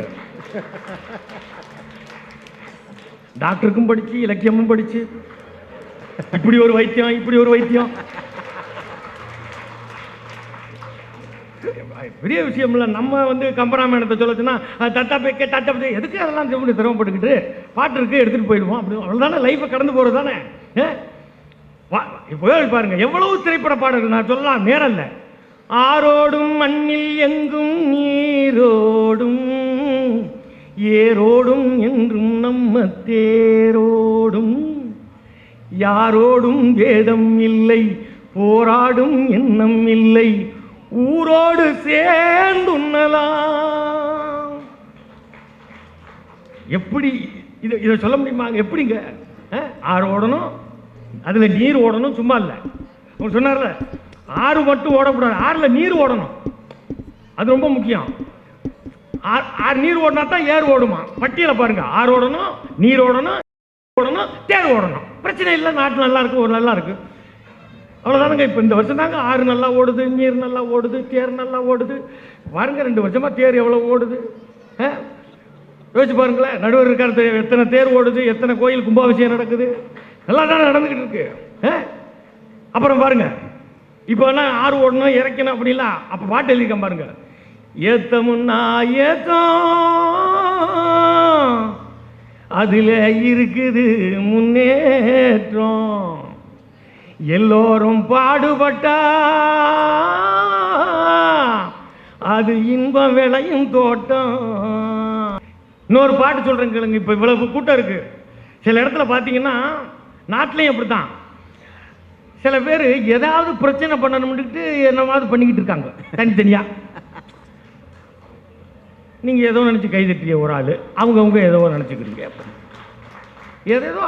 டாக்டருக்கும் படிச்சு இலக்கியமும் படிச்சு, இப்படி ஒரு வைத்தியம் இப்படி ஒரு வைத்தியம், பெரிய விஷயம் இல்லை. நம்ம வந்து கம்பராமாயணத்தை சொல்லச்சுன்னா தட்டா பேக்க தட்டா பே, எதுக்கு அதெல்லாம் எப்படி சிரமப்பட்டுக்கிட்டு, பாட்டு இருக்கு எடுத்துட்டு போயிடுவோம், அப்படி அவ்வளோதானே லைஃபை கடந்து போகிறது தானே. இப்போ பாருங்க எவ்வளவு திரைப்பட பாடல்கள் நான் சொல்லலாம், நேரம் இல்லை. ஆரோடும் மண்ணில் எங்கும் நீரோடும், ஏரோடும் என்றும் நம்ம தேரோடும், யாரோடும் வேதம் இல்லை, போராடும் எண்ணம் இல்லை, ஊரோடு சேர்ந்து உண்ணலாம். எப்படி இதை சொல்ல முடியுமா? எப்படிங்க? ஆறு ஓடணும், அதுல நீர் ஓடணும், சும்மா இல்லை. அவங்க சொன்னார்ல, ஆறு மட்டும் ஓடக்கூடாது, ஆறுல நீர் ஓடணும், அது ரொம்ப முக்கியம். ஆறு நீர் ஓடினா தான் ஏர் ஓடுமா. பட்டியலை பாருங்க, ஆறு ஓடணும், நீர் ஓடணும், ஓடணும், தேர் ஓடணும். பிரச்சனை இல்லை, நாட்டு நல்லா இருக்கு, ஒரு நல்லா இருக்கு, அவ்வளோதானுங்க. இப்போ இந்த வருஷம் தாங்க ஆறு நல்லா ஓடுது, நீர் நல்லா ஓடுது, தேர் நல்லா ஓடுது. பாருங்க 2 வருஷமா தேர் எவ்வளோ ஓடுது யோசிச்சு பாருங்களேன். நடுவர் இருக்காரு, எத்தனை தேர் ஓடுது, எத்தனை கோயில் கும்பாபிஷேகம் நடக்குது, நல்லா தானே நடந்துக்கிட்டு இருக்கு. அப்புறம் பாருங்க, இப்போ என்ன ஆறு ஓடணும் இறக்கணும் அப்படிலாம், அப்போ பாட்டு எழுதியிருக்கேன் பாருங்க. ஏத்தமுன்னா ஏத்தம், அதுல இருக்குது முன்னேற்றம், எல்லோரும் பாடுபட்டா அது இன்பம் விளையும் தோட்டம். இன்னொரு பாட்டு சொல்றேன் கேளுங்க. இப்ப இவ்வளவு கூட்டம் இருக்கு. சில இடத்துல பாத்தீங்கன்னா நாட்டிலையும் அப்படித்தான். சில பேர் ஏதாவது பிரச்சனை பண்ணணும்னுட்டு என்னவாவது பண்ணிக்கிட்டு இருக்காங்க தனித்தனியா. நீங்க ஏதோ நினைச்சு கைதட்டிய ஒரு ஆளு, அவங்க ஏதோ நினைச்சுக்கிறீங்க. ஏதோ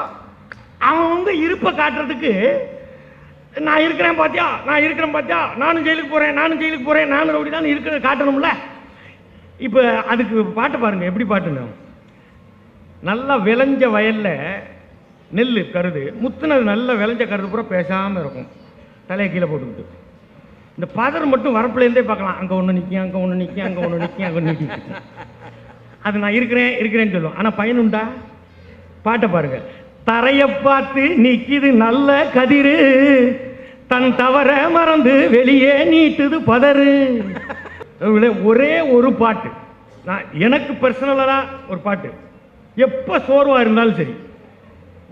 அவங்க இருப்பை காட்டுறதுக்கு நான் இருக்கிறேன் பாத்தியா, நான் இருக்கிறேன் பாத்தியா, நானும் ஜெயிலுக்கு போறேன், நானும் அப்படிதான் இருக்கிறத காட்டணும்ல. இப்ப அதுக்கு பாட்டு பாருங்க, எப்படி பாட்டுங்க. நல்லா விளைஞ்ச வயல்ல நெல் கருது முத்துனது, நல்ல விளைஞ்ச கருது பூரா பேசாம இருக்கும், தலையை கீழே போட்டுக்கிட்டு. இந்த பதர் மட்டும் வரப்புலேருந்தே பார்க்கலாம், அங்க ஒண்ணு நிற்கும், அங்க ஒண்ணு நிற்கும், அங்க ஒண்ணு நிற்கும், அங்க நிற்கும். அது நான் இருக்கிறேன்னு சொல்லும். ஆனா பயனுண்டா? பாட்டை பாருங்க. தரைய பார்த்து நிக்குது நல்ல கதிரு, தன் தவற மறந்து வெளியே நீட்டுது பதறு. ஒரே ஒரு பாட்டு, நான் எனக்கு பர்சனலா ஒரு பாட்டு, எப்ப சோர்வா இருந்தாலும் சரி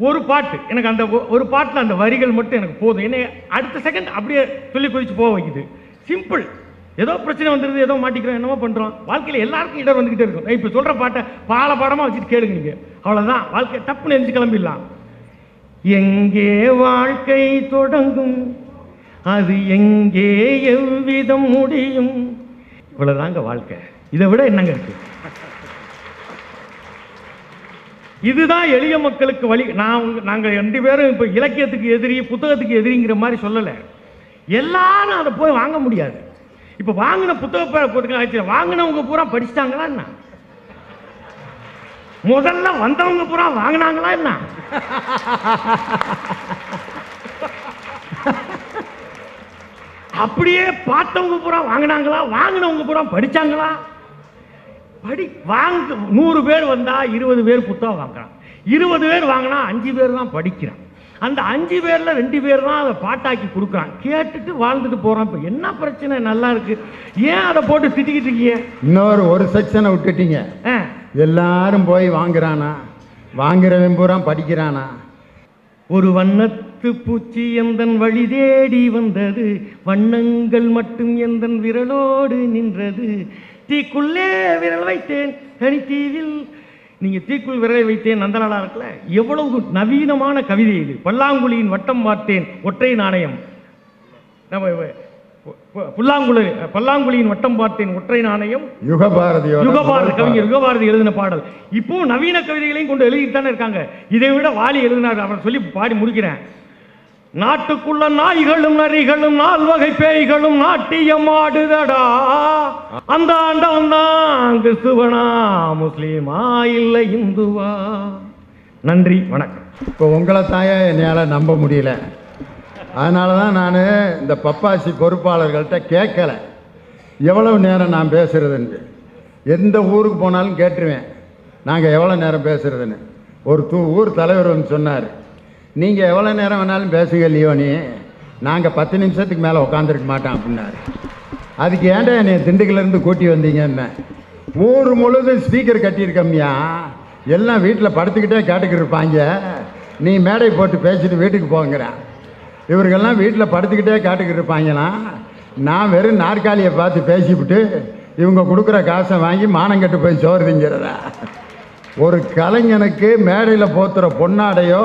ஒரு பாட்டு எனக்கு, அந்த ஒரு பாட்டில் அந்த வரிகள் மட்டும் எனக்கு போதும். என்ன அடுத்த செகண்ட் அப்படியே சொல்லி குதிச்சு போக வைக்குது. சிம்பிள். ஏதோ பிரச்சனை வந்துருது, ஏதோ மாட்டிக்கிறோம், என்னமோ பண்றோம். வாழ்க்கையில் எல்லாருக்கும் இடர் வந்துகிட்டே இருக்கும். இப்ப சொல்ற பாட்டை பாடமா வச்சுட்டு கேளுங்க நீங்க, அவ்வளவுதான். வாழ்க்கை டப்புன்னு எழுந்து கிளம்பிடலாம். எங்கே வாழ்க்கை தொடங்கும், அது எங்கே எவ்விதம் முடியும், இவ்வளவுதாங்க வாழ்க்கை. இதை விட என்னங்க இருக்கு? இதுதான் எளிய மக்களுக்கு வழி. நாங்கள் 2 பேரும் இப்ப இலக்கியத்துக்கு எதிரி, புத்தகத்துக்கு எதிரிங்கிற மாதிரி சொல்லல. எல்லாரும் அதை போய் வாங்க முடியாது. இப்ப வாங்கின புத்தக வாங்கினவங்க பூரா படிச்சிட்டாங்களா என்ன? முதல்ல வந்தவங்க பூரா வாங்கினாங்களா என்ன? அப்படியே பார்த்தவங்க பூரா வாங்கினாங்களா? வாங்கினவங்க பூரா படிச்சாங்களா? 100 பேர் வந்தா 20 பேர் புத்தகம் வாங்குறான். 20 பேர் வாங்கினா 5 பேர் தான் படிக்கிறான். அந்த 5 பேர்ல 2 பேர் தான் அதை பாட்டாக்கி கொடுக்குறான். கேட்டுட்டு வாழ்ந்துட்டு போறான். இப்ப என்ன பிரச்சனை? நல்லா இருக்கு, ஏன் அதை போட்டு திட்டிக்கிட்டு இருக்கீங்க? இன்னொரு ஒரு செக்ஷனை விட்டுட்டீங்க. எல்லாரும் போய் வாங்குறானா, வாங்குறவன் பூரா படிக்கிறானா? ஒரு வண்ணத்து பூச்சி எந்தன் வழி தேடி வந்தது, வண்ணங்கள் மட்டும் எந்தன் விரலோடு நின்றது, தீக்குள்ளே விரல் வைத்தேன் தனித்தீவில். நீங்க தீக்குள் விரலை வைத்தேன் அந்த நாளா இருக்குல்ல, எவ்வளவு நவீனமான கவிதை இது. பல்லாங்குழியின் வட்டம் பார்த்தேன் ஒற்றை நாணயம், பல்லாங்குழியின் வட்டம் பார்த்தேன் ஒற்றை நாணயம், யுகபாரதி கவிஞர் யுகபாரதி எழுதின பாடல். இப்போ நவீன கவிதைகளையும் கொண்டு எழுதித்தானே இருக்காங்க. இதை விட வாலி எழுதினார், அவர் சொல்லி பாடி முடிக்கிறேன். நாட்டுக்குள்ள நாய்களும் நரிகளும் 4 வகை பேய்களும் நாட்டியம் ஆடுதடா, அந்த ஆண்டவன் தான் கிறிஸ்துவனா முஸ்லீமா இல்லை இந்துவா. நன்றி, வணக்கம். இப்போ உங்களை தாயா என்னால் நம்ப முடியல. அதனால தான் நான் இந்த பப்பாசி பொறுப்பாளர்கள்ட்ட கேட்கல எவ்வளவு நேரம் நான் பேசுறதுன்னு. எந்த ஊருக்கு போனாலும் கேட்டுருவேன் நாங்கள் எவ்வளோ நேரம் பேசுறதுன்னு. ஒரு ஊர் தலைவர் வந்து சொன்னார், நீங்கள் எவ்வளோ நேரம் வேணாலும் பேசுங்க லியோனி, நாங்கள் 10 நிமிஷத்துக்கு மேலே உட்காந்துருக்க மாட்டோம் அப்படின்னாரு. அதுக்கு ஏன்டா என்னை திண்டுக்கல்லேருந்து கூட்டி வந்தீங்கன்னு. ஊர் முழுதும் ஸ்பீக்கர் கட்டியிருக்கம்யா, எல்லாம் வீட்டில் படுத்துக்கிட்டே கேட்டுக்கிட்டு இருப்பாங்க, நீ மேடை போட்டு பேசிட்டு வீட்டுக்கு போங்கிறேன். இவர்கள்லாம் வீட்டில் படுத்துக்கிட்டே கேட்டுக்கிட்டு இருப்பாங்கன்னா, நான் வெறும் நாற்காலியை பார்த்து பேசிவிட்டு இவங்க கொடுக்குற காசை வாங்கி மானங்கட்டு போய் சோறு திங்கிறதா? ஒரு கலைஞனுக்கு மேடையில் போத்துற பொன்னாடையோ,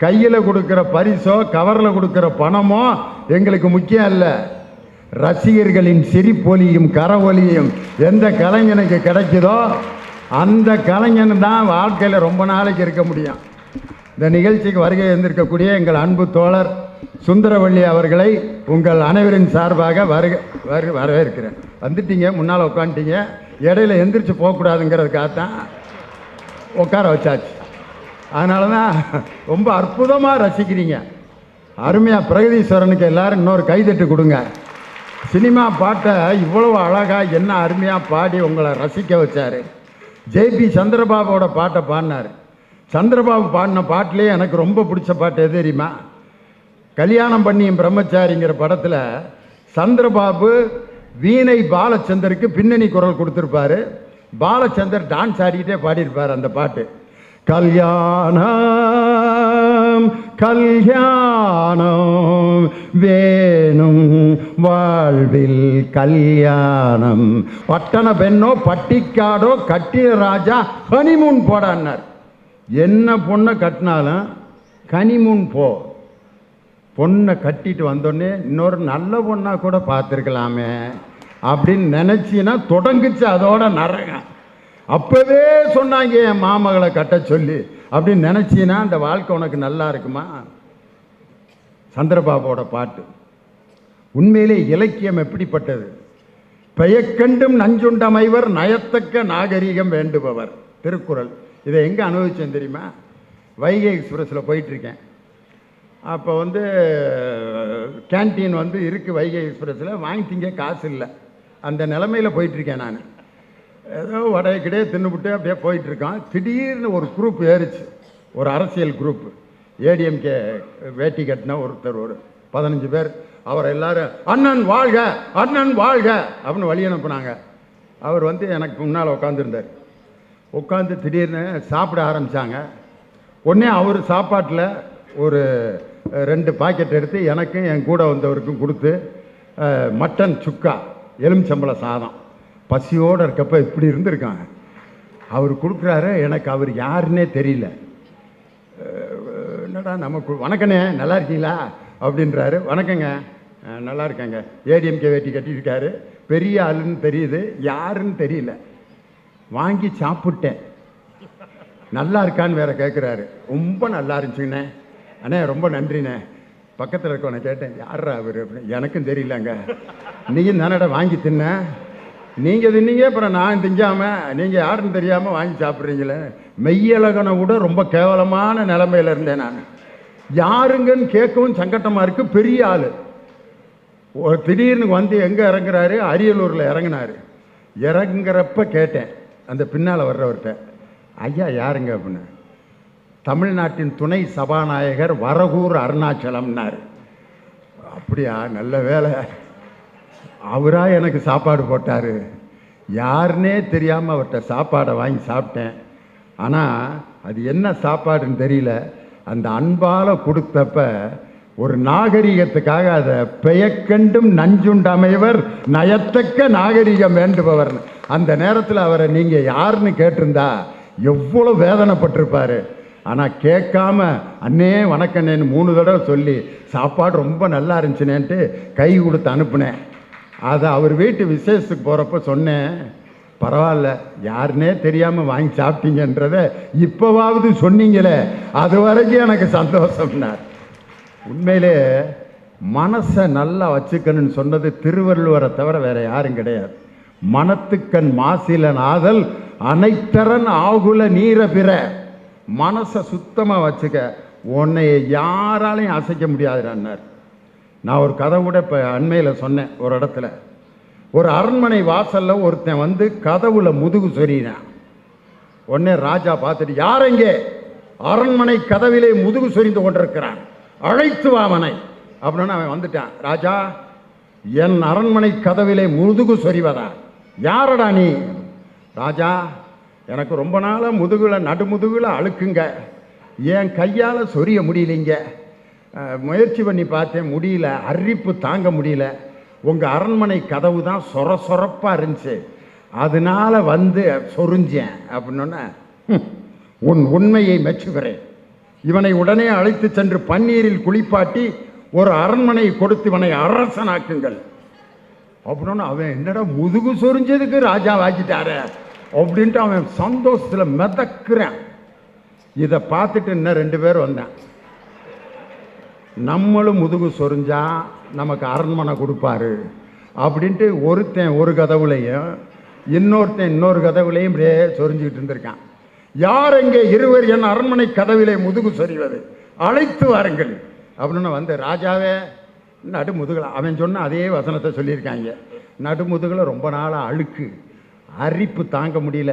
கையில் கொடுக்குற பரிசோ, கவரில் கொடுக்குற பணமோ எங்களுக்கு முக்கியம் இல்லை. ரசிகர்களின் சிரிப்பொலியும் கரவொலியும் எந்த கலைஞனுக்கு கிடைக்குதோ அந்த கலைஞன் தான் வாழ்க்கையில் ரொம்ப நாளைக்கு இருக்க முடியும். இந்த நிகழ்ச்சிக்கு வருகை இருந்திருக்கக்கூடிய எங்கள் அன்பு தோழர் சுந்தரவள்ளி அவர்களை உங்கள் அனைவரின் சார்பாக வரவேற்கிறேன். வந்துட்டீங்க, முன்னால் உட்காந்துட்டீங்க, இடையில எந்திரிச்சு போகக்கூடாதுங்கிறதுக்காகத்தான் உட்கார வச்சாச்சு. அதனால தான் ரொம்ப அற்புதமாக ரசிக்கிறீங்க, அருமையாக. பிரகதீஸ்வரனுக்கு எல்லாரும் இன்னொரு கைதட்டு கொடுங்க. சினிமா பாட்டை இவ்வளவு அழகாக என்ன அருமையாக பாடி உங்களை ரசிக்க வச்சார். ஜேபி சந்திரபாபுவோட பாட்டை பாடினார். சந்திரபாபு பாடின பாட்டிலே எனக்கு ரொம்ப பிடிச்ச பாட்டு எது தெரியுமா? கல்யாணம் பண்ணியும் பிரம்மச்சாரிங்கிற படத்தில் சந்திரபாபு வீணை பாலச்சந்தருக்கு பின்னணி குரல் கொடுத்துருப்பாரு. பாலச்சந்தர் டான்ஸ் ஆடிக்கிட்டே பாடியிருப்பார் அந்த பாட்டு. கல்யாணம் கல்யாணம் வேணும் வாழ்வில் கல்யாணம். பட்டண பெண்ணோ பட்டிக்காடோ கட்டிய ராஜா ஹனிமூன் போடான்னார். என்ன பொண்ணை கட்டினாலும் கனிமூன் போ. பொண்ணை கட்டிட்டு வந்தோடனே இன்னொரு நல்ல பொண்ணா கூட பார்த்துருக்கலாமே அப்படின்னு நினச்சின்னா தொடங்குச்சு அதோட நரகம். அப்போவே சொன்னாங்க என் மாமகளை கட்ட சொல்லி அப்படின்னு நினச்சின்னா அந்த வாழ்க்கை உனக்கு நல்லா இருக்குமா? சந்திரபாபுவோட பாட்டு. உண்மையிலே இலக்கியம் எப்படிப்பட்டது? பெயக்கண்டும் நஞ்சுண்டமைவர் நயத்தக்க நாகரிகம் வேண்டுபவர். திருக்குறள். இதை எங்கே அனுபவிச்சேன் தெரியுமா? வைகை எக்ஸ்பிரஸில் போயிட்டுருக்கேன். அப்போ கேன்டீன் இருக்குது வைகை எக்ஸ்பிரஸில். வாங்கி திங்க காசு இல்லை. அந்த நிலமையில் போயிட்டுருக்கேன் நான். ஏதோ வடைய கிடையே தின்னுபிட்டு அப்படியே போயிட்டுருக்கான். திடீர்னு ஒரு குரூப் ஏறிச்சு, ஒரு அரசியல் குரூப். ஏடிஎம்கே வேட்டி கட்டின ஒருத்தர், ஒரு 15 பேர். அவர் எல்லாரும் அண்ணன் வாழ்க அண்ணன் வாழ்க அப்படின்னு வழி அனுப்புனாங்க. அவர் எனக்கு முன்னால் உட்காந்துருந்தார். உட்காந்து திடீர்னு சாப்பிட ஆரம்பித்தாங்க. உடனே அவர் சாப்பாட்டில் ஒரு 2 பாக்கெட் எடுத்து எனக்கும் என் கூட வந்தவருக்கும் கொடுத்து, மட்டன் சுக்கா எலுமிச்சம்பழ சாதம். பசியோடு இருக்கப்போ இப்படி இருந்திருக்காங்க. அவர் கொடுக்குறாரு. எனக்கு அவர் யாருன்னே தெரியல. என்னடா நமக்கு வணக்கண்ணே நல்லா இருக்கீங்களா அப்படின்றாரு. வணக்கங்க நல்லா இருக்கேங்க. ஏடிஎம்கே வேட்டி கட்டியிருக்காரு. பெரிய ஆளுன்னு தெரியுது, யாருன்னு தெரியல. வாங்கி சாப்பிட்டேன். நல்லா இருக்கான்னு வேற கேட்குறாரு. ரொம்ப நல்லா இருந்துச்சுங்கண்ணே. அண்ணே ரொம்ப நன்றிண்ணே. பக்கத்தில் இருக்கவனை கேட்டேன், யாரா அவர் அப்படின்னு. எனக்கும் தெரியலங்க. நீங்கள் தானடா வாங்கி தின்ன, நீங்கள் தின்னீங்க, அப்புறம் நான் திங்காமல் நீங்கள் யாருன்னு தெரியாமல் வாங்கி சாப்பிட்றீங்களே. மெய்யழகனை விட ரொம்ப கேவலமான நிலைமையில் இருந்தேன் நான். யாருங்கன்னு கேட்கவும் சங்கட்டமாக இருக்குது. பெரிய ஆள். திடீர்னு எங்கே இறங்குறாரு? அரியலூரில் இறங்கினார். இறங்குறப்ப கேட்டேன் அந்த பின்னால் வர்றவர்கிட்ட, ஐயா யாருங்க அப்படின்னு. தமிழ்நாட்டின் துணை சபாநாயகர் வரகூர் அருணாச்சலம்னார். அப்படியா, நல்ல வேலை. அவராக எனக்கு சாப்பாடு போட்டார். யாருன்னே தெரியாமல் அவர்கிட்ட சாப்பாடை வாங்கி சாப்பிட்டேன். ஆனால் அது என்ன சாப்பாடுன்னு தெரியல. அந்த அன்பால் கொடுத்தப்ப ஒரு நாகரிகத்துக்காக அதை பெயக்கண்டும் நஞ்சுண்டமைவர் நயத்தக்க நாகரிகம் வேண்டுபவர். அந்த நேரத்தில் அவரை நீங்கள் யாருன்னு கேட்டிருந்தா எவ்வளோ வேதனைப்பட்டிருப்பார். ஆனால் கேட்காம அண்ணே வணக்கண்ணேன்னு 3 தடவை சொல்லி சாப்பாடு ரொம்ப நல்லா இருந்துச்சுனேன்ட்டு கை கொடுத்து அனுப்புனேன். அதை அவர் வீட்டு விசேஷத்துக்கு போகிறப்ப சொன்னேன், பரவாயில்ல யாருன்னே தெரியாமல் வாங்கி சாப்பிட்டீங்கன்றத இப்போவாவது சொன்னீங்களே, அது வரைக்கும் எனக்கு சந்தோஷம்னார். உண்மையிலே மனசை நல்லா வச்சுக்கணும்னு சொன்னது திருவள்ளுவரை தவிர வேற யாரும் கிடையாது. மனத்துக்கண் மாசிலன் ஆதல் அனைத்தரன் ஆகுல நீர பிற. மனசை சுத்தமாக வச்சுக்க, உன்னை யாராலையும் அசைக்க முடியாதுன்னார். நான் ஒரு கதை கூட இப்போ அண்மையில் சொன்னேன். ஒரு இடத்துல ஒரு அரண்மனை வாசலில் ஒருத்தன் கதவுல முதுகு சொறினான். உடனே ராஜா பார்த்துட்டு, யார் எங்கே? அரண்மனை கதவிலே முதுகு சொறிந்து கொண்டிருக்கிறான், அழைத்து வா அவனை அப்படின்னு அவன் வந்துட்டான். ராஜா, என் அரண்மனை கதவிலே முதுகு சொறிவதா? யாரடா நீ? ராஜா, எனக்கு ரொம்ப நாளாக முதுகில் நடுமுதுகில் அழுக்குங்க, என் கையால் சொரிய முடியலைங்க, முயற்சி பண்ணி பார்த்தேன் முடியல, அரிப்பு தாங்க முடியல, உங்கள் அரண்மனை கதவு தான் சொரப்பாக இருந்துச்சு, அதனால சொரிஞ்சேன் அப்படின்னோன்னே, உன் உண்மையை மெச்சுகிறேன், இவனை உடனே அழைத்து சென்று பன்னீரில் குளிப்பாட்டி ஒரு அரண்மனை கொடுத்து இவனை அரசனாக்குங்கள் அப்படின்னு. அவன் என்னடா முதுகு சொரிஞ்சதுக்கு ராஜா வாக்கிட்டாரு அப்படின்ட்டு அவன் சந்தோஷத்தில் மிதக்குறான். இதை பார்த்துட்டு இன்னும் 2 பேர் வந்தேன். நம்மளும் முதுகு சொரிஞ்சா நமக்கு அரண்மனை கொடுப்பாரு அப்படின்ட்டு ஒருத்தன் ஒரு கதவுலையும் இன்னொருத்தன் இன்னொரு கதவுலையும் இப்படியே சொரிஞ்சுக்கிட்டு இருந்திருக்கான். யார் எங்கே? இருவர் என் அரண்மனை கதவிலே முதுகு சொறிவது, அழைத்து வாருங்கள் அப்படின்னு ராஜாவே நடுமுதுகில் அவன் சொன்ன அதே வசனத்தை சொல்லியிருக்காங்க. நடுமுதுகில் ரொம்ப நாளாக அழுக்கு, அரிப்பு தாங்க முடியல,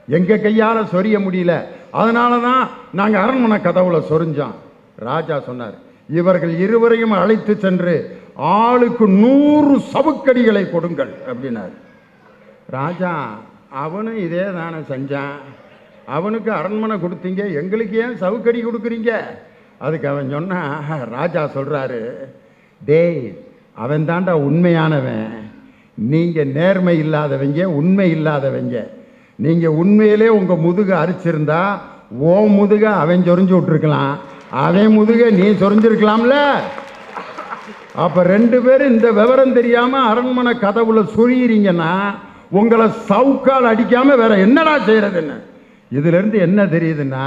எங்கள் கையால் சொரிய முடியல, அதனால தான் நாங்கள் அரண்மனை கதவுல சொரிஞ்சோம். ராஜா சொன்னார், இவர்கள் இருவரையும் அழைத்து சென்று ஆளுக்கு 100 சவுக்கடிகளை கொடுங்கள் அப்படின்னார். ராஜா, அவனும் இதே தானே செஞ்சான், அவனுக்கு அரண்மனை கொடுத்தீங்க, எங்களுக்கு ஏன் சவுக்கடி கொடுக்குறீங்க? அதுக்கு அவன் சொன்னான், ராஜா சொல்கிறாரு, டேய் அவன் தாண்டா உண்மையானவன், நீங்கள் நேர்மை இல்லாதவங்க, உண்மை இல்லாதவங்க. நீங்கள் உண்மையிலே உங்கள் முதுகை அரிச்சிருந்தா ஓ முதுகை அவன் சொரிஞ்சு விட்டுருக்கலாம், அவன் முதுகை நீ சொரிஞ்சிருக்கலாம்ல. அப்போ 2 பேரும் இந்த விவரம் தெரியாமல் அரண்மனை கதவுல சுரியிறீங்கன்னா உங்களை சவுக்கால் அடிக்காமல் வேற என்னடா செய்யறதுன்னு. இதிலிருந்து என்ன தெரியுதுன்னா,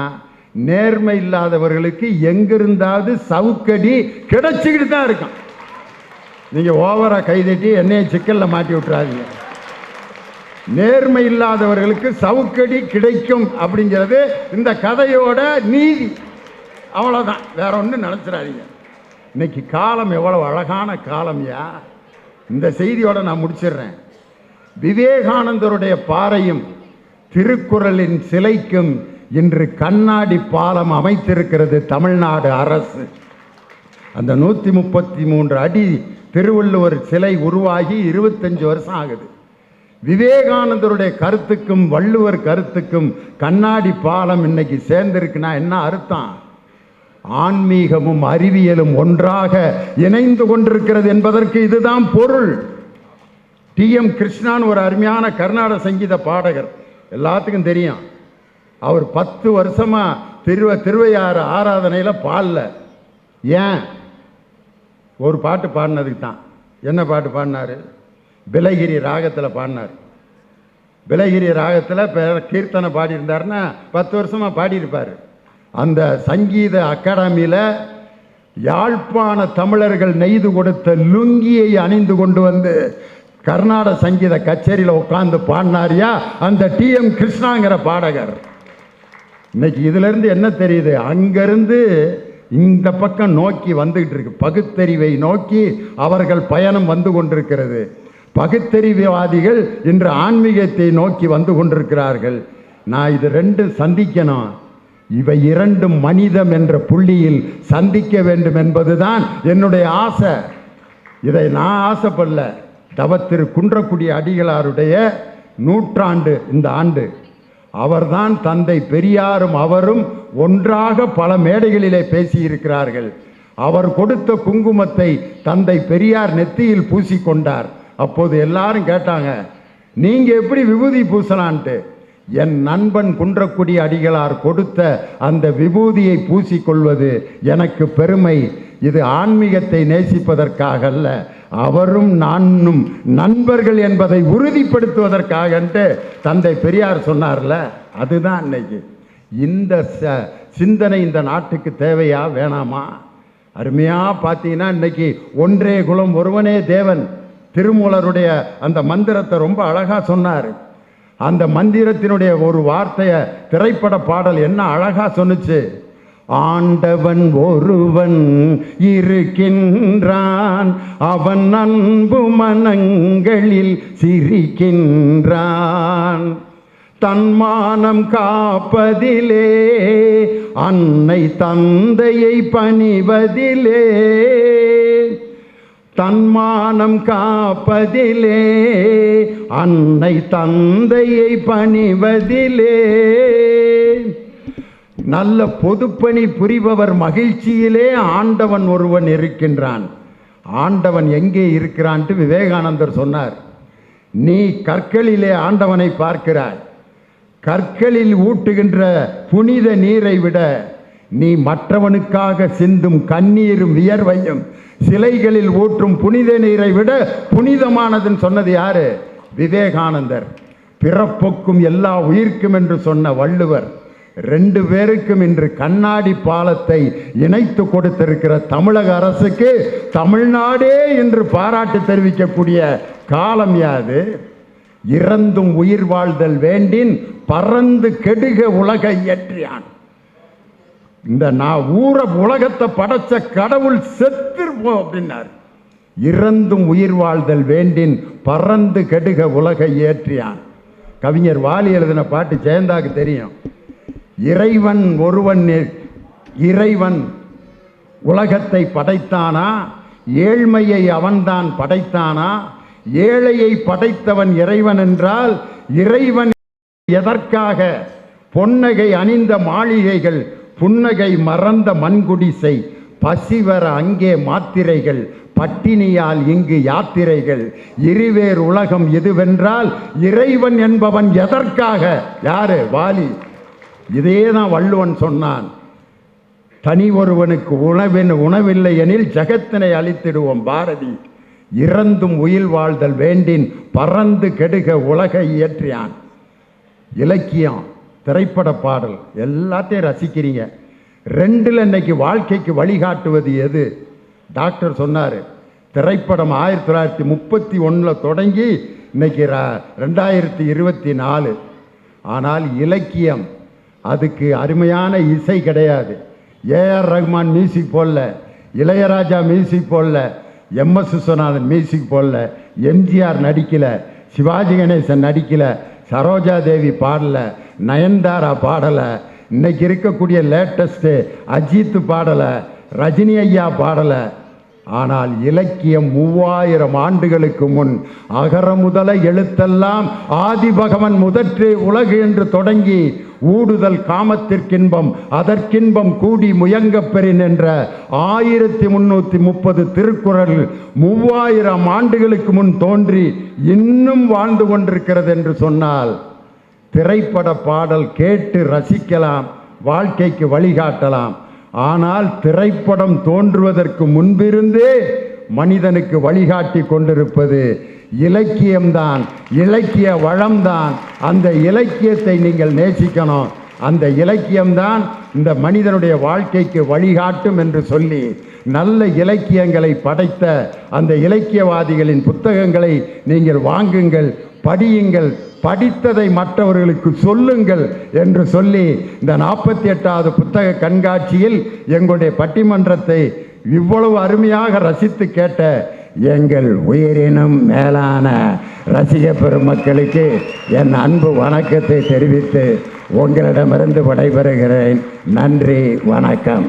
நேர்மை இல்லாதவர்களுக்கு எங்கிருந்தாவது சவுக்கடி கிடைச்சிக்கிட்டு தான் இருக்கும். நீங்கள் ஓவராக கைதட்டி என்னைய சிக்கலில் மாட்டி விட்டுறாதீங்க. நேர்மை இல்லாதவர்களுக்கு சவுக்கடி கிடைக்கும் அப்படிங்கிறது இந்த கதையோட நீதி. அவ்வளோதான், வேற ஒன்றும் நினச்சிடாதீங்க. இன்னைக்கு காலம் எவ்வளவு அழகான காலம்யா. இந்த செய்தியோட நான் முடிச்சிடுறேன். விவேகானந்தருடைய பாறையும் திருக்குறளின் சிலைக்கும் இன்று கண்ணாடி பாலம் அமைத்திருக்கிறது தமிழ்நாடு அரசு. அந்த 133 அடி திருவள்ளுவர் சிலை உருவாகி 25 வருஷம் ஆகுது. விவேகானந்தருடைய கருத்துக்கும் வள்ளுவர் கருத்துக்கும் கண்ணாடி பாலம் இன்னைக்கு சேர்ந்திருக்குன்னா என்ன அர்த்தம்? ஆன்மீகமும் அறிவியலும் ஒன்றாக இணைந்து கொண்டிருக்கிறது என்பதற்கு இதுதான் பொருள். டி.எம். கிருஷ்ணான் ஒரு அருமையான கர்நாடக சங்கீத பாடகர், எல்லாத்துக்கும் தெரியும். அவர் 10 வருஷமா திருவையாறு ஆராதனையில் பாடல. ஏன்? ஒரு பாட்டு பாடினதுக்கு தான். என்ன பாட்டு பாடினார்? பிலகிரி ராகத்தில் பாடினார். பிலகிரி ராகத்தில் கீர்த்தனை பாடியிருந்தாருன்னா 10 வருஷமாக பாடியிருப்பார். அந்த சங்கீத அகாடமியில் யாழ்ப்பாண தமிழர்கள் நெய்து கொடுத்த லுங்கியை அணிந்து கொண்டு வந்து கர்நாடக சங்கீத கச்சேரியில் உட்கார்ந்து பாடினாரியா அந்த டி.எம். கிருஷ்ணாங்கிற பாடகர். இன்னைக்கு இதிலிருந்து என்ன தெரியுது? அங்கிருந்து இந்த பக்கம் நோக்கி வந்துகிட்டு இருக்கு, பகுத்தறிவை நோக்கி அவர்கள் பயணம் வந்து கொண்டிருக்கிறது. பகுத்தறிவுவாதிகள் இன்று ஆன்மீகத்தை நோக்கி வந்து கொண்டிருக்கிறார்கள். நான் இது 2 சந்திக்கணும், இவை 2 மனிதம் என்ற புள்ளியில் சந்திக்க வேண்டும் என்பதுதான் என்னுடைய ஆசை. இதை நான் ஆசைப்படல, தவத்திரு குன்றக்குடி அடிகளாருடைய 100ஆண்டு இந்த ஆண்டு. அவர்தான் தந்தை பெரியாரும் அவரும் ஒன்றாக பல மேடைகளிலே பேசியிருக்கிறார்கள். அவர் கொடுத்த குங்குமத்தை தந்தை பெரியார் நெத்தியில் பூசிக்கொண்டார். அப்போது எல்லாரும் கேட்டாங்க, நீங்க எப்படி விபூதி பூசலான்ட்டு. என் நண்பன் குன்றக்குடி அடிகளார் கொடுத்த அந்த விபூதியை பூசிக்கொள்வது எனக்கு பெருமை. இது ஆன்மீகத்தை நேசிப்பதற்காக அல்ல, அவரும் நானும் நண்பர்கள் என்பதை உறுதிப்படுத்துவதற்காக தந்தை பெரியார் சொன்னார்ல. அதுதான் இன்னைக்கு இந்த சிந்தனை இந்த நாட்டுக்கு தேவையா வேணாமா? அருமையா பார்த்தீங்கன்னா இன்னைக்கு ஒன்றே குலம் ஒருவனே தேவன் திருமூலருடைய அந்த மந்திரத்தை ரொம்ப அழகா சொன்னார். அந்த மந்திரத்தினுடைய ஒரு வார்த்தையை திரைப்பட பாடல் என்ன அழகா சொன்னுச்சு? ஆண்டவன் ஒருவன் இருக்கின்றான், அவன் அன்பு மனங்களில் சிரிக்கின்றான். தன்மானம் காப்பதிலே, அன்னை தந்தையை பணிவதிலே, தன்மானம் காப்பதிலே, அன்னை தந்தையை பணிவதிலே. நல்ல பொதுப்பணி புரிபவர் மகிழ்ச்சியிலே ஆண்டவன் ஒருவன் இருக்கின்றான். ஆண்டவன் எங்கே இருக்கிறான்ட்டு விவேகானந்தர் சொன்னார். நீ கற்களிலே ஆண்டவனை பார்க்கிறாய். கற்களில் ஊட்டுகின்ற புனித நீரை விட நீ மற்றவனுக்காக சிந்தும் கண்ணீரும் வியர்வையும் சிலைகளில் ஊற்றும் புனித நீரை விட புனிதமானதுன்னு சொன்னது யாரு? விவேகானந்தர். பிறப்புக்கும் எல்லா உயிர்க்கும் என்று சொன்ன வள்ளுவர். 2 பேருக்கும் இன்று கண்ணாடி பாலத்தை இணைத்து கொடுத்திருக்கிற தமிழக அரசுக்கு தமிழ்நாடே என்று பாராட்டு தெரிவிக்கக்கூடிய காலம் யாது? இறந்தும் உயிர் வாழ்தல் வேண்டின் பறந்து கெடுக உலகை இயற்றியான். இந்த நான் உலகத்தை படைச்ச கடவுள் செத்துருப்போம் அப்படின்னார். இறந்தும் உயிர் வாழ்தல் வேண்டின் பறந்து கெடுக உலகை ஏற்றியான். கவிஞர் வாலி எழுதின பாட்டு ஜெயந்தாக்கு தெரியும். இறைவன் ஒருவன், இறைவன் உலகத்தை படைத்தானா? ஏழ்மையை அவன்தான் படைத்தானா? ஏழையை படைத்தவன் இறைவன் என்றால் இறைவன் எதற்காக? பொன்னகை அணிந்த மாளிகைகள், புன்னகை மறந்த மண்குடிசை, பசிவர அங்கே மாத்திரைகள், பட்டினியால் இங்கு யாத்திரைகள், இருவேர் உலகம் எதுவென்றால் இறைவன் என்பவன் எதற்காக? யாரு? வாலி. இதேதான் வள்ளுவன் சொன்னான். தனி ஒருவனுக்கு உணவில்லை எனில் ஜகத்தினை அழித்திடுவோம். பாரதி இறந்தும் உயிர் வாழ்தல் வேண்டின் பறந்து கெடுக உலகை இயற்றியான். இலக்கியம், திரைப்பட பாடல் எல்லாத்தையும் ரசிக்கிறீங்க. ரெண்டில் இன்னைக்கு வாழ்க்கைக்கு வழிகாட்டுவது எது? டாக்டர் சொன்னார், திரைப்படம் 1931 தொடங்கி இன்னைக்கு 2024. ஆனால் இலக்கியம், அதுக்கு அருமையான இசை கிடையாது. ஏஆர் ரஹ்மான் மியூசிக் போடல, இளையராஜா மியூசிக் போடல, எம்எஸ் விஸ்வநாதன் மியூசிக் போடல, எம்ஜிஆர் நடிக்கல, சிவாஜி கணேசன் நடிக்கல, சரோஜா தேவி பாடல, நயன்தாரா பாடல, இன்னைக்கு இருக்கக்கூடிய லேட்டஸ்ட்டு அஜித் பாடல, ரஜினி ஐயா பாடல. ஆனால் இலக்கியம் 3000 ஆண்டுகளுக்கு முன் அகர முதல எழுத்தெல்லாம் ஆதிபகவன் முதற்றே உலகு என்று தொடங்கி ஊடுதல் காமத்திற்கின்பம் அதற்கின்பம் கூடி முயங்கப் பெறின் என்ற 1330 திருக்குறள் 3000 ஆண்டுகளுக்கு முன் தோன்றி இன்னும் வாழ்ந்து கொண்டிருக்கிறது என்று சொன்னால், திரைப்பட பாடல் கேட்டு ரசிக்கலாம், வாழ்க்கைக்கு வழிகாட்டலாம். ஆனால் திரைப்படம் தோன்றுவதற்கு முன்பிருந்தே மனிதனுக்கு வழிகாட்டி கொண்டிருப்பது இலக்கியம்தான், இலக்கிய வளம்தான். அந்த இலக்கியத்தை நீங்கள் நேசிக்கணும். அந்த இலக்கியம்தான் இந்த மனிதனுடைய வாழ்க்கைக்கு வழிகாட்டும் என்று சொல்லி, நல்ல இலக்கியங்களை படைத்த அந்த இலக்கியவாதிகளின் புத்தகங்களை நீங்கள் வாங்குங்கள், படியுங்கள், படித்ததை மற்றவர்களுக்கு சொல்லுங்கள் என்று சொல்லி இந்த 48வது புத்தக கண்காட்சியில் எங்களுடைய பட்டிமன்றத்தை இவ்வளவு அருமையாக ரசித்து கேட்ட எங்கள் உயிரினும் மேலான ரசிக பெருமக்களுக்கு என் அன்பு வணக்கத்தை தெரிவித்து உங்களிடமிருந்து விடைபெறுகிறேன். நன்றி, வணக்கம்.